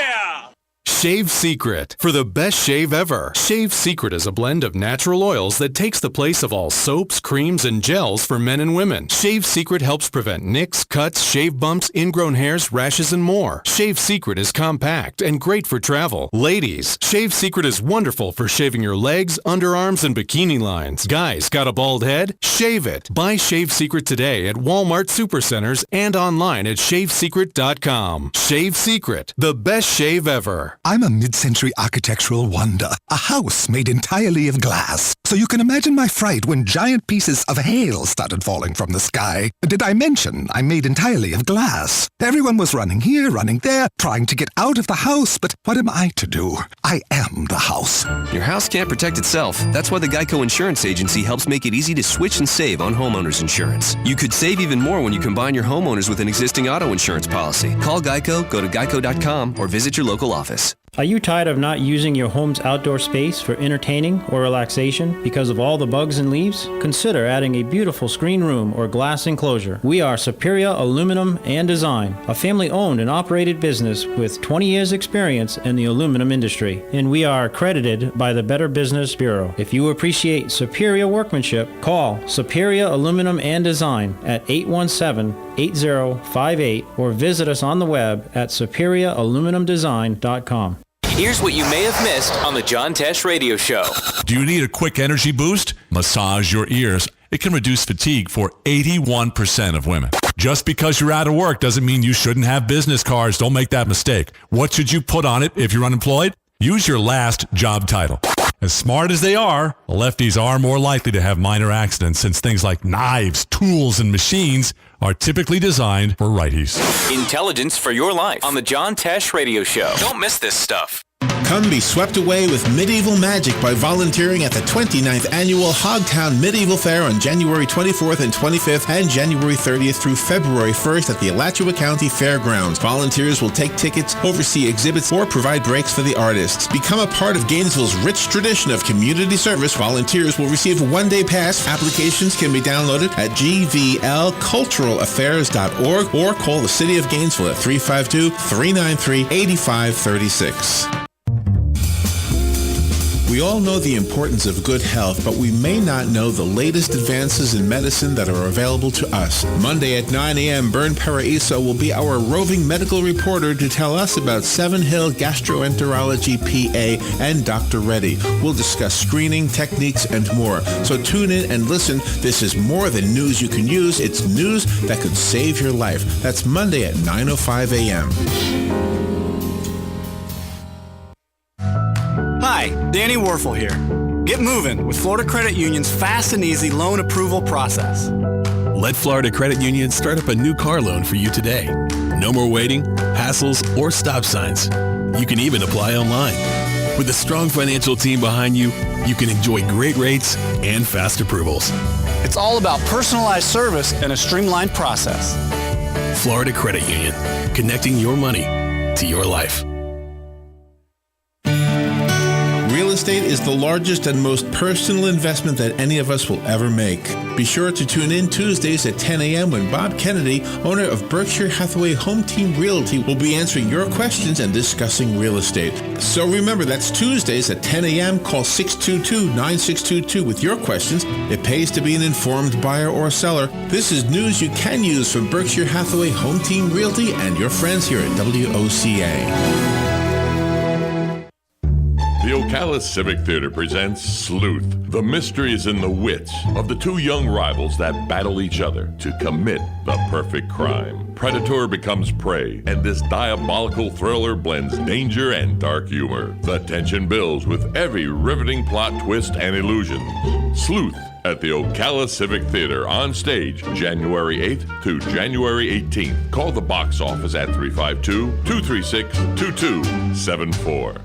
Shave Secret, for the best shave ever. Shave Secret is a blend of natural oils that takes the place of all soaps, creams, and gels for men and women. Shave Secret helps prevent nicks, cuts, shave bumps, ingrown hairs, rashes, and more. Shave Secret is compact and great for travel. Ladies, Shave Secret is wonderful for shaving your legs, underarms, and bikini lines. Guys, got a bald head? Shave it. Buy Shave Secret today at Walmart Supercenters and online at shavesecret.com. Shave Secret, the best shave ever. I'm a mid-century architectural wonder, a house made entirely of glass. So you can imagine my fright when giant pieces of hail started falling from the sky. Did I mention I'm made entirely of glass? Everyone was running here, running there, trying to get out of the house, but what am I to do? I am the house. Your house can't protect itself. That's why the Geico Insurance Agency helps make it easy to switch and save on homeowners insurance. You could save even more when you combine your homeowners with an existing auto insurance policy. Call Geico, go to geico.com, or visit your local office. Are you tired of not using your home's outdoor space for entertaining or relaxation because of all the bugs and leaves? Consider adding a beautiful screen room or glass enclosure. We are Superior Aluminum and Design, a family-owned and operated business with 20 years experience in the aluminum industry, and we are accredited by the Better Business Bureau. If you appreciate superior workmanship, call Superior Aluminum and Design at 817-8058 or visit us on the web at superiораluminumdesign.com. Here's what you may have missed on the John Tesh Radio Show. Do you need a quick energy boost? Massage your ears. It can reduce fatigue for 81% of women. Just because you're out of work doesn't mean you shouldn't have business cards. Don't make that mistake. What should you put on it if you're unemployed? Use your last job title. As smart as they are, lefties are more likely to have minor accidents since things like knives, tools, and machines are typically designed for righties. Intelligence for your life on the John Tesh Radio Show. Don't miss this stuff. Come be swept away with medieval magic by volunteering at the 29th Annual Hogtown Medieval Fair on January 24th and 25th and January 30th through February 1st at the Alachua County Fairgrounds. Volunteers will take tickets, oversee exhibits, or provide breaks for the artists. Become a part of Gainesville's rich tradition of community service. Volunteers will receive a one-day pass. Applications can be downloaded at gvlculturalaffairs.org or call the City of Gainesville at 352-393-8536. We all know the importance of good health, but we may not know the latest advances in medicine that are available to us. Monday at 9 a.m., Bern Paraiso will be our roving medical reporter to tell us about Seven Hill Gastroenterology PA and Dr. Reddy. We'll discuss screening, techniques, and more. So tune in and listen. This is more than news you can use. It's news that could save your life. That's Monday at 9:05 a.m. Hi, Danny Werfel here. Get moving with Florida Credit Union's fast and easy loan approval process. Let Florida Credit Union start up a new car loan for you today. No more waiting, hassles, or stop signs. You can even apply online. With a strong financial team behind you, you can enjoy great rates and fast approvals. It's all about personalized service and a streamlined process. Florida Credit Union, connecting your money to your life. Real estate is the largest and most personal investment that any of us will ever make. Be sure to tune in Tuesdays at 10 a.m. when Bob Kennedy, owner of Berkshire Hathaway Home Team Realty, will be answering your questions and discussing real estate. So remember, that's Tuesdays at 10 a.m. Call 622-9622 with your questions. It pays to be an informed buyer or seller. This is news you can use from Berkshire Hathaway Home Team Realty and your friends here at WOCA. The Ocala Civic Theater presents Sleuth. The mystery is in the wits of the two young rivals that battle each other to commit the perfect crime. Predator becomes prey, and this diabolical thriller blends danger and dark humor. The tension builds with every riveting plot twist and illusion. Sleuth at the Ocala Civic Theater on stage January 8th to January 18th. Call the box office at 352-236-2274.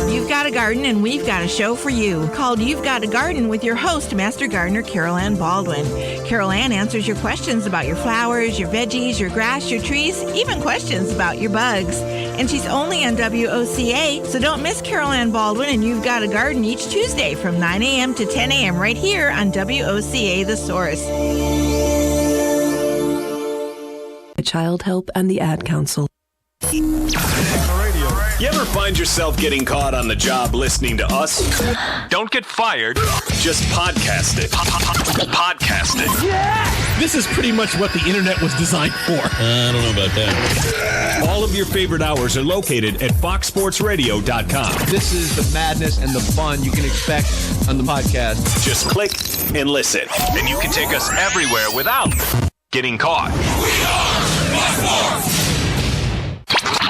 You've got a garden and we've got a show for you called You've Got a Garden with your host, Master Gardener Carol Ann Baldwin. Carol Ann answers your questions about your flowers, your veggies, your grass, your trees, even questions about your bugs. And she's only on WOCA, so don't miss Carol Ann Baldwin and You've Got a Garden each Tuesday from 9 a.m. to 10 a.m. right here on WOCA The Source. Child Help and the Ad Council. You ever find yourself getting caught on the job listening to us? Don't get fired. Just podcast it. Podcast it. Yeah! This is pretty much what the internet was designed for. I don't know about that. All of your favorite hours are located at foxsportsradio.com. This is the madness and the fun you can expect on the podcast. Just click and listen. And you can take us everywhere without getting caught. We are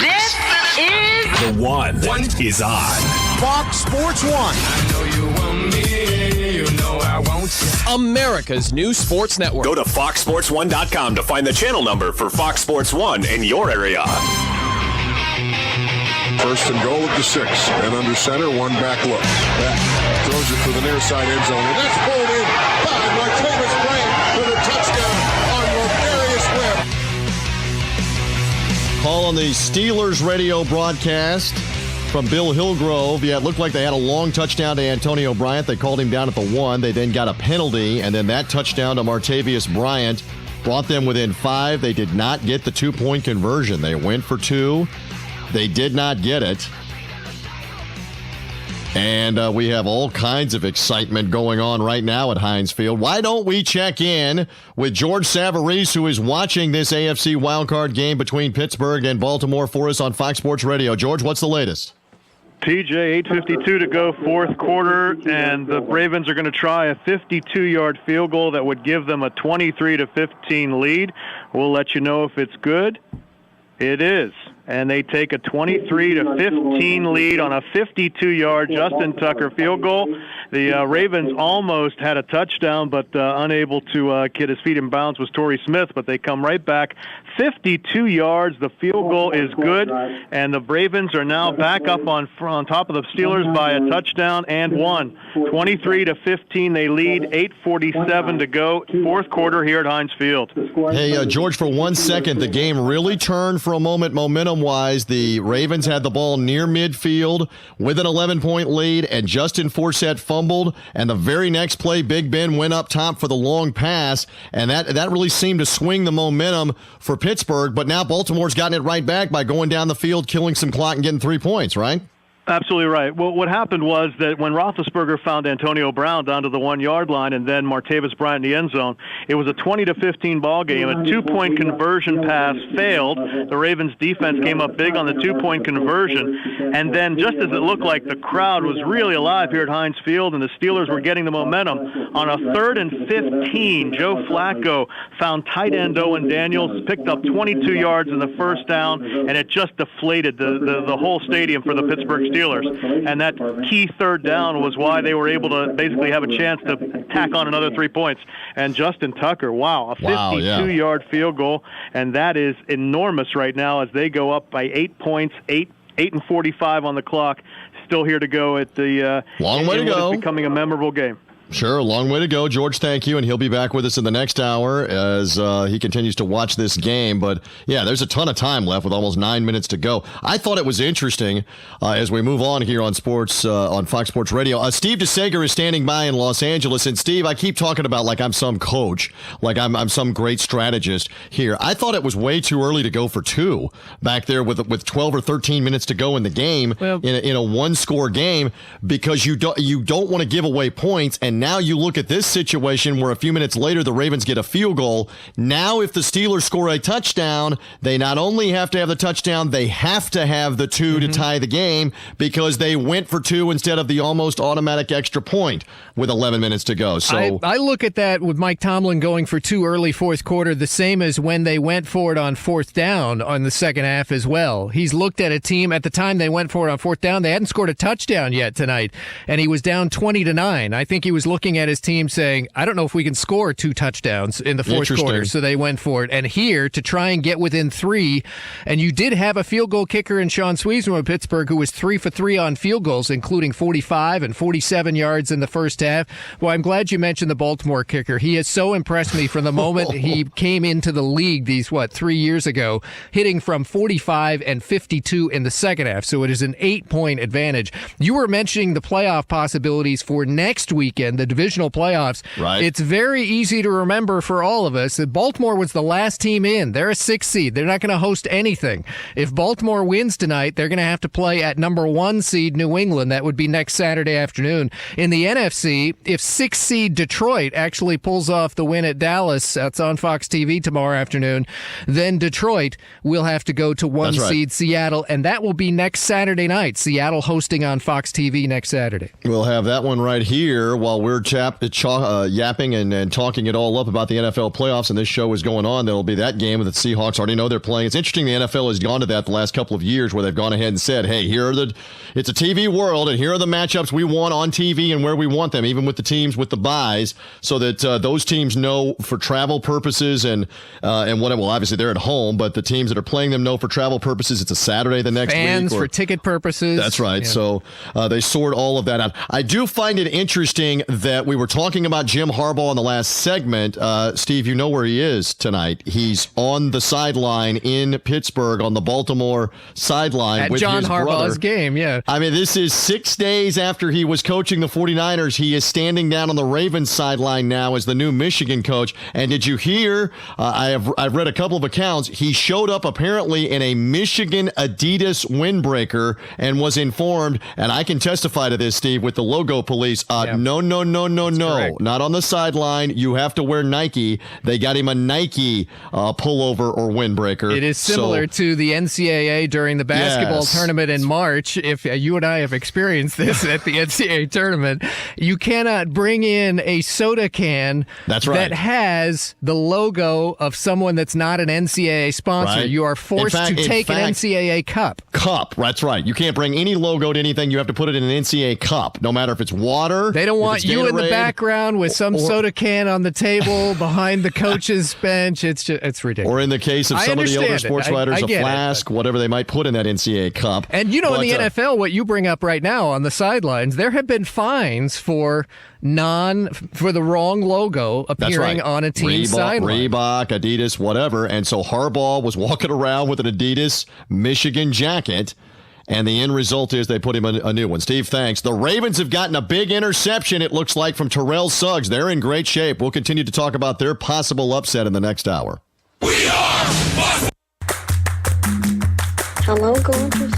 This is The One is on. Fox Sports 1. I know you want me, you know I want you. America's new sports network. Go to foxsports1.com to find the channel number for Fox Sports 1 in your area. First and goal at the 6. And under center, one back look. Back throws it to the near side end zone. And that's pulled in by Martavis Bryant for the touchdown on Rodarius Webb. Call on the Steelers radio broadcast from Bill Hillgrove. Yeah, it looked like they had a long touchdown to Antonio Bryant. They called him down at the 1. They then got a penalty, and then that touchdown to Martavis Bryant brought them within 5. They did not get the 2-point conversion. They went for 2. They did not get it. And we have all kinds of excitement going on right now at Heinz Field. Why don't we check in with George Savarese, who is watching this AFC wildcard game between Pittsburgh and Baltimore for us on Fox Sports Radio. George, what's the latest? TJ, 8:52 to go, fourth quarter, and the Ravens are going to try a 52-yard field goal that would give them a 23-15 lead. We'll let you know if it's good. It is. And they take a 23-15 lead on a 52-yard Justin Tucker field goal. The Ravens almost had a touchdown, but unable to get his feet in bounds was Torrey Smith, but they come right back. 52 yards. The field goal is good, and the Ravens are now back up on top of the Steelers by a touchdown and one. 23-15, they lead. 8:47 to go. Fourth quarter here at Heinz Field. Hey, George, for 1 second, the game really turned for a moment momentum-wise. The Ravens had the ball near midfield with an 11-point lead, and Justin Forsett fumbled, and the very next play, Big Ben went up top for the long pass, and that really seemed to swing the momentum for Pittsburgh, but now Baltimore's gotten it right back by going down the field, killing some clock, and getting 3 points, right? Absolutely right. Well, what happened was that when Roethlisberger found Antonio Brown down to the 1-yard line and then Martavis Bryant in the end zone, it was a 20-15 ball game. A 2-point conversion pass failed. The Ravens defense came up big on the 2-point conversion, and then just as it looked like the crowd was really alive here at Heinz Field and the Steelers were getting the momentum, on a 3rd and 15, Joe Flacco found tight end Owen Daniels, picked up 22 yards in the first down, and it just deflated the whole stadium for the Pittsburgh Steelers, and that key third down was why they were able to basically have a chance to tack on another 3 points. And Justin Tucker, a 52-yard field goal, and that is enormous right now as they go up by 8 points, 8:45 on the clock. Still here to go at the long way to go. It's becoming a memorable game. Sure, a long way to go. George, thank you, and he'll be back with us in the next hour as he continues to watch this game. But, yeah, there's a ton of time left with almost 9 minutes to go. I thought it was interesting as we move on here on sports on Fox Sports Radio. Steve DeSager is standing by in Los Angeles. And, Steve, I keep talking about like I'm some coach, like I'm some great strategist here. I thought it was way too early to go for 2 back there with 12 or 13 minutes to go in the game, in a one-score game, because you don't want to give away points and And now you look at this situation where a few minutes later the Ravens get a field goal. Now if the Steelers score a touchdown, they not only have to have the touchdown, they have to have the 2 to tie the game because they went for 2 instead of the almost automatic extra point with 11 minutes to go. So I look at that with Mike Tomlin going for 2 early fourth quarter, the same as when they went for it on fourth down on the second half as well. He's looked at a team at the time they went for it on fourth down. They hadn't scored a touchdown yet tonight, and he was down 20-9. I think he was looking at his team saying, I don't know if we can score 2 touchdowns in the fourth quarter. So they went for it. And here to try and get within 3, and you did have a field goal kicker in Sean Sweetsman of Pittsburgh who was 3 for 3 on field goals, including 45 and 47 yards in the first half. Well, I'm glad you mentioned the Baltimore kicker. He has so impressed me from the moment he came into the league 3 years ago, hitting from 45 and 52 in the second half. So it is an 8-point advantage. You were mentioning the playoff possibilities for next weekend, the divisional playoffs. Right. It's very easy to remember for all of us that Baltimore was the last team in. They're a 6th seed. They're not going to host anything. If Baltimore wins tonight, they're going to have to play at number 1 seed New England. That would be next Saturday afternoon. In the NFC, if 6th seed Detroit actually pulls off the win at Dallas, that's on Fox TV tomorrow afternoon, then Detroit will have to go to 1 seed Seattle, and that will be next Saturday night. Seattle hosting on Fox TV next Saturday. We'll have that one right here while we're yapping and talking it all up about the NFL playoffs, and this show is going on. There will be that game that the Seahawks already know they're playing. It's interesting the NFL has gone to that the last couple of years where they've gone ahead and said, hey, it's a TV world, and here are the matchups we want on TV and where we want them, even with the teams with the buys, so that those teams know for travel purposes and whatever. Well, obviously they're at home, but the teams that are playing them know for travel purposes it's a Saturday the next week. Fans for ticket purposes. That's right. Yeah. So they sort all of that out. I do find it interesting that we were talking about Jim Harbaugh in the last segment. Steve, you know where he is tonight. He's on the sideline in Pittsburgh on the Baltimore sideline at with John his Harbaugh's brother. game. Yeah. I mean, this is 6 days after he was coaching the 49ers. He is standing down on the Ravens sideline now as the new Michigan coach. And did you hear, I've read a couple of accounts, he showed up apparently in a Michigan Adidas windbreaker and was informed, and I can testify to this, Steve, with the logo police, no, correct. Not on the sideline. You have to wear Nike. They got him a Nike pullover or windbreaker. It is similar to the NCAA during the basketball tournament in March. If you and I have experienced this at the NCAA tournament, you cannot bring in a soda can that has the logo of someone that's not an NCAA sponsor. Right. You are forced to take an NCAA cup. That's right. You can't bring any logo to anything. You have to put it in an NCAA cup, no matter if it's water. They don't want you in the background with some soda can on the table behind the coach's bench. It's ridiculous. Or in the case of some of the older sports writers, a flask, whatever they might put in that NCAA cup. And in the NFL, what you bring up right now on the sidelines, there have been fines for the wrong logo appearing on a team's sideline. Reebok, Adidas, whatever. And so Harbaugh was walking around with an Adidas Michigan jacket, and the end result is they put him a new one. Steve, thanks. The Ravens have gotten a big interception, it looks like, from Terrell Suggs. They're in great shape. We'll continue to talk about their possible upset in the next hour. Hello, gorgeous.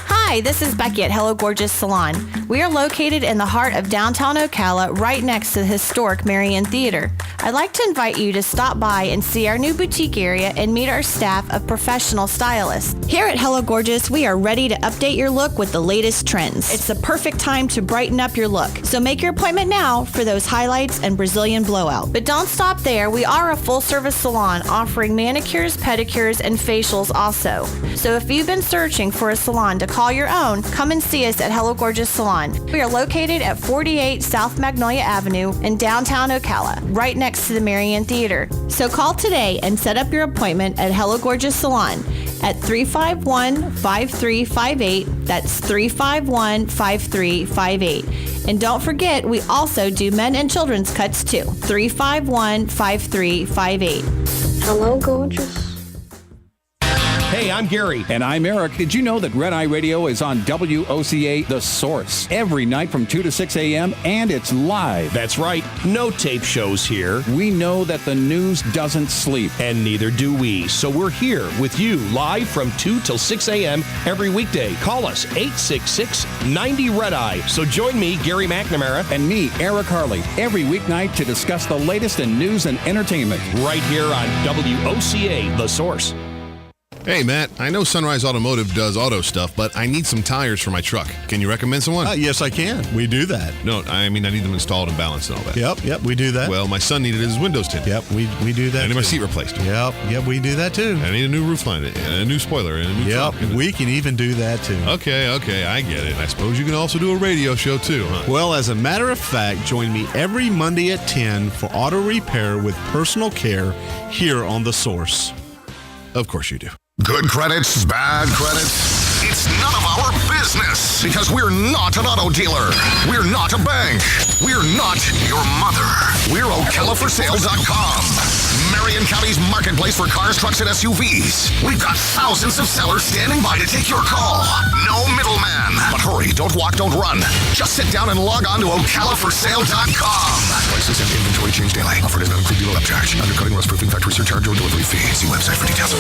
Hi, this is Becky at Hello Gorgeous Salon. We are located in the heart of downtown Ocala, right next to the historic Marion Theater. I'd like to invite you to stop by and see our new boutique area and meet our staff of professional stylists. Here at Hello Gorgeous, we are ready to update your look with the latest trends. It's the perfect time to brighten up your look, so make your appointment now for those highlights and Brazilian blowout. But don't stop there. We are a full-service salon offering manicures, pedicures, and facials also. So if you've been searching for a salon to call your own, come and see us at Hello Gorgeous Salon. We are located at 48 South Magnolia Avenue in downtown Ocala, right next to the Marion Theater. So call today and set up your appointment at Hello Gorgeous Salon at 351-5358. That's 351-5358. And don't forget, we also do men and children's cuts too. 351-5358. Hello, gorgeous. Hey, I'm Gary. And I'm Eric. Did you know that Red Eye Radio is on WOCA The Source every night from 2 to 6 a.m. and it's live? That's right. No tape shows here. We know that the news doesn't sleep. And neither do we. So we're here with you live from 2 till 6 a.m. every weekday. Call us 866-90-RED-EYE. So join me, Gary McNamara. And me, Eric Harley, every weeknight to discuss the latest in news and entertainment. Right here on WOCA The Source. Hey, Matt, I know Sunrise Automotive does auto stuff, but I need some tires for my truck. Can you recommend someone? Yes, I can. We do that. No, I mean, I need them installed and balanced and all that. Yep, we do that. Well, my son needed his windows tinted. Yep, we do that. I need my seat replaced. Yep, we do that too. I need a new roof line, and a new spoiler, and a new trunk. We can even do that too. Okay, I get it. I suppose you can also do a radio show too, huh? Well, as a matter of fact, join me every Monday at 10 for auto repair with personal care here on The Source. Of course you do. Good credits, bad credits. It's none of our business because we're not an auto dealer. We're not a bank. We're not your mother. We're OcalaForSale.com. Marion County's marketplace for cars, trucks, and SUVs. We've got thousands of sellers standing by to take your call. No middleman. But hurry, don't walk, don't run. Just sit down and log on to OcalaForSale.com. Prices and inventory change daily. Offer does not include dealer upcharge. Undercutting, rust-proofing, factory surcharge, or delivery fee. See website for details.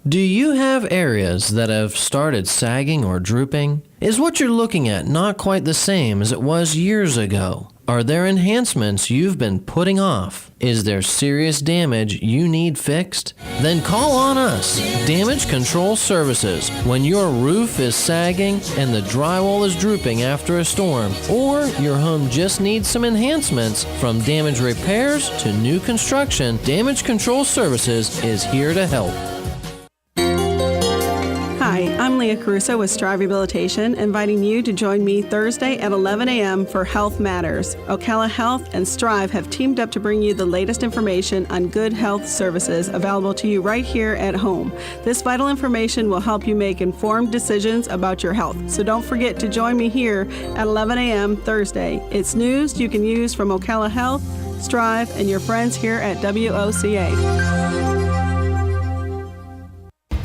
Do you have areas that have started sagging or drooping? Is what you're looking at not quite the same as it was years ago? Are there enhancements you've been putting off? Is there serious damage you need fixed? Then call on us, Damage Control Services, when your roof is sagging and the drywall is drooping after a storm, or your home just needs some enhancements. From damage repairs to new construction, Damage Control Services is here to help. Hi, I'm Leah Caruso with Strive Rehabilitation, inviting you to join me Thursday at 11 a.m. for Health Matters. Ocala Health and Strive have teamed up to bring you the latest information on good health services available to you right here at home. This vital information will help you make informed decisions about your health. So don't forget to join me here at 11 a.m. Thursday. It's news you can use from Ocala Health, Strive, and your friends here at WOCA.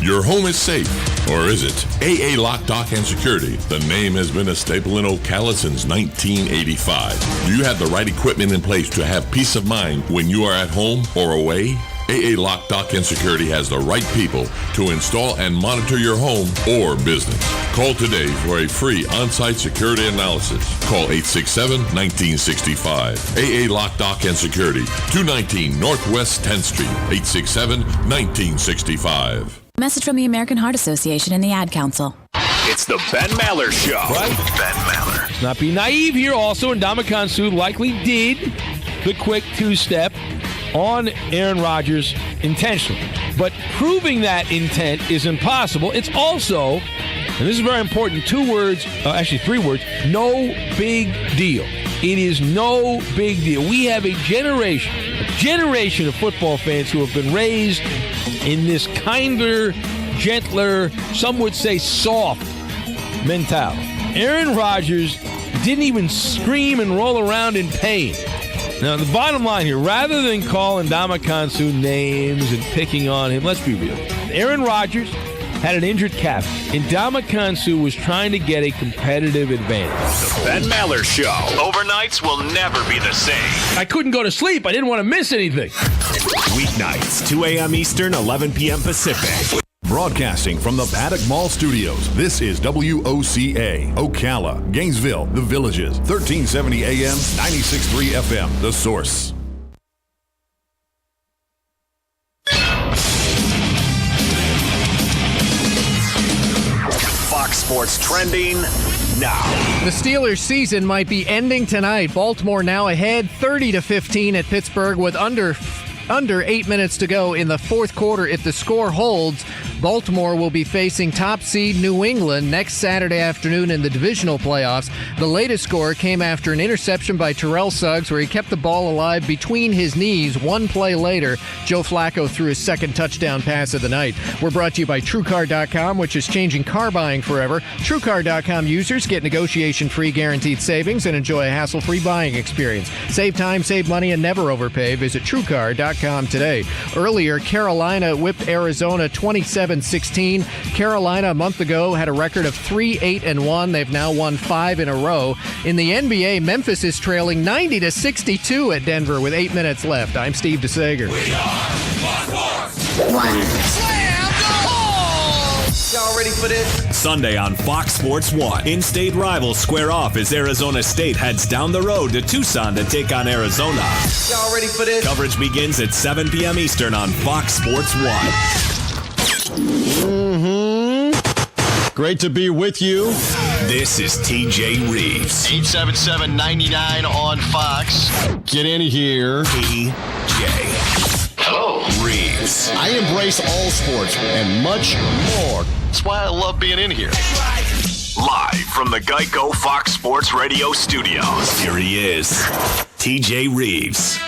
Your home is safe, or is it? AA Lock, Dock, and Security. The name has been a staple in Ocala since 1985. Do you have the right equipment in place to have peace of mind when you are at home or away? AA Lock, Dock, and Security has the right people to install and monitor your home or business. Call today for a free on-site security analysis. Call 867-1965. AA Lock, Dock, and Security, 219 Northwest 10th Street, 867-1965. Message from the American Heart Association and the Ad Council. It's the Ben Maller Show. Right? Ben Maller. Let's not be naive here also, and Ndamukong Suh likely did the quick two-step on Aaron Rodgers intentionally. But proving that intent is impossible. It's also, and this is very important, three words, no big deal. It is no big deal. We have a generation of football fans who have been raised in this kinder, gentler, some would say soft mentality. Aaron Rodgers didn't even scream and roll around in pain. Now, the bottom line here, rather than calling Ndamukong Suh names and picking on him, let's be real. Aaron Rodgers had an injured calf, and Ndamukong Suh was trying to get a competitive advantage. The Ben Maller Show. Overnights will never be the same. I couldn't go to sleep. I didn't want to miss anything. Weeknights, 2 a.m. Eastern, 11 p.m. Pacific. Broadcasting from the Paddock Mall Studios, this is WOCA, Ocala, Gainesville, The Villages, 1370 AM, 96.3 FM, The Source. Fox Sports trending now. The Steelers' season might be ending tonight. Baltimore now ahead 30-15 at Pittsburgh with under 8 minutes to go in the fourth quarter. If the score holds, Baltimore will be facing top seed New England next Saturday afternoon in the divisional playoffs. The latest score came after an interception by Terrell Suggs where he kept the ball alive between his knees. One play later, Joe Flacco threw his second touchdown pass of the night. We're brought to you by TrueCar.com, which is changing car buying forever. TrueCar.com users get negotiation-free guaranteed savings and enjoy a hassle-free buying experience. Save time, save money, and never overpay. Visit TrueCar.com today. Earlier, Carolina whipped Arizona 27 27-16. Carolina a month ago had a record of 3-8-1. They've now won 5 in a row. In the NBA, Memphis is trailing 90-62 at Denver with 8 minutes left. I'm Steve DeSager. We are Fox Sports 1. Slam dunk! Y'all ready for this? Sunday on Fox Sports 1. In-state rivals square off as Arizona State heads down the road to Tucson to take on Arizona. Y'all ready for this? Coverage begins at 7 p.m. Eastern on Fox Sports 1. Great to be with you. This is TJ Reeves. 877-99 on Fox. Get in here. TJ. Hello. Reeves. I embrace all sports and much more. That's why I love being in here. Live from the Geico Fox Sports Radio studios. Here he is, TJ Reeves.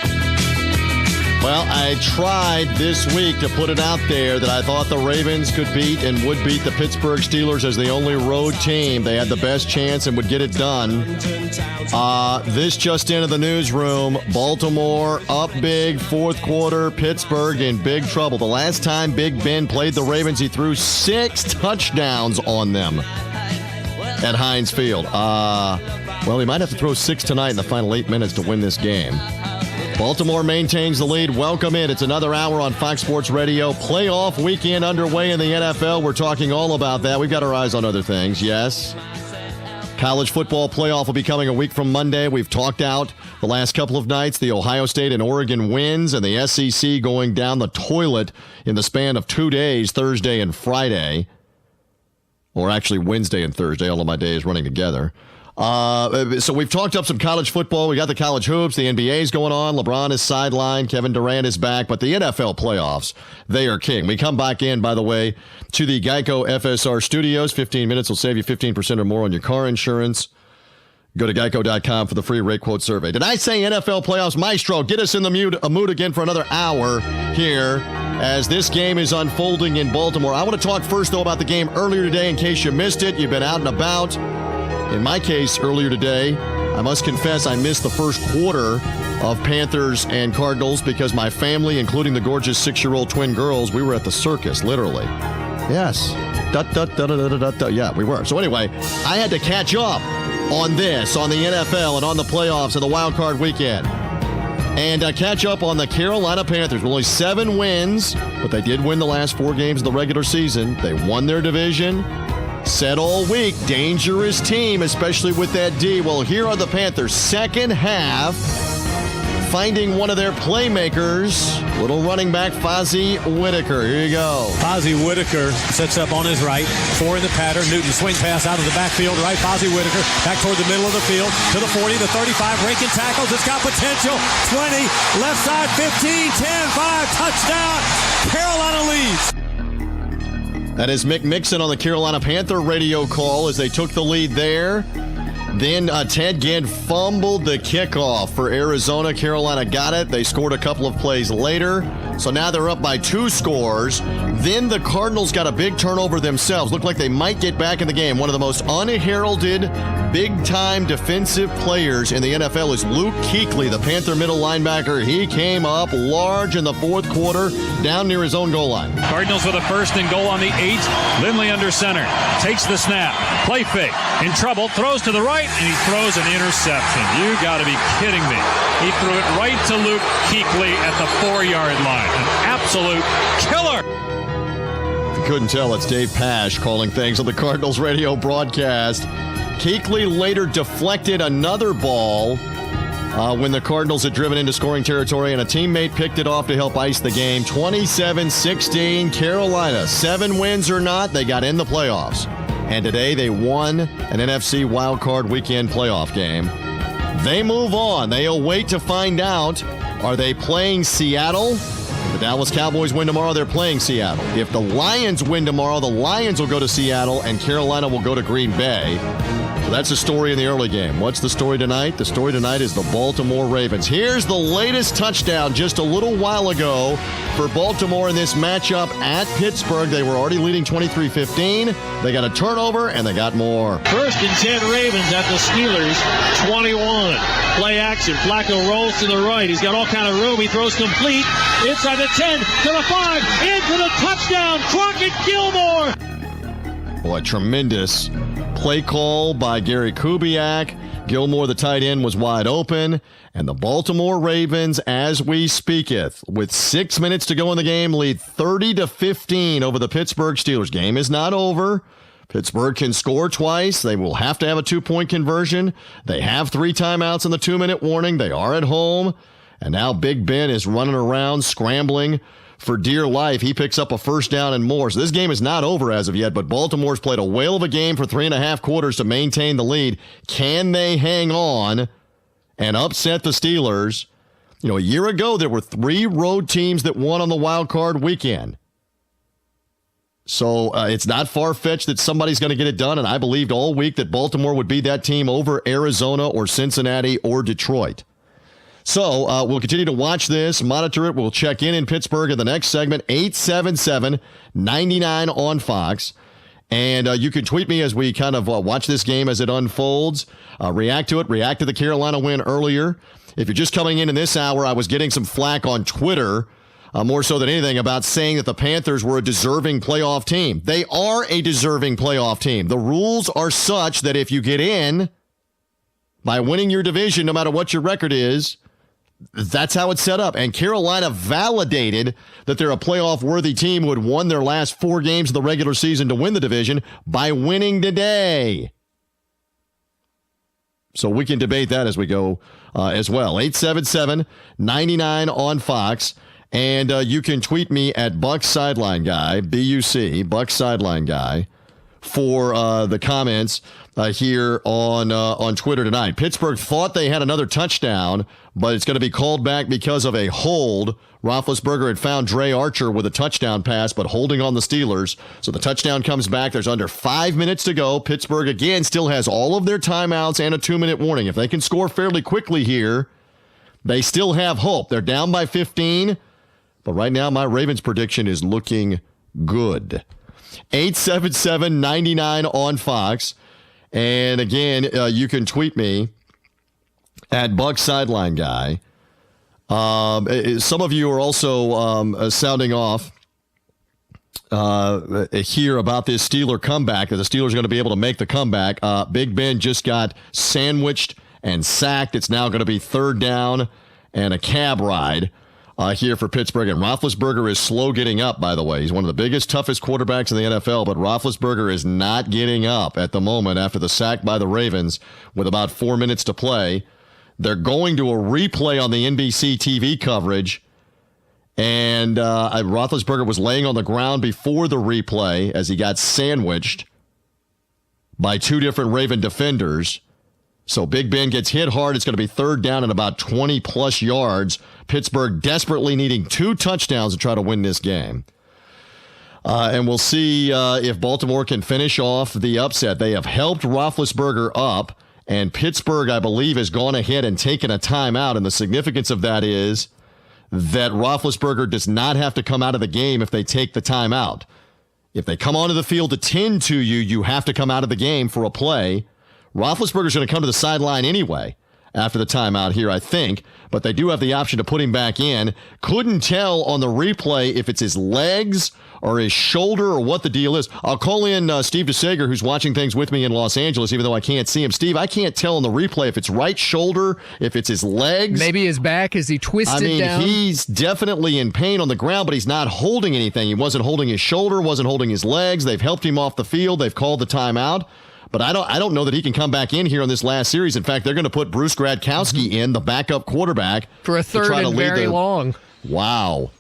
Well, I tried this week to put it out there that I thought the Ravens could beat and would beat the Pittsburgh Steelers as the only road team. They had the best chance and would get it done. This just into the newsroom. Baltimore up big, fourth quarter. Pittsburgh in big trouble. The last time Big Ben played the Ravens, he threw 6 touchdowns on them at Heinz Field. Well, he might have to throw 6 tonight in the final 8 minutes to win this game. Baltimore maintains the lead. Welcome in. It's another hour on Fox Sports Radio. Playoff weekend underway in the NFL. We're talking all about that. We've got our eyes on other things, yes. College football playoff will be coming a week from Monday. We've talked out the last couple of nights, the Ohio State and Oregon wins, and the SEC going down the toilet in the span of 2 days, Thursday and Friday. Or actually Wednesday and Thursday, all of my days running together. So we've talked up some college football. We got the college hoops. The NBA's going on. LeBron is sidelined. Kevin Durant is back. But the NFL playoffs, they are king. We come back in, by the way, to the Geico FSR studios. 15 minutes will save you 15% or more on your car insurance. Go to geico.com for the free rate quote survey. Did I say NFL playoffs? Maestro, get us in the mood again for another hour here as this game is unfolding in Baltimore. I want to talk first, though, about the game earlier today in case you missed it. You've been out and about. In my case, earlier today, I must confess I missed the first quarter of Panthers and Cardinals because my family, including the gorgeous 6-year-old twin girls, we were at the circus, literally. Yes. Yeah, we were. So anyway, I had to catch up on this, on the NFL and on the playoffs and the wild card weekend. And catch up on the Carolina Panthers. Only 7 wins, but they did win the last 4 games of the regular season. They won their division. Said all week, dangerous team, especially with that D. Well, here are the Panthers' second half, finding one of their playmakers, little running back Fozzie Whitaker. Here you go. Fozzie Whitaker sets up on his right, 4 in the pattern. Newton swing pass out of the backfield, right. Fozzie Whitaker back toward the middle of the field to the 40, the 35, raking tackles. It's got potential. 20, left side, 15, 10, 5, touchdown. Carolina leads. That is Mick Mixon on the Carolina Panther radio call as they took the lead there. Then Ted Ginn fumbled the kickoff for Arizona. Carolina got it. They scored a couple of plays later. So now they're up by 2 scores. Then the Cardinals got a big turnover themselves. Looked like they might get back in the game. One of the most unheralded, big-time defensive players in the NFL is Luke Kuechly, the Panther middle linebacker. He came up large in the fourth quarter, down near his own goal line. Cardinals with a first and goal on the 8. Lindley under center. Takes the snap. Play fake. In trouble. Throws to the right, and he throws an interception. You got to be kidding me. He threw it right to Luke Kuechly at the 4-yard line. An absolute killer. If you couldn't tell, it's Dave Pasch calling things on the Cardinals radio broadcast. Kuechly later deflected another ball when the Cardinals had driven into scoring territory, and a teammate picked it off to help ice the game. 27-16, Carolina. 7 wins or not, they got in the playoffs. And today they won an NFC wildcard weekend playoff game. They move on. They await to find out, are they playing Seattle? If the Dallas Cowboys win tomorrow, they're playing Seattle. If the Lions win tomorrow, the Lions will go to Seattle, and Carolina will go to Green Bay. So that's the story in the early game. What's the story tonight? The story tonight is the Baltimore Ravens. Here's the latest touchdown just a little while ago for Baltimore in this matchup at Pittsburgh. They were already leading 23-15. They got a turnover, and they got more. 1st and 10 Ravens at the Steelers' 21. Play action. Flacco rolls to the right. He's got all kind of room. He throws complete. inside the 10, to the 5, into the touchdown, Crockett Gilmore. Boy, tremendous play call by Gary Kubiak. Gilmore, the tight end, was wide open. And the Baltimore Ravens, as we speaketh, with 6 minutes to go in the game, lead 30-15 over the Pittsburgh Steelers. Game is not over. Pittsburgh can score twice. They will have to have a 2-point conversion. They have 3 timeouts in the 2-minute warning. They are at home. And now Big Ben is running around, scrambling for dear life. He picks up a first down and more. So this game is not over as of yet, but Baltimore's played a whale of a game for 3.5 quarters to maintain the lead. Can they hang on and upset the Steelers? You know, a year ago, there were 3 road teams that won on the wild card weekend. So it's not far-fetched that somebody's going to get it done, and I believed all week that Baltimore would be that team over Arizona or Cincinnati or Detroit. So we'll continue to watch this, monitor it. We'll check in Pittsburgh in the next segment, 877-99 on Fox. And you can tweet me as we kind of watch this game as it unfolds, react to it, react to the Carolina win earlier. If you're just coming in this hour, I was getting some flack on Twitter, more so than anything, about saying that the Panthers were a deserving playoff team. They are a deserving playoff team. The rules are such that if you get in by winning your division, no matter what your record is, that's how it's set up. And Carolina validated that they're a playoff-worthy team who had won their last 4 games of the regular season to win the division by winning today. So we can debate that as we go as well. 877-99 on Fox. And you can tweet me at Buck Sideline Guy, B-U-C, Buck Sideline Guy, for the comments here on Twitter tonight. Pittsburgh thought they had another touchdown, but it's going to be called back because of a hold. Roethlisberger had found Dre Archer with a touchdown pass, but holding on the Steelers. So the touchdown comes back. There's under 5 minutes to go. Pittsburgh, again, still has all of their timeouts and a 2-minute warning. If they can score fairly quickly here, they still have hope. They're down by 15, but right now my Ravens prediction is looking good. 877-99 on Fox. And again, you can tweet me at Buck Sideline Guy. Some of you are also sounding off here about this Steeler comeback, that the Steelers are going to be able to make the comeback. Big Ben just got sandwiched and sacked. It's now going to be 3rd down and a cab ride here for Pittsburgh. And Roethlisberger is slow getting up, by the way. He's one of the biggest, toughest quarterbacks in the NFL, but Roethlisberger is not getting up at the moment after the sack by the Ravens with about 4 minutes to play. They're going to a replay on the NBC TV coverage, and Roethlisberger was laying on the ground before the replay as he got sandwiched by 2 different Raven defenders. So Big Ben gets hit hard. It's going to be 3rd down and about 20-plus yards. Pittsburgh desperately needing 2 touchdowns to try to win this game. And we'll see if Baltimore can finish off the upset. They have helped Roethlisberger up, and Pittsburgh, I believe, has gone ahead and taken a timeout. And the significance of that is that Roethlisberger does not have to come out of the game if they take the timeout. If they come onto the field to tend to you, you have to come out of the game for a play. Roethlisberger's going to come to the sideline anyway after the timeout here, I think, but they do have the option to put him back in. Couldn't tell on the replay if it's his legs or his shoulder or what the deal is. I'll call in Steve DeSager, who's watching things with me in Los Angeles, even though I can't see him. Steve, I can't tell on the replay if it's right shoulder, if it's his legs. Maybe his back as he twisted down. He's definitely in pain on the ground, but he's not holding anything. He wasn't holding his shoulder, wasn't holding his legs. They've helped him off the field. They've called the timeout. But I don't know that he can come back in here on this last series. In fact, they're going to put Bruce Gradkowski in, the backup quarterback. For a 3rd and very long. Wow.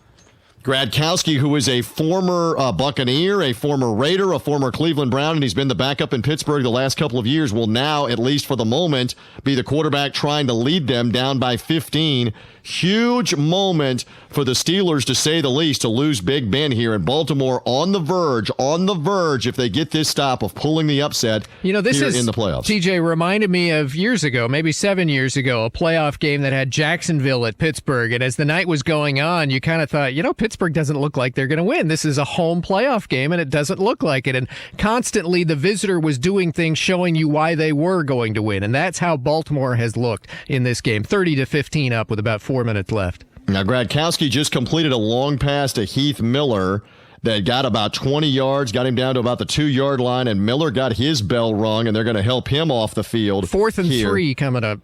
Gradkowski, who is a former Buccaneer, a former Raider, a former Cleveland Brown, and he's been the backup in Pittsburgh the last couple of years, will now, at least for the moment, be the quarterback trying to lead them down by 15. Huge moment for the Steelers, to say the least, to lose Big Ben here. In Baltimore on the verge, if they get this stop, of pulling the upset this here is, in the playoffs. TJ, reminded me of years ago, maybe 7 years ago, a playoff game that had Jacksonville at Pittsburgh. And as the night was going on, you kind of thought, Pittsburgh doesn't look like they're going to win. This is a home playoff game, and it doesn't look like it. And constantly the visitor was doing things showing you why they were going to win. And that's how Baltimore has looked in this game. 30-15 up with about 4 minutes left. Now, Gradkowski just completed a long pass to Heath Miller that got about 20 yards, got him down to about the 2-yard line, and Miller got his bell rung, and they're going to help him off the field. 4th and 3 coming up.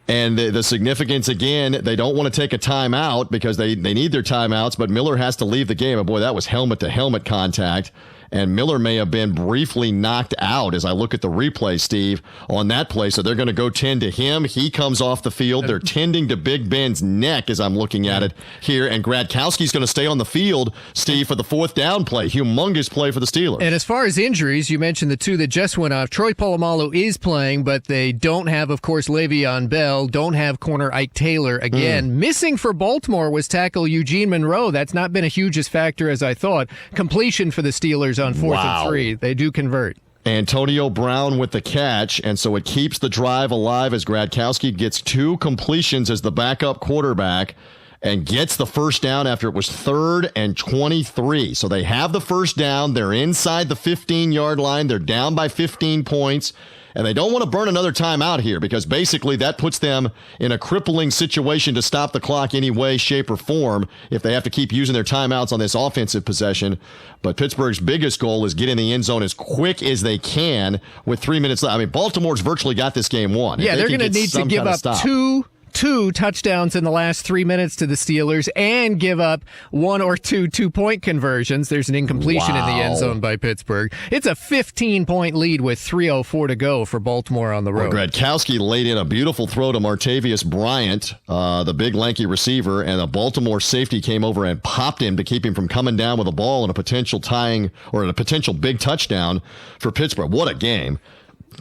And the significance, again, they don't want to take a timeout because they need their timeouts, but Miller has to leave the game. And boy, that was helmet-to-helmet contact. And Miller may have been briefly knocked out as I look at the replay, Steve, on that play. So they're going to go tend to him. He comes off the field. They're tending to Big Ben's neck as I'm looking at it here. And Gradkowski's going to stay on the field, Steve, for the 4th down play. Humongous play for the Steelers. And as far as injuries, you mentioned the 2 that just went off. Troy Polamalu is playing, but they don't have, of course, Le'Veon Bell, don't have corner Ike Taylor. Again, missing for Baltimore was tackle Eugene Monroe. That's not been a huge factor as I thought. Completion for the Steelers on 4th and 3. They do convert. Antonio Brown with the catch, and so it keeps the drive alive as Gradkowski gets 2 completions as the backup quarterback and gets the first down after it was 3rd and 23. So they have the first down. They're inside the 15-yard line. They're down by 15 points. And they don't want to burn another timeout here because basically that puts them in a crippling situation to stop the clock any way, shape, or form if they have to keep using their timeouts on this offensive possession. But Pittsburgh's biggest goal is get in the end zone as quick as they can with 3 minutes left. I mean, Baltimore's virtually got this game won. Yeah, they're going to need to give up two touchdowns in the last 3 minutes to the Steelers and give up 1 or 2 2-point conversions. There's an incompletion in the end zone by Pittsburgh. It's a 15-point lead with 3:04 to go for Baltimore on the road. Well, Gradkowski laid in a beautiful throw to Martavius Bryant, the big lanky receiver, and a Baltimore safety came over and popped him to keep him from coming down with a ball and a potential tying or a potential big touchdown for Pittsburgh. What a game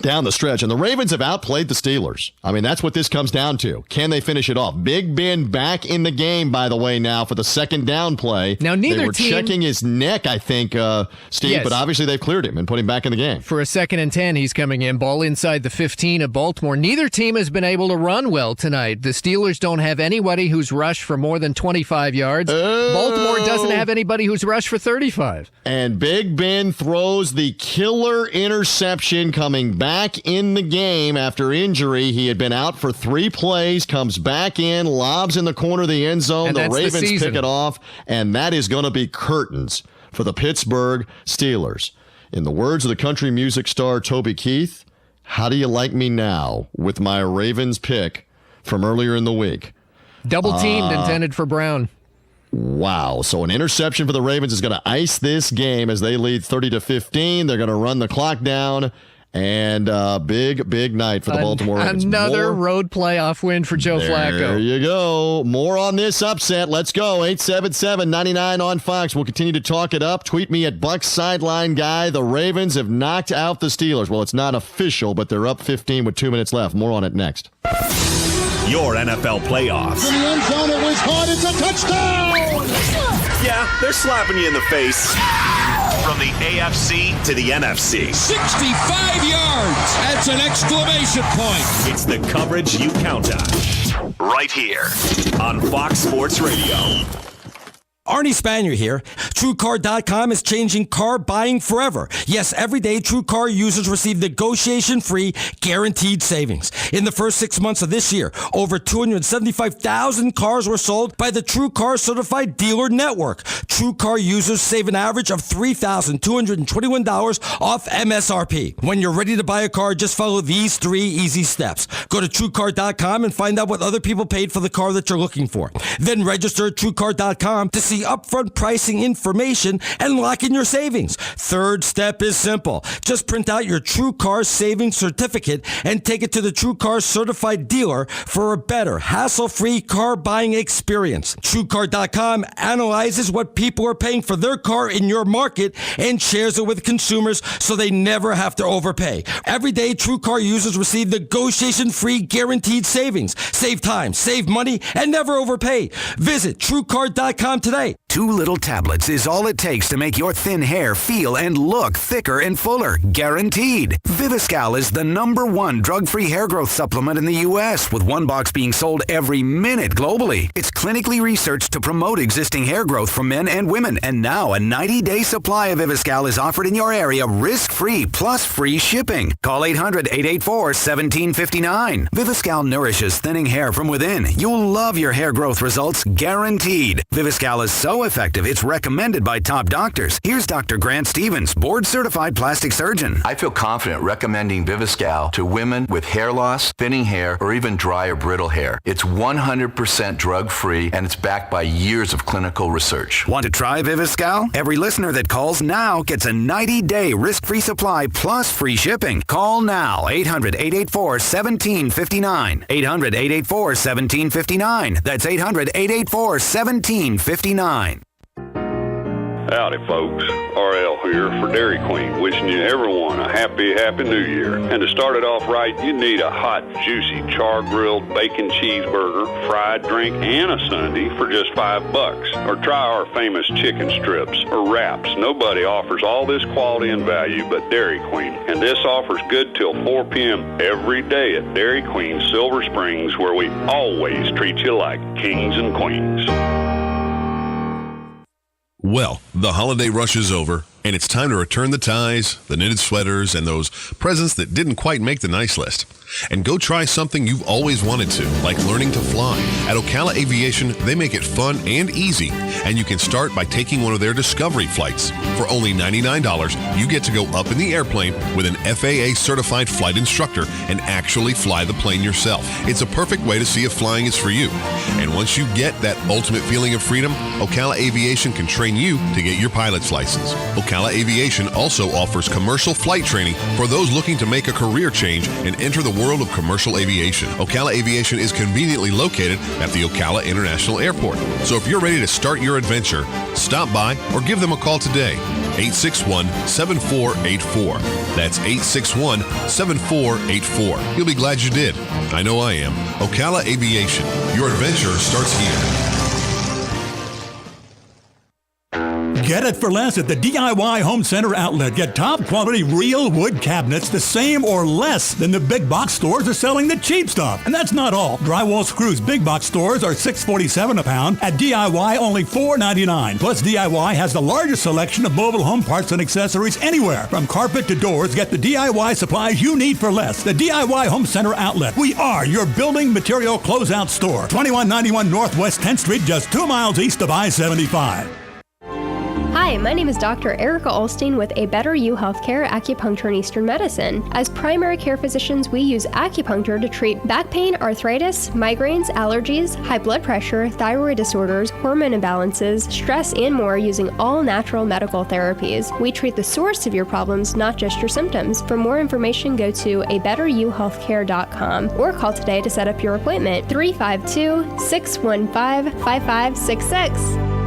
down the stretch. And the Ravens have outplayed the Steelers. I mean, that's what this comes down to. Can they finish it off? Big Ben back in the game, by the way, now for the 2nd down play. Now, they were checking his neck, I think, Steve, yes, but obviously they've cleared him and put him back in the game. For a 2nd and 10, he's coming in. Ball inside the 15 of Baltimore. Neither team has been able to run well tonight. The Steelers don't have anybody who's rushed for more than 25 yards. Baltimore doesn't have anybody who's rushed for 35. And Big Ben throws the killer interception coming back in the game after injury. He had been out for 3 plays, comes back in, lobs in the corner of the end zone. The Ravens pick it off, and that is going to be curtains for the Pittsburgh Steelers. In the words of the country music star Toby Keith, how do you like me now with my Ravens pick from earlier in the week? Double teamed, intended for Brown. Wow. So an interception for the Ravens is going to ice this game as they lead 30-15. They're going to run the clock down. And big night for the Baltimore Ravens. Another road playoff win for Joe Flacco. There you go. More on this upset. Let's go. 877-99 on Fox. We'll continue to talk it up. Tweet me at Bucks Sideline Guy. The Ravens have knocked out the Steelers. Well, it's not official, but they're up 15 with 2 minutes left. More on it next. Your NFL playoffs. In the end zone, it was hard. It's a touchdown! Yeah, they're slapping you in the face. From the AFC to the NFC. 65 yards! That's an exclamation point! It's the coverage you count on. Right here on Fox Sports Radio. Arnie Spanier here. TrueCar.com is changing car buying forever. Yes, every day TrueCar users receive negotiation-free, guaranteed savings. In the first 6 months of this year, over 275,000 cars were sold by the TrueCar Certified Dealer Network. TrueCar users save an average of $3,221 off MSRP. When you're ready to buy a car, just follow these 3 easy steps. Go to TrueCar.com and find out what other people paid for the car that you're looking for. Then register at TrueCar.com to see upfront pricing information and lock in your savings. Third step is simple. Just print out your TrueCar savings certificate and take it to the TrueCar certified dealer for a better, hassle-free car buying experience. TrueCar.com analyzes what people are paying for their car in your market and shares it with consumers so they never have to overpay. Every day, TrueCar users receive negotiation-free guaranteed savings. Save time, save money, and never overpay. Visit TrueCar.com today. 2 little tablets is all it takes to make your thin hair feel and look thicker and fuller. Guaranteed. Viviscal is the #1 drug-free hair growth supplement in the U.S., with 1 box being sold every minute globally. It's clinically researched to promote existing hair growth for men and women, and now a 90-day supply of Viviscal is offered in your area risk-free plus free shipping. Call 800-884-1759. Viviscal nourishes thinning hair from within. You'll love your hair growth results, guaranteed. Viviscal is so effective, it's recommended by top doctors. Here's Dr. Grant Stevens, board-certified plastic surgeon. I feel confident recommending Viviscal to women with hair loss, thinning hair, or even dry or brittle hair. It's 100% drug-free, and it's backed by years of clinical research. Want to try Viviscal? Every listener that calls now gets a 90-day risk-free supply plus free shipping. Call now, 800-884-1759. 800-884-1759. That's 800-884-1759. Howdy, folks. RL here for Dairy Queen, wishing you everyone a happy New Year. And to start it off right, you need a hot, juicy, char-grilled bacon cheeseburger, fried drink, and a sundae for just $5. Or try our famous chicken strips or wraps. Nobody offers all this quality and value but Dairy Queen. And this offer's good till 4 p.m. every day at Dairy Queen, Silver Springs, where we always treat you like kings and queens. Well, the holiday rush is over, and it's time to return the ties, the knitted sweaters, and those presents that didn't quite make the nice list. And go try something you've always wanted to, like learning to fly. At Ocala Aviation, they make it fun and easy, and you can start by taking one of their Discovery flights. For only $99, you get to go up in the airplane with an FAA-certified flight instructor and actually fly the plane yourself. It's a perfect way to see if flying is for you. And once you get that ultimate feeling of freedom, Ocala Aviation can train you to get your pilot's license. Ocala Aviation also offers commercial flight training for those looking to make a career change and enter the world of commercial aviation. Ocala Aviation is conveniently located at the Ocala International Airport. So if you're ready to start your adventure, stop by or give them a call today. 861-7484. That's 861-7484. You'll be glad you did. I know I am. Ocala Aviation. Your adventure starts here. Get it for less at the DIY Home Center outlet. Get top quality real wood cabinets the same or less than the big box stores are selling the cheap stuff. And that's not all. Drywall screws big box stores are $6.47 a pound. At DIY, only $4.99. Plus, DIY has the largest selection of mobile home parts and accessories anywhere. From carpet to doors, get the DIY supplies you need for less. The DIY Home Center outlet. We are your building material closeout store. 2191 Northwest 10th Street, just 2 miles east of I-75. Hi, my name is Dr. Erica Olstein with A Better You Healthcare Acupuncture and Eastern Medicine. As primary care physicians, we use acupuncture to treat back pain, arthritis, migraines, allergies, high blood pressure, thyroid disorders, hormone imbalances, stress, and more using all natural medical therapies. We treat the source of your problems, not just your symptoms. For more information, go to abetteryouhealthcare.com or call today to set up your appointment. 352-615-5566.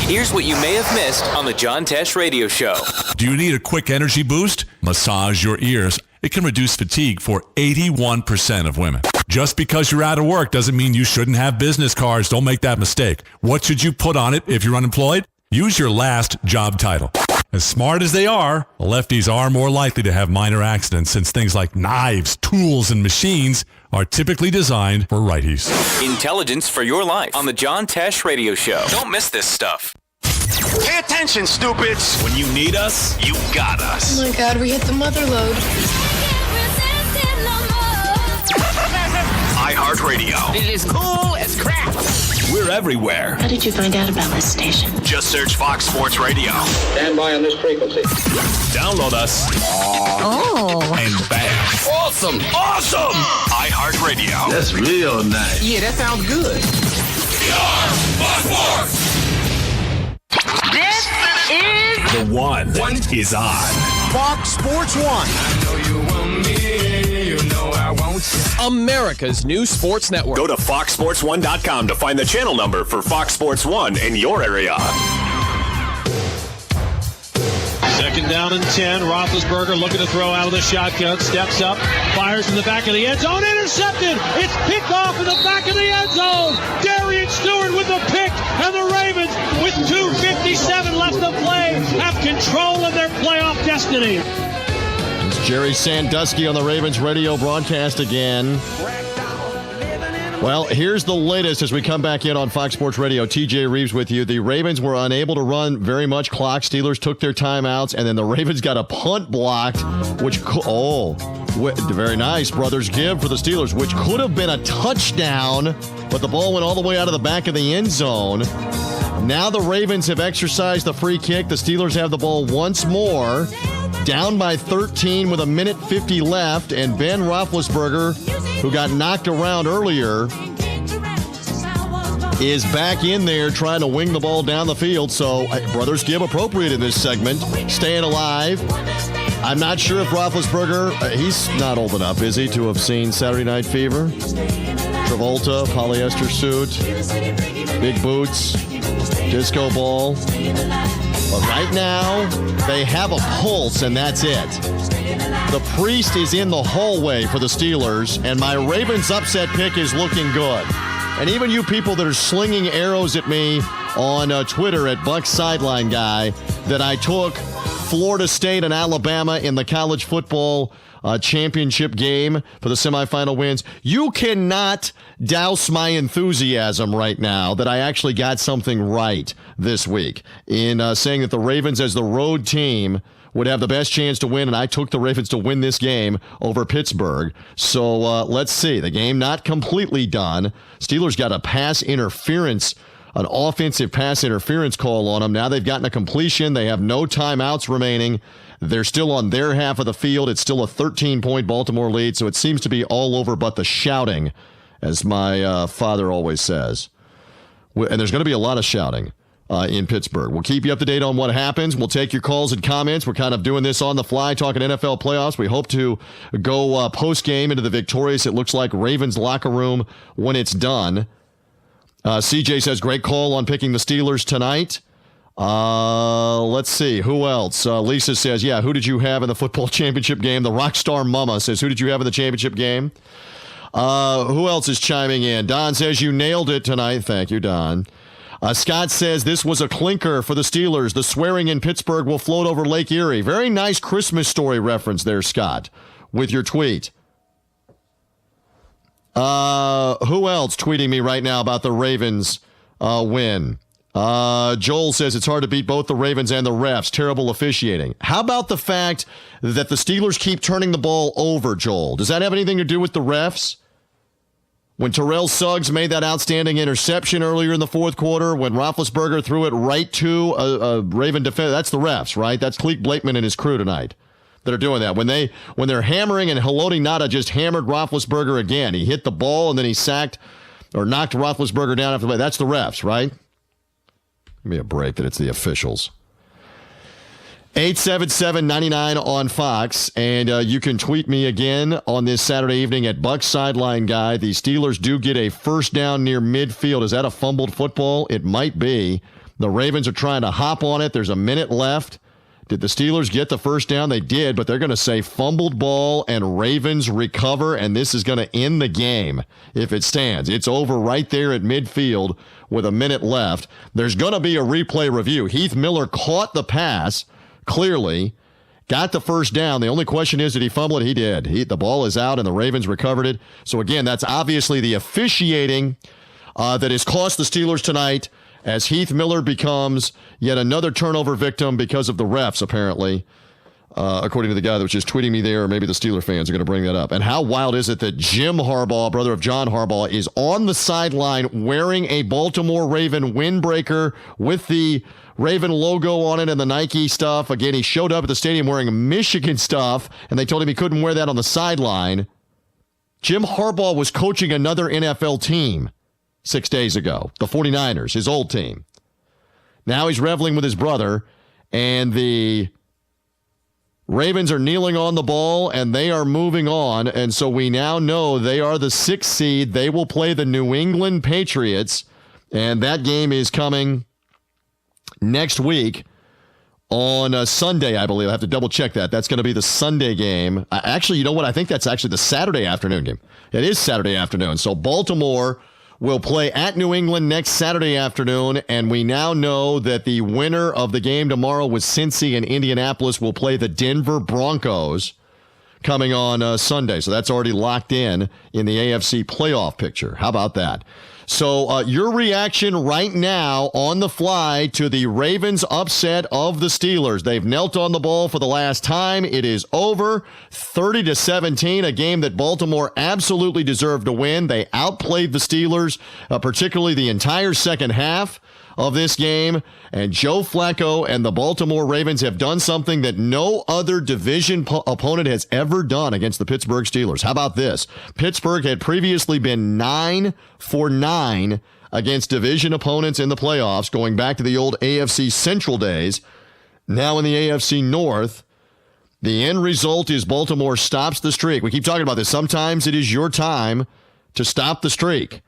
Here's what you may have missed on the John Tesh Radio Show. Do you need a quick energy boost? Massage your ears. It can reduce fatigue for 81% of women. Just because you're out of work doesn't mean you shouldn't have business cards. Don't make that mistake. What should you put on it if you're unemployed? Use your last job title. As smart as they are, lefties are more likely to have minor accidents since things like knives, tools, and machines are typically designed for righties. Intelligence for your life on the John Tesh Radio Show. Don't miss this stuff. Pay attention, stupids. When you need us, you got us. Oh my God, we hit the mother load. iHeartRadio. It is cool as crap. We're everywhere. How did you find out about this station? Just search Fox Sports Radio. Stand by on this frequency. Download us. Oh. And bam. Awesome. Awesome. iHeartRadio. That's real nice. Yeah, that sounds good. Fox Sports. This is The one is on. Fox Sports 1. I know you want me. You know I want you. America's new sports network. Go to foxsports1.com to find the channel number for Fox Sports 1 in your area. Second down and 10. Roethlisberger looking to throw out of the shotgun. Steps up. Fires in the back of the end zone. Intercepted. It's picked off in the back of the end zone. Darian Stewart with the pick. And the Ravens, with 2:57 left to play, have control of their playoff destiny. It's Jerry Sandusky on the Ravens radio broadcast again. Well, here's the latest as we come back in on Fox Sports Radio. TJ Reeves with you. The Ravens were unable to run very much clock. Steelers took their timeouts, and then the Ravens got a punt blocked, which, very nice. Brothers Gibb for the Steelers, which could have been a touchdown, but the ball went all the way out of the back of the end zone. Now the Ravens have exercised the free kick. The Steelers have the ball once more, down by 13 with 1:50 left, and Ben Roethlisberger, who got knocked around earlier, is back in there trying to wing the ball down the field. So Brothers Gibb appropriate in this segment, staying alive. I'm not sure if Roethlisberger, he's not old enough, is he, to have seen Saturday Night Fever? Travolta, polyester suit, big boots, disco ball. But right now, they have a pulse, and that's it. The priest is in the hallway for the Steelers, and my Ravens upset pick is looking good. And even you people that are slinging arrows at me on Twitter at Buck Sideline Guy, that I took Florida State and Alabama in the college football championship game for the semifinal wins. You cannot douse my enthusiasm right now that I actually got something right this week in saying that the Ravens as the road team would have the best chance to win, and I took the Ravens to win this game over Pittsburgh. So let's see. The game not completely done. Steelers got a pass interference, an offensive pass interference call on them. Now they've gotten a completion. They have no timeouts remaining. They're still on their half of the field. It's still a 13-point Baltimore lead, so it seems to be all over but the shouting, as my father always says. And there's going to be a lot of shouting in Pittsburgh. We'll keep you up to date on what happens. We'll take your calls and comments. We're kind of doing this on the fly, talking NFL playoffs. We hope to go post-game into the victorious, it looks like, Ravens locker room when it's done. CJ says, great call on picking the Steelers tonight. Let's see. Who else? Lisa says, yeah, who did you have in the football championship game? The Rockstar Mama says, who did you have in the championship game? Who else is chiming in? Don says, you nailed it tonight. Thank you, Don. Scott says, this was a clinker for the Steelers. The swearing in Pittsburgh will float over Lake Erie. Very nice Christmas story reference there, Scott, with your tweet. Who else tweeting me right now about the Ravens win? Joel says it's hard to beat both the Ravens and the refs. Terrible officiating. How about the fact that the Steelers keep turning the ball over, Joel? Does that have anything to do with the refs? When Terrell Suggs made that outstanding interception earlier in the fourth quarter, when Roethlisberger threw it right to a Raven defender, that's the refs, right? That's Clete Blakeman and his crew tonight that are doing that. When they're hammering, and Haloti Ngata just hammered Roethlisberger again. He hit the ball and then he sacked or knocked Roethlisberger down after the play. That's the refs, right? Give me a break that it's the officials. 877-99 on Fox, and you can tweet me again on this Saturday evening at Buck Sideline Guy. The Steelers do get a first down near midfield. Is that a fumbled football? It might be. The Ravens are trying to hop on it. There's a minute left. Did the Steelers get the first down? They did, but they're going to say fumbled ball and Ravens recover, and this is going to end the game if it stands. It's over right there at midfield with a minute left. There's going to be a replay review. Heath Miller caught the pass, clearly, got the first down. The only question is, did he fumble it? He did. The ball is out, and the Ravens recovered it. So, again, that's obviously the officiating that has cost the Steelers tonight, as Heath Miller becomes yet another turnover victim because of the refs, apparently, according to the guy that was just tweeting me there, or maybe the Steeler fans are going to bring that up. And how wild is it that Jim Harbaugh, brother of John Harbaugh, is on the sideline wearing a Baltimore Raven windbreaker with the Raven logo on it and the Nike stuff. Again, he showed up at the stadium wearing Michigan stuff, and they told him he couldn't wear that on the sideline. Jim Harbaugh was coaching another NFL team 6 days ago, the 49ers, his old team. Now he's reveling with his brother, and the Ravens are kneeling on the ball, and they are moving on, and so we now know they are the 6th seed. They will play the New England Patriots, and that game is coming next week on Sunday, I believe. I have to double check that. That's going to be the Sunday game. Actually, you know what? I think that's actually the Saturday afternoon game. It is Saturday afternoon. So Baltimore will play at New England next Saturday afternoon, and we now know that the winner of the game tomorrow with Cincy and Indianapolis will play the Denver Broncos coming on Sunday. So that's already locked in the AFC playoff picture. How about that? So your reaction right now on the fly to the Ravens upset of the Steelers. They've knelt on the ball for the last time. It is over, 30-17, a game that Baltimore absolutely deserved to win. They outplayed the Steelers, particularly the entire second half of this game, and Joe Flacco and the Baltimore Ravens have done something that no other division opponent has ever done against the Pittsburgh Steelers. How about this? Pittsburgh had previously been 9-9 against division opponents in the playoffs, going back to the old AFC Central days. Now in the AFC North, the end result is Baltimore stops the streak. We keep talking about this. Sometimes it is your time to stop the streak.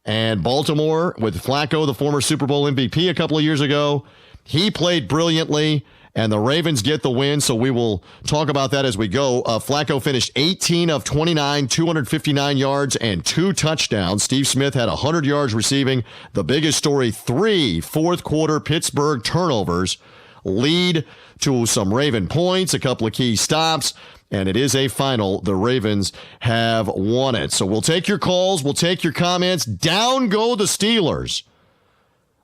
And Baltimore, with Flacco, the former Super Bowl MVP a couple of years ago, he played brilliantly, and the Ravens get the win, so we will talk about that as we go. Flacco finished 18 of 29, 259 yards, and 2 touchdowns. Steve Smith had 100 yards receiving. The biggest story, 3 fourth-quarter Pittsburgh turnovers lead to some Raven points, a couple of key stops, and it is a final. The Ravens have won it. So we'll take your calls. We'll take your comments. Down go the Steelers.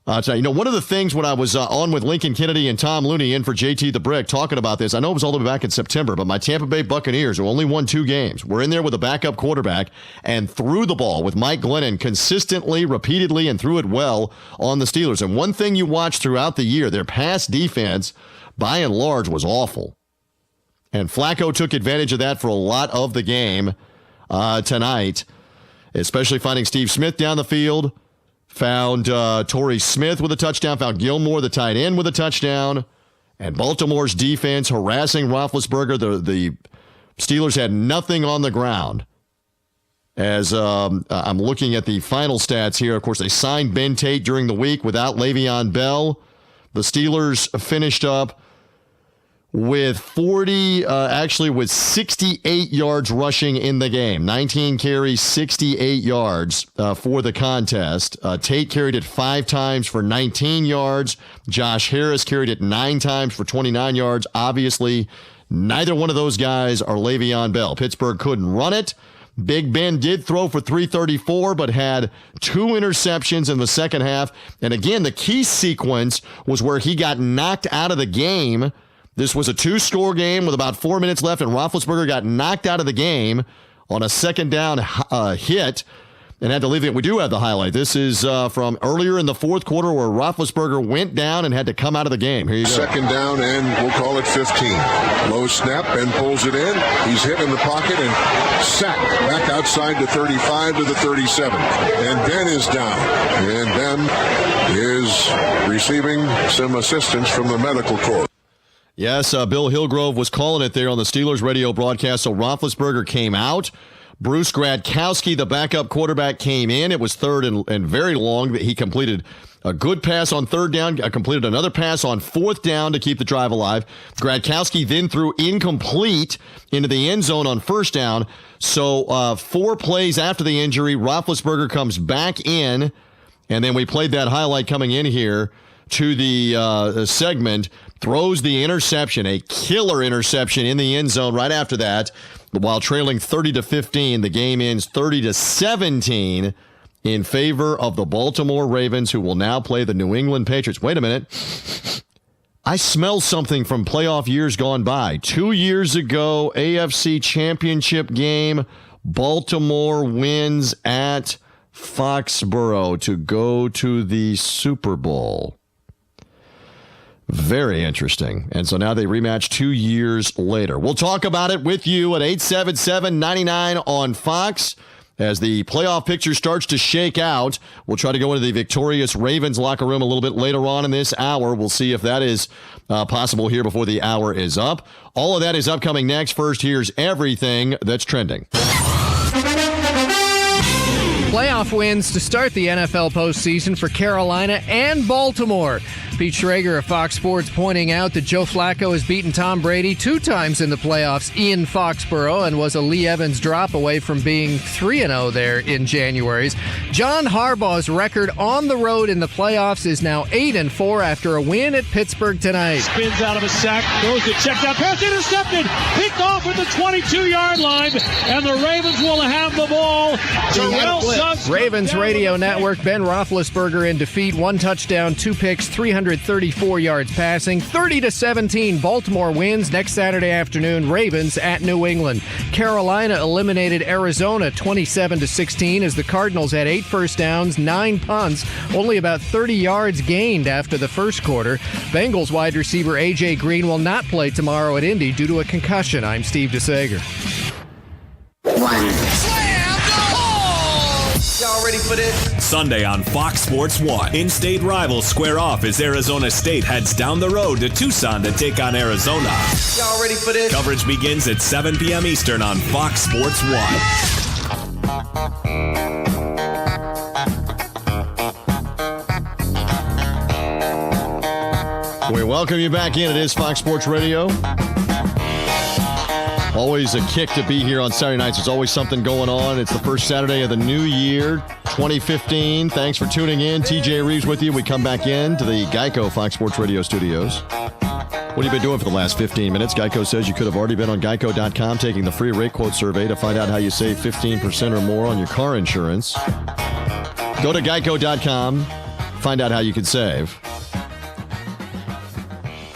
One of the things when I was on with Lincoln Kennedy and Tom Looney in for JT the Brick talking about this, I know it was all the way back in September, but my Tampa Bay Buccaneers, who only won 2 games, were in there with a backup quarterback and threw the ball with Mike Glennon consistently, repeatedly, and threw it well on the Steelers. And one thing you watch throughout the year, their pass defense, by and large, was awful. And Flacco took advantage of that for a lot of the game tonight, especially finding Steve Smith down the field, found Torrey Smith with a touchdown, found Gilmore, the tight end, with a touchdown, and Baltimore's defense harassing Roethlisberger. The Steelers had nothing on the ground. As I'm looking at the final stats here, of course, they signed Ben Tate during the week without Le'Veon Bell. The Steelers finished up with 68 yards rushing in the game. 19 carries, 68 yards for the contest. Tate carried it 5 times for 19 yards. Josh Harris carried it 9 times for 29 yards. Obviously, neither one of those guys are Le'Veon Bell. Pittsburgh couldn't run it. Big Ben did throw for 334, but had 2 interceptions in the second half. And again, the key sequence was where he got knocked out of the game. This was a 2-score game with about 4 minutes left, and Roethlisberger got knocked out of the game on a second down hit and had to leave it. We do have the highlight. This is from earlier in the fourth quarter where Roethlisberger went down and had to come out of the game. Here you go. Second down, and we'll call it 15. Low snap, and pulls it in. He's hit in the pocket and sacked back outside the 35 to the 37. And Ben is down. And Ben is receiving some assistance from the medical corps. Yes, Bill Hillgrove was calling it there on the Steelers radio broadcast. So Roethlisberger came out. Bruce Gradkowski, the backup quarterback, came in. It was third and very long. He completed a good pass on third down, completed another pass on fourth down to keep the drive alive. Gradkowski then threw incomplete into the end zone on first down. So 4 plays after the injury, Roethlisberger comes back in, and then we played that highlight coming in here to the segment, throws the interception, a killer interception in the end zone right after that. While trailing 30-15, the game ends 30-17 in favor of the Baltimore Ravens, who will now play the New England Patriots. Wait a minute. I smell something from playoff years gone by. 2 years ago, AFC Championship game, Baltimore wins at Foxborough to go to the Super Bowl. Very interesting. And so now they rematch 2 years later. We'll talk about it with you at 877-99 on Fox. As the playoff picture starts to shake out, we'll try to go into the victorious Ravens locker room a little bit later on in this hour. We'll see if that is possible here before the hour is up. All of that is upcoming next. First, here's everything that's trending. Playoff wins to start the NFL postseason for Carolina and Baltimore. Pete Schrager of Fox Sports pointing out that Joe Flacco has beaten Tom Brady 2 times in the playoffs in Foxborough and was a Lee Evans drop away from being 3-0 there in January's. John Harbaugh's record on the road in the playoffs is now 8-4 after a win at Pittsburgh tonight. Spins out of a sack, goes to check down pass, intercepted, picked off at the 22-yard line, and the Ravens will have the ball. Terrell Suggs. Ravens Radio Network, Ben Roethlisberger in defeat, 1 touchdown, 2 picks, 334 yards passing, 30-17. Baltimore wins next Saturday afternoon. Ravens at New England. Carolina eliminated Arizona 27-16 as the Cardinals had 8 first downs, 9 punts, only about 30 yards gained after the first quarter. Bengals wide receiver A.J. Green will not play tomorrow at Indy due to a concussion. I'm Steve DeSager. Y'all ready for this? Sunday on Fox Sports 1. In-state rivals square off as Arizona State heads down the road to Tucson to take on Arizona. Y'all ready for this? Coverage begins at 7 p.m. Eastern on Fox Sports 1. We welcome you back in. It is Fox Sports Radio. Always a kick to be here on Saturday nights. There's always something going on. It's the first Saturday of the new year, 2015. Thanks for tuning in. TJ Reeves with you. We come back in to the Geico Fox Sports Radio studios. What have you been doing for the last 15 minutes? Geico says you could have already been on geico.com taking the free rate quote survey to find out how you save 15% or more on your car insurance. Go to geico.com, find out how you can save.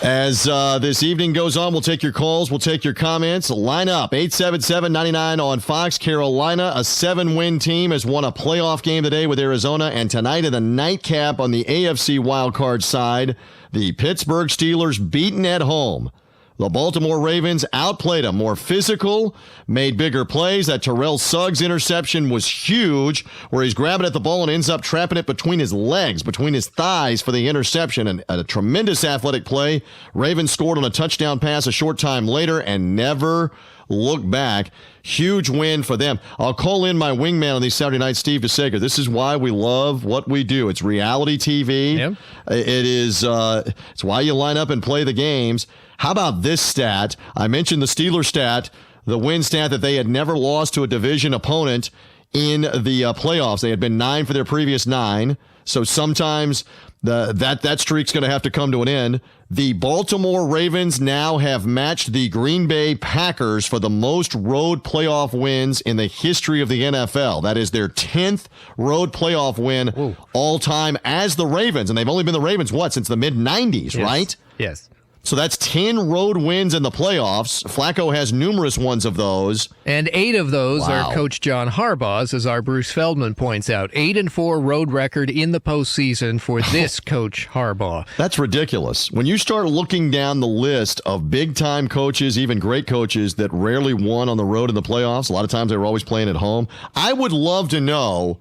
As this evening goes on, we'll take your calls, we'll take your comments. Line up, 877-99 on Fox. Carolina, a 7-win team, has won a playoff game today with Arizona. And tonight in the nightcap on the AFC wildcard side, the Pittsburgh Steelers beaten at home. The Baltimore Ravens outplayed them, more physical, made bigger plays. That Terrell Suggs interception was huge, where he's grabbing at the ball and ends up trapping it between his legs, between his thighs for the interception. And a tremendous athletic play. Ravens scored on a touchdown pass a short time later and never looked back. Huge win for them. I'll call in my wingman on these Saturday nights, Steve DeSager. This is why we love what we do. It's reality TV. Yep. It is. It's why you line up and play the games. How about this stat? I mentioned the Steelers stat, the win stat that they had never lost to a division opponent in the playoffs. They had been 9 for their previous 9. So sometimes that streak's going to have to come to an end. The Baltimore Ravens now have matched the Green Bay Packers for the most road playoff wins in the history of the NFL. That is their 10th road playoff win all time as the Ravens. And they've only been the Ravens, since the mid-90s, right? Yes. So that's 10 road wins in the playoffs. Flacco has numerous ones of those. And 8 of those are Coach John Harbaugh's, as our Bruce Feldman points out. 8-4 road record in the postseason for this Coach Harbaugh. That's ridiculous. When you start looking down the list of big-time coaches, even great coaches that rarely won on the road in the playoffs, a lot of times they were always playing at home. I would love to know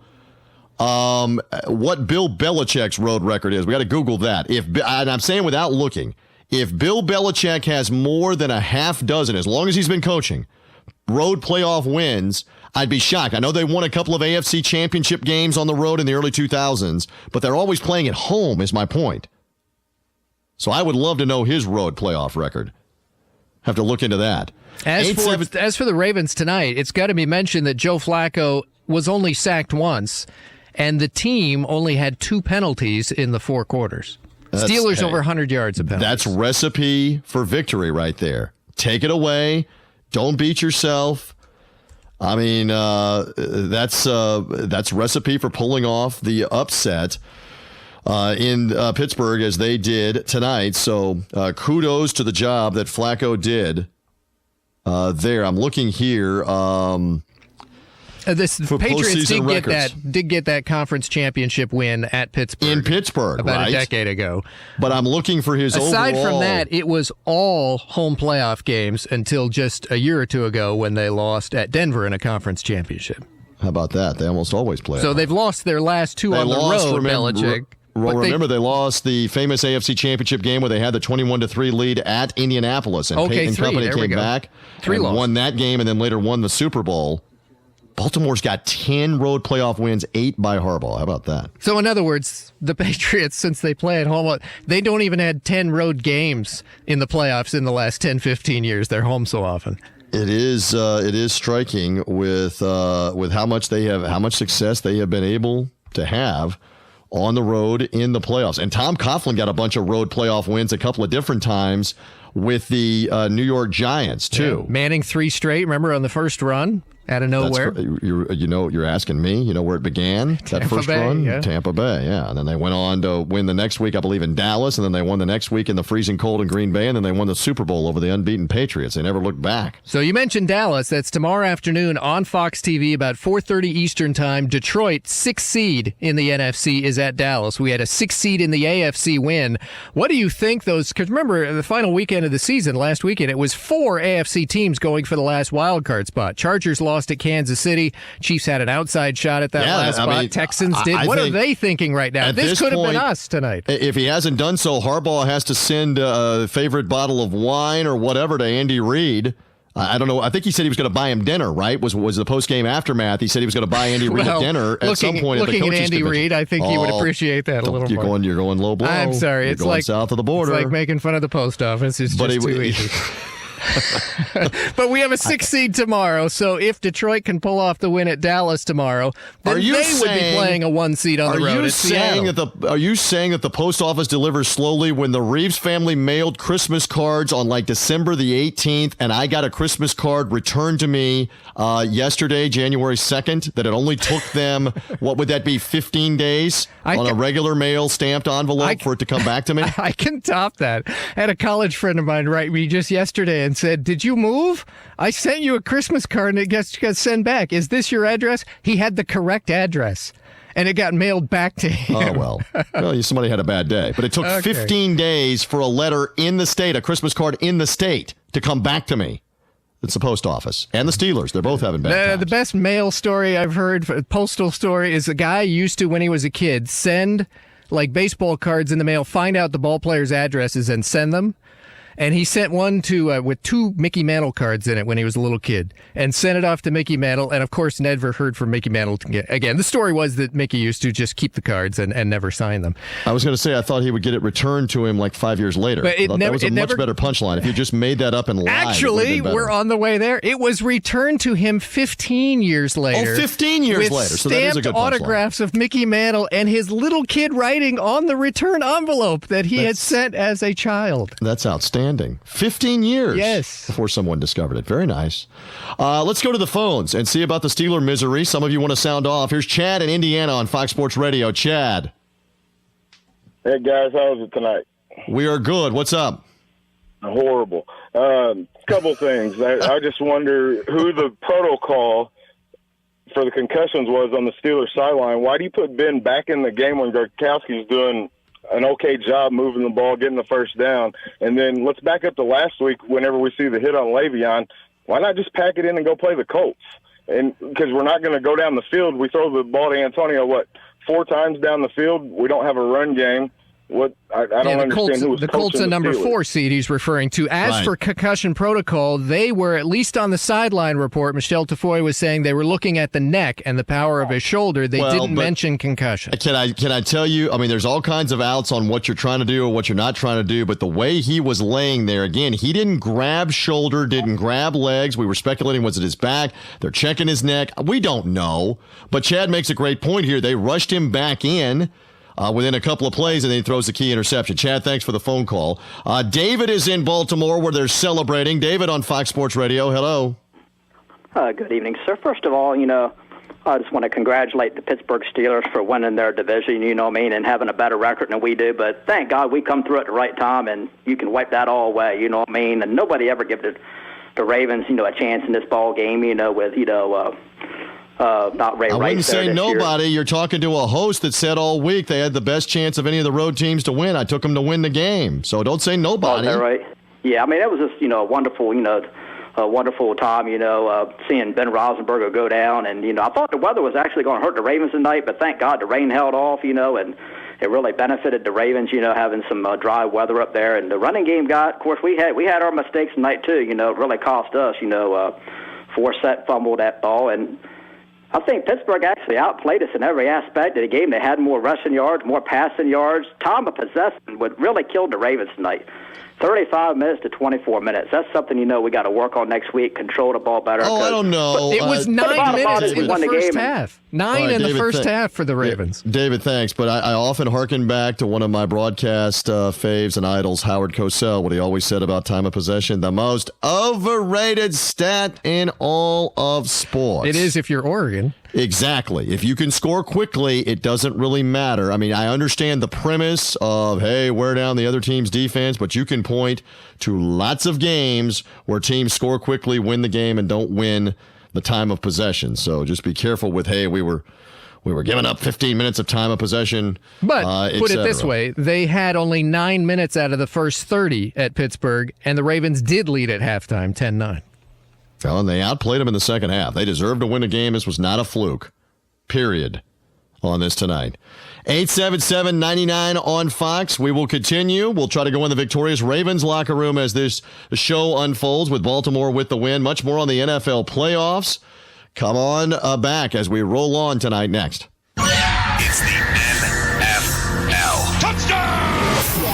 what Bill Belichick's road record is. We got to Google that. And I'm saying without looking. If Bill Belichick has more than a half dozen, as long as he's been coaching, road playoff wins, I'd be shocked. I know they won a couple of AFC championship games on the road in the early 2000s, but they're always playing at home is my point. So I would love to know his road playoff record. Have to look into that. As for the Ravens tonight, it's got to be mentioned that Joe Flacco was only sacked once, and the team only had 2 penalties in the 4 quarters. Steelers over 100 yards of penalties. That's recipe for victory right there. Take it away. Don't beat yourself. I mean, that's recipe for pulling off the upset in Pittsburgh as they did tonight. So kudos to the job that Flacco did there. I'm looking here. The Patriots did get that conference championship win at Pittsburgh. In Pittsburgh, about a decade ago. But I'm looking for his Aside overall. from that, it was all home playoff games until just a year or two ago when they lost at Denver in a conference championship. How about that? They almost always play. So they've lost their last 2 on the road, Belichick. Remember, they lost the famous AFC Championship game where they had the 21-3 lead at Indianapolis, and Peyton Company came back and won that game, and then later won the Super Bowl. Baltimore's got 10 road playoff wins, 8 by Harbaugh. How about that? So, in other words, the Patriots, since they play at home, they don't even had 10 road games in the playoffs in the last 10, 15 years. They're home so often. It is striking with how much success they have been able to have on the road in the playoffs. And Tom Coughlin got a bunch of road playoff wins a couple of different times with the New York Giants, too. Yeah. Manning 3 straight, remember, on the first run out of nowhere. You're asking me, you know where it began? That first run? Yeah. Tampa Bay, yeah. And then they went on to win the next week, I believe, in Dallas, and then they won the next week in the freezing cold in Green Bay, and then they won the Super Bowl over the unbeaten Patriots. They never looked back. So you mentioned Dallas. That's tomorrow afternoon on Fox TV, about 4:30 Eastern Time. Detroit, 6th seed in the NFC, is at Dallas. We had a 6th seed in the AFC win. What do you think those, because remember, the final weekend of the season, last weekend, it was 4 AFC teams going for the last wild card spot. Chargers lost at Kansas City. Chiefs had an outside shot at that last spot. Texans did. What are they thinking right now? This could have been us tonight. If he hasn't done so, Harbaugh has to send a favorite bottle of wine or whatever to Andy Reid. I don't know. I think he said he was going to buy him dinner, right? Was the post-game aftermath. He said he was going to buy Andy Reid a dinner at some point at the coaches' Looking at Andy Reid, I think he would appreciate that a little more. You're going low blow. I'm sorry. You're it's going like south of the border. It's like making fun of the post office. It's just too easy. But we have a 6th seed tomorrow, so if Detroit can pull off the win at Dallas tomorrow, then they would be playing a 1 seed on the road. Are you saying that the post office delivers slowly? When the Reeves family mailed Christmas cards on like December the 18th, and I got a Christmas card returned to me yesterday, January 2nd, that it only took them, what would that be, 15 days on a regular mail stamped envelope for it to come back to me? I can top that. I had a college friend of mine write me just yesterday and said, "Did you move? I sent you a Christmas card and it got sent back. Is this your address?" He had the correct address, and it got mailed back to him. Oh, well, somebody had a bad day. But it took 15 days for a letter in the state, a Christmas card in the state, to come back to me. It's the post office and the Steelers. They're both having bad times. The best mail story I've heard, postal story, is a guy used to, when he was a kid, send like baseball cards in the mail, find out the ball players' addresses, and send them. And he sent one to with 2 Mickey Mantle cards in it when he was a little kid, and sent it off to Mickey Mantle. And of course, never heard from Mickey Mantle again. The story was that Mickey used to just keep the cards and never sign them. I was going to say I thought he would get it returned to him like 5 years later. But that was a much better punchline. If you just made that up and lied, actually, we're on the way there. It was returned to him 15 years later. Oh, 15 years later. So that is a good stamped autographs of Mickey Mantle and his little kid writing on the return envelope that he had sent as a child. That's outstanding. 15 years before someone discovered it. Very nice. Let's go to the phones and see about the Steeler misery. Some of you want to sound off. Here's Chad in Indiana on Fox Sports Radio. Chad. Hey, guys. How was it tonight? We are good. What's up? Horrible. Couple things. I just wonder who the protocol for the concussions was on the Steelers sideline. Why do you put Ben back in the game when Gronkowski's doing an okay job moving the ball, getting the first down? And then let's back up to last week. Whenever we see the hit on Le'Veon, why not just pack it in and go play the Colts? And because we're not going to go down the field, we throw the ball to Antonio 4 times down the field. We don't have a run game. I don't understand who was the Colts a number 4 seed he's referring to. As for concussion protocol, they were, at least on the sideline report, Michelle Tafoy was saying they were looking at the neck and the power of his shoulder. They didn't mention concussion. Can I tell you, I mean, there's all kinds of outs on what you're trying to do or what you're not trying to do, but the way he was laying there, again, he didn't grab shoulder, didn't grab legs. We were speculating, was it his back? They're checking his neck. We don't know. But Chad makes a great point here. They rushed him back in within a couple of plays, and then he throws the key interception. Chad, thanks for the phone call. David is in Baltimore where they're celebrating. David on Fox Sports Radio. Hello. Good evening, sir. First of all, I just want to congratulate the Pittsburgh Steelers for winning their division, and having a better record than we do. But thank God we come through at the right time, and you can wipe that all away, And nobody ever gives the Ravens, a chance in this ball game, with, not Ray Rice. I wouldn't say nobody. Year. You're talking to a host that said all week they had the best chance of any of the road teams to win. I took them to win the game. So don't say nobody. Oh, is that right? Yeah, I mean, that was just, a wonderful, a wonderful time, seeing Ben Roethlisberger go down. And, I thought the weather was actually going to hurt the Ravens tonight, but thank God the rain held off, and it really benefited the Ravens, having some dry weather up there. And the running game of course, we had our mistakes tonight too, it really cost us, Forsett fumbled that ball. And, I think Pittsburgh actually outplayed us in every aspect of the game. They had more rushing yards, more passing yards. Time of possession would really kill the Ravens tonight. 35 minutes to 24 minutes. That's something we got to work on next week. Control the ball better. Oh, I don't know. It was 9 minutes in the first half. 9 in the first half for the Ravens. David, thanks. But I often hearken back to one of my broadcast faves and idols, Howard Cosell, what he always said about time of possession, the most overrated stat in all of sports. It is if you're Oregon. Exactly. If you can score quickly, it doesn't really matter. I mean, I understand the premise of, hey, wear down the other team's defense, but you can point to lots of games where teams score quickly, win the game, and don't win the time of possession. So just be careful with, hey, we were giving up 15 minutes of time of possession. But put it this way, they had only 9 minutes out of the first 30 at Pittsburgh, and the Ravens did lead at halftime, 10-9. Well, and they outplayed them in the second half. They deserved to win a game. This was not a fluke, period, on this tonight. 877-99 on Fox. We will continue. We'll try to go in the victorious Ravens locker room as this show unfolds with Baltimore with the win. Much more on the NFL playoffs. Come on back as we roll on tonight next. It's the NFL. Touchdown!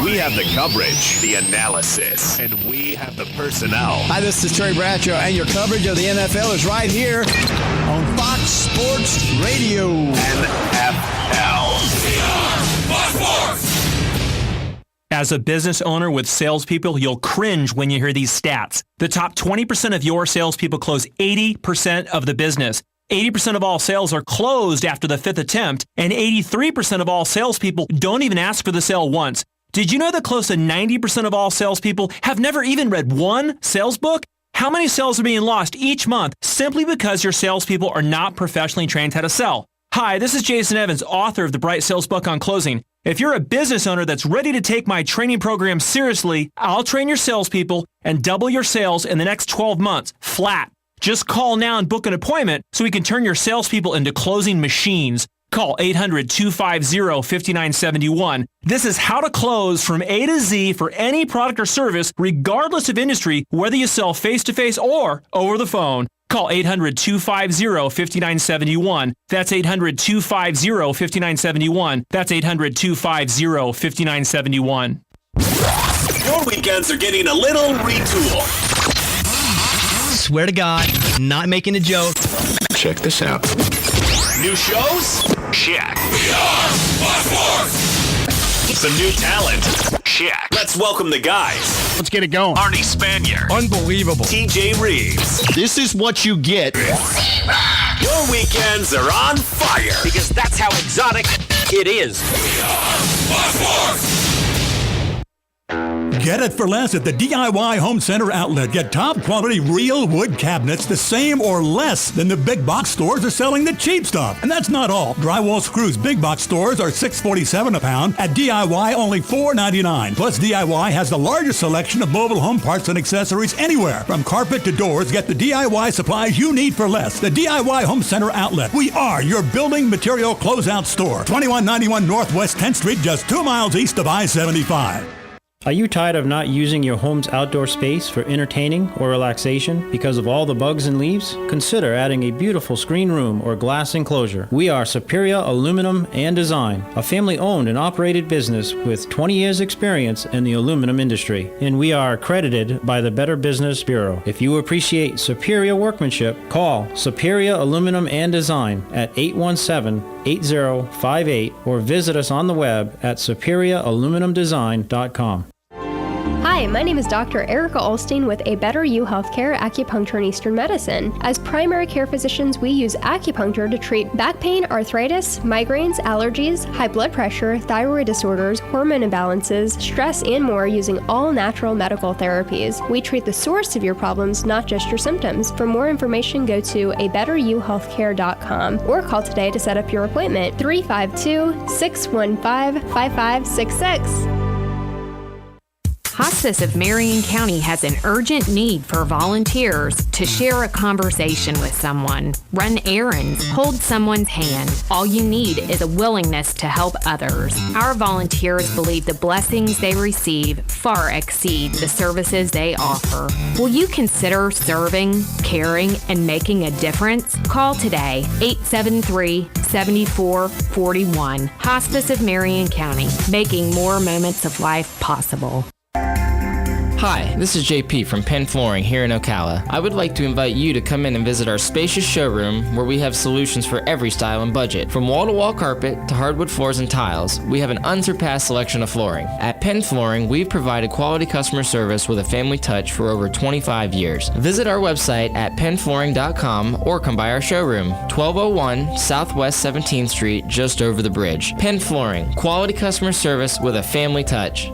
We have the coverage, the analysis, and we have the personnel. Hi, this is Terry Bradshaw, and your coverage of the NFL is right here on Fox Sports Radio. NFL. Fox Sports! As a business owner with salespeople, you'll cringe when you hear these stats. The top 20% of your salespeople close 80% of the business. 80% of all sales are closed after the 5th attempt, and 83% of all salespeople don't even ask for the sale once. Did you know that close to 90% of all salespeople have never even read one sales book? How many sales are being lost each month simply because your salespeople are not professionally trained how to sell? Hi, this is Jason Evans, author of the Bright Sales Book on Closing. If you're a business owner that's ready to take my training program seriously, I'll train your salespeople and double your sales in the next 12 months, flat. Just call now and book an appointment so we can turn your salespeople into closing machines. Call 800-250-5971. This is how to close from A to Z for any product or service, regardless of industry, whether you sell face-to-face or over the phone. Call 800-250-5971. That's 800-250-5971. That's 800-250-5971. Your weekends are getting a little retooled. Swear to God, not making a joke. Check this out. New shows? Check. We are Fox Sports! Some new talent? Check. Let's welcome the guys. Let's get it going. Arnie Spanier. Unbelievable. TJ Reeves. This is what you get. Your weekends are on fire. Because that's how exotic it is. We are Fox Sports! Get it for less at the DIY Home Center outlet. Get top quality real wood cabinets the same or less than the big box stores are selling the cheap stuff. And that's not all. Drywall screws big box stores are $6.47 a pound. At DIY, only $4.99. Plus, DIY has the largest selection of mobile home parts and accessories anywhere. From carpet to doors, get the DIY supplies you need for less. The DIY Home Center outlet. We are your building material closeout store. 2191 Northwest 10th Street, just 2 miles east of I-75. Are you tired of not using your home's outdoor space for entertaining or relaxation because of all the bugs and leaves? Consider adding a beautiful screen room or glass enclosure. We are Superior Aluminum and Design, a family-owned and operated business with 20 years experience in the aluminum industry, and we are accredited by the Better Business Bureau. If you appreciate superior workmanship, call Superior Aluminum and Design at 817-8058 or visit us on the web at superiораluminumdesign.com. Hi, my name is Dr. Erica Olstein with A Better You Healthcare Acupuncture and Eastern Medicine. As primary care physicians, we use acupuncture to treat back pain, arthritis, migraines, allergies, high blood pressure, thyroid disorders, hormone imbalances, stress, and more using all natural medical therapies. We treat the source of your problems, not just your symptoms. For more information, go to abetteryouhealthcare.com or call today to set up your appointment, 352-615-5566. Hospice of Marion County has an urgent need for volunteers to share a conversation with someone, run errands, hold someone's hand. All you need is a willingness to help others. Our volunteers believe the blessings they receive far exceed the services they offer. Will you consider serving, caring, and making a difference? Call today, 873-7441. Hospice of Marion County, making more moments of life possible. Hi, this is JP from Penn Flooring here in Ocala. I would like to invite you to come in and visit our spacious showroom where we have solutions for every style and budget. From wall-to-wall carpet to hardwood floors and tiles, we have an unsurpassed selection of flooring. At Penn Flooring, we've provided quality customer service with a family touch for over 25 years. Visit our website at pennflooring.com or come by our showroom, 1201 Southwest 17th Street, just over the bridge. Penn Flooring, quality customer service with a family touch.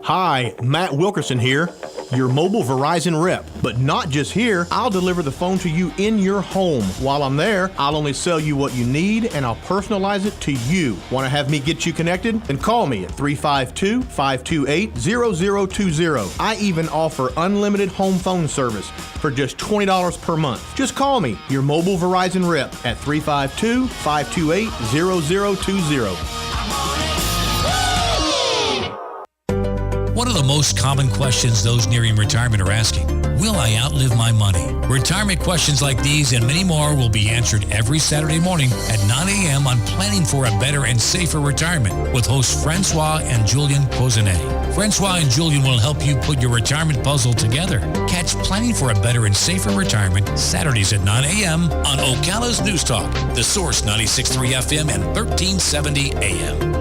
Hi, Matt Wilkerson here, your mobile Verizon rep. But not just here, I'll deliver the phone to you in your home. While I'm there, I'll only sell you what you need and I'll personalize it to you. Want to have me get you connected? Then call me at 352-528-0020. I even offer unlimited home phone service for just $20 per month. Just call me, your mobile Verizon rep, at 352-528-0020. One of the most common questions those nearing retirement are asking, will I outlive my money? Retirement questions like these and many more will be answered every Saturday morning at 9 a.m. on Planning for a Better and Safer Retirement with hosts Francois and Julian Pozenet. Francois and Julian will help you put your retirement puzzle together. Catch Planning for a Better and Safer Retirement Saturdays at 9 a.m. on Ocala's News Talk, The Source 96.3 FM and 1370 AM.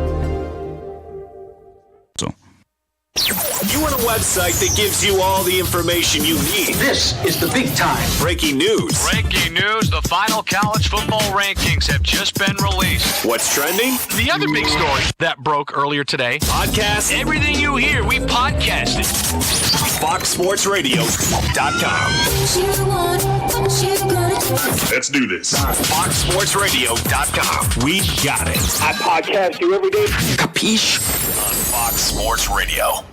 You want a website that gives you all the information you need. This is the big time. Breaking news. Breaking news. The final college football rankings have just been released. What's trending? The other big story that broke earlier today. Podcast. Everything you hear, we podcasted. FoxSportsRadio.com. Let's do this. FoxSportsRadio.com. We got it. I podcast you every day. Capiche? On Fox Sports Radio.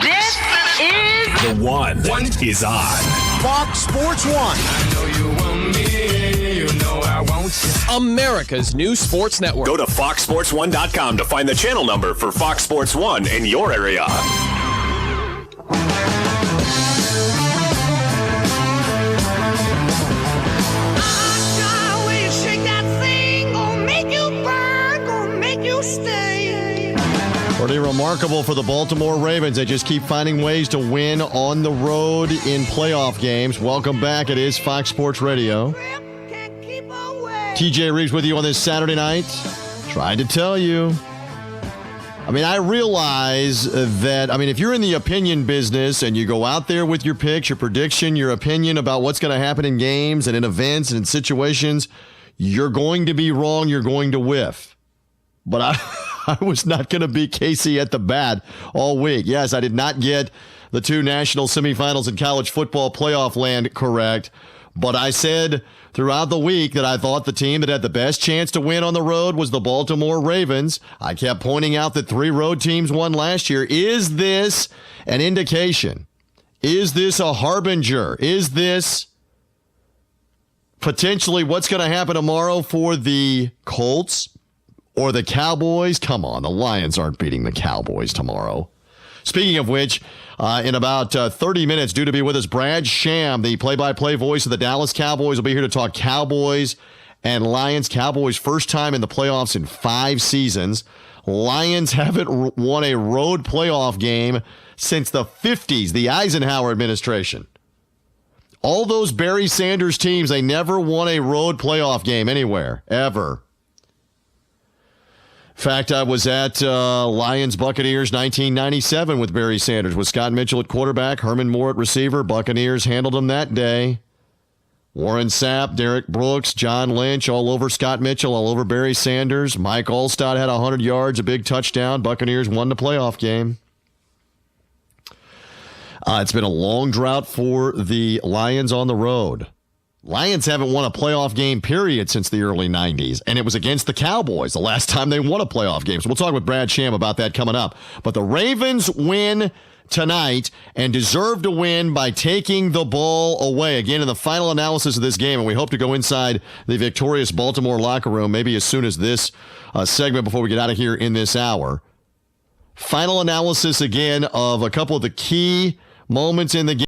This is The One is on. Fox Sports One. I know you want me, you know I want you. America's new sports network. Go to FoxSports1.com to find the channel number for Fox Sports 1 in your area. Pretty remarkable for the Baltimore Ravens. They just keep finding ways to win on the road in playoff games. Welcome back. It is Fox Sports Radio. TJ Reeves with you on this Saturday night. Tried to tell you. I realize that, if you're in the opinion business and you go out there with your picks, your prediction, your opinion about what's going to happen in games and in events and in situations, you're going to be wrong. You're going to whiff. But I was not going to be Casey at the bat all week. Yes, I did not get the two national semifinals in college football playoff land correct, but I said throughout the week that I thought the team that had the best chance to win on the road was the Baltimore Ravens. I kept pointing out that 3 road teams won last year. Is this an indication? Is this a harbinger? Is this potentially what's going to happen tomorrow for the Colts? Or the Cowboys? Come on, the Lions aren't beating the Cowboys tomorrow. Speaking of which, in about 30 minutes, due to be with us, Brad Sham, the play-by-play voice of the Dallas Cowboys, will be here to talk Cowboys and Lions. Cowboys first time in the playoffs in 5 seasons. Lions haven't won a road playoff game since the 50s, the Eisenhower administration. All those Barry Sanders teams, they never won a road playoff game anywhere, ever. In fact, I was at Lions Buccaneers 1997 with Barry Sanders, with Scott Mitchell at quarterback, Herman Moore at receiver. Buccaneers handled them that day. Warren Sapp, Derek Brooks, John Lynch, all over Scott Mitchell, all over Barry Sanders. Mike Allstott had 100 yards, a big touchdown. Buccaneers won the playoff game. It's been a long drought for the Lions on the road. Lions haven't won a playoff game, period, since the early 90s, and it was against the Cowboys the last time they won a playoff game. So we'll talk with Brad Sham about that coming up. But the Ravens win tonight and deserve to win by taking the ball away. Again, in the final analysis of this game, and we hope to go inside the victorious Baltimore locker room maybe as soon as this segment before we get out of here in this hour. Final analysis again of a couple of the key moments in the game.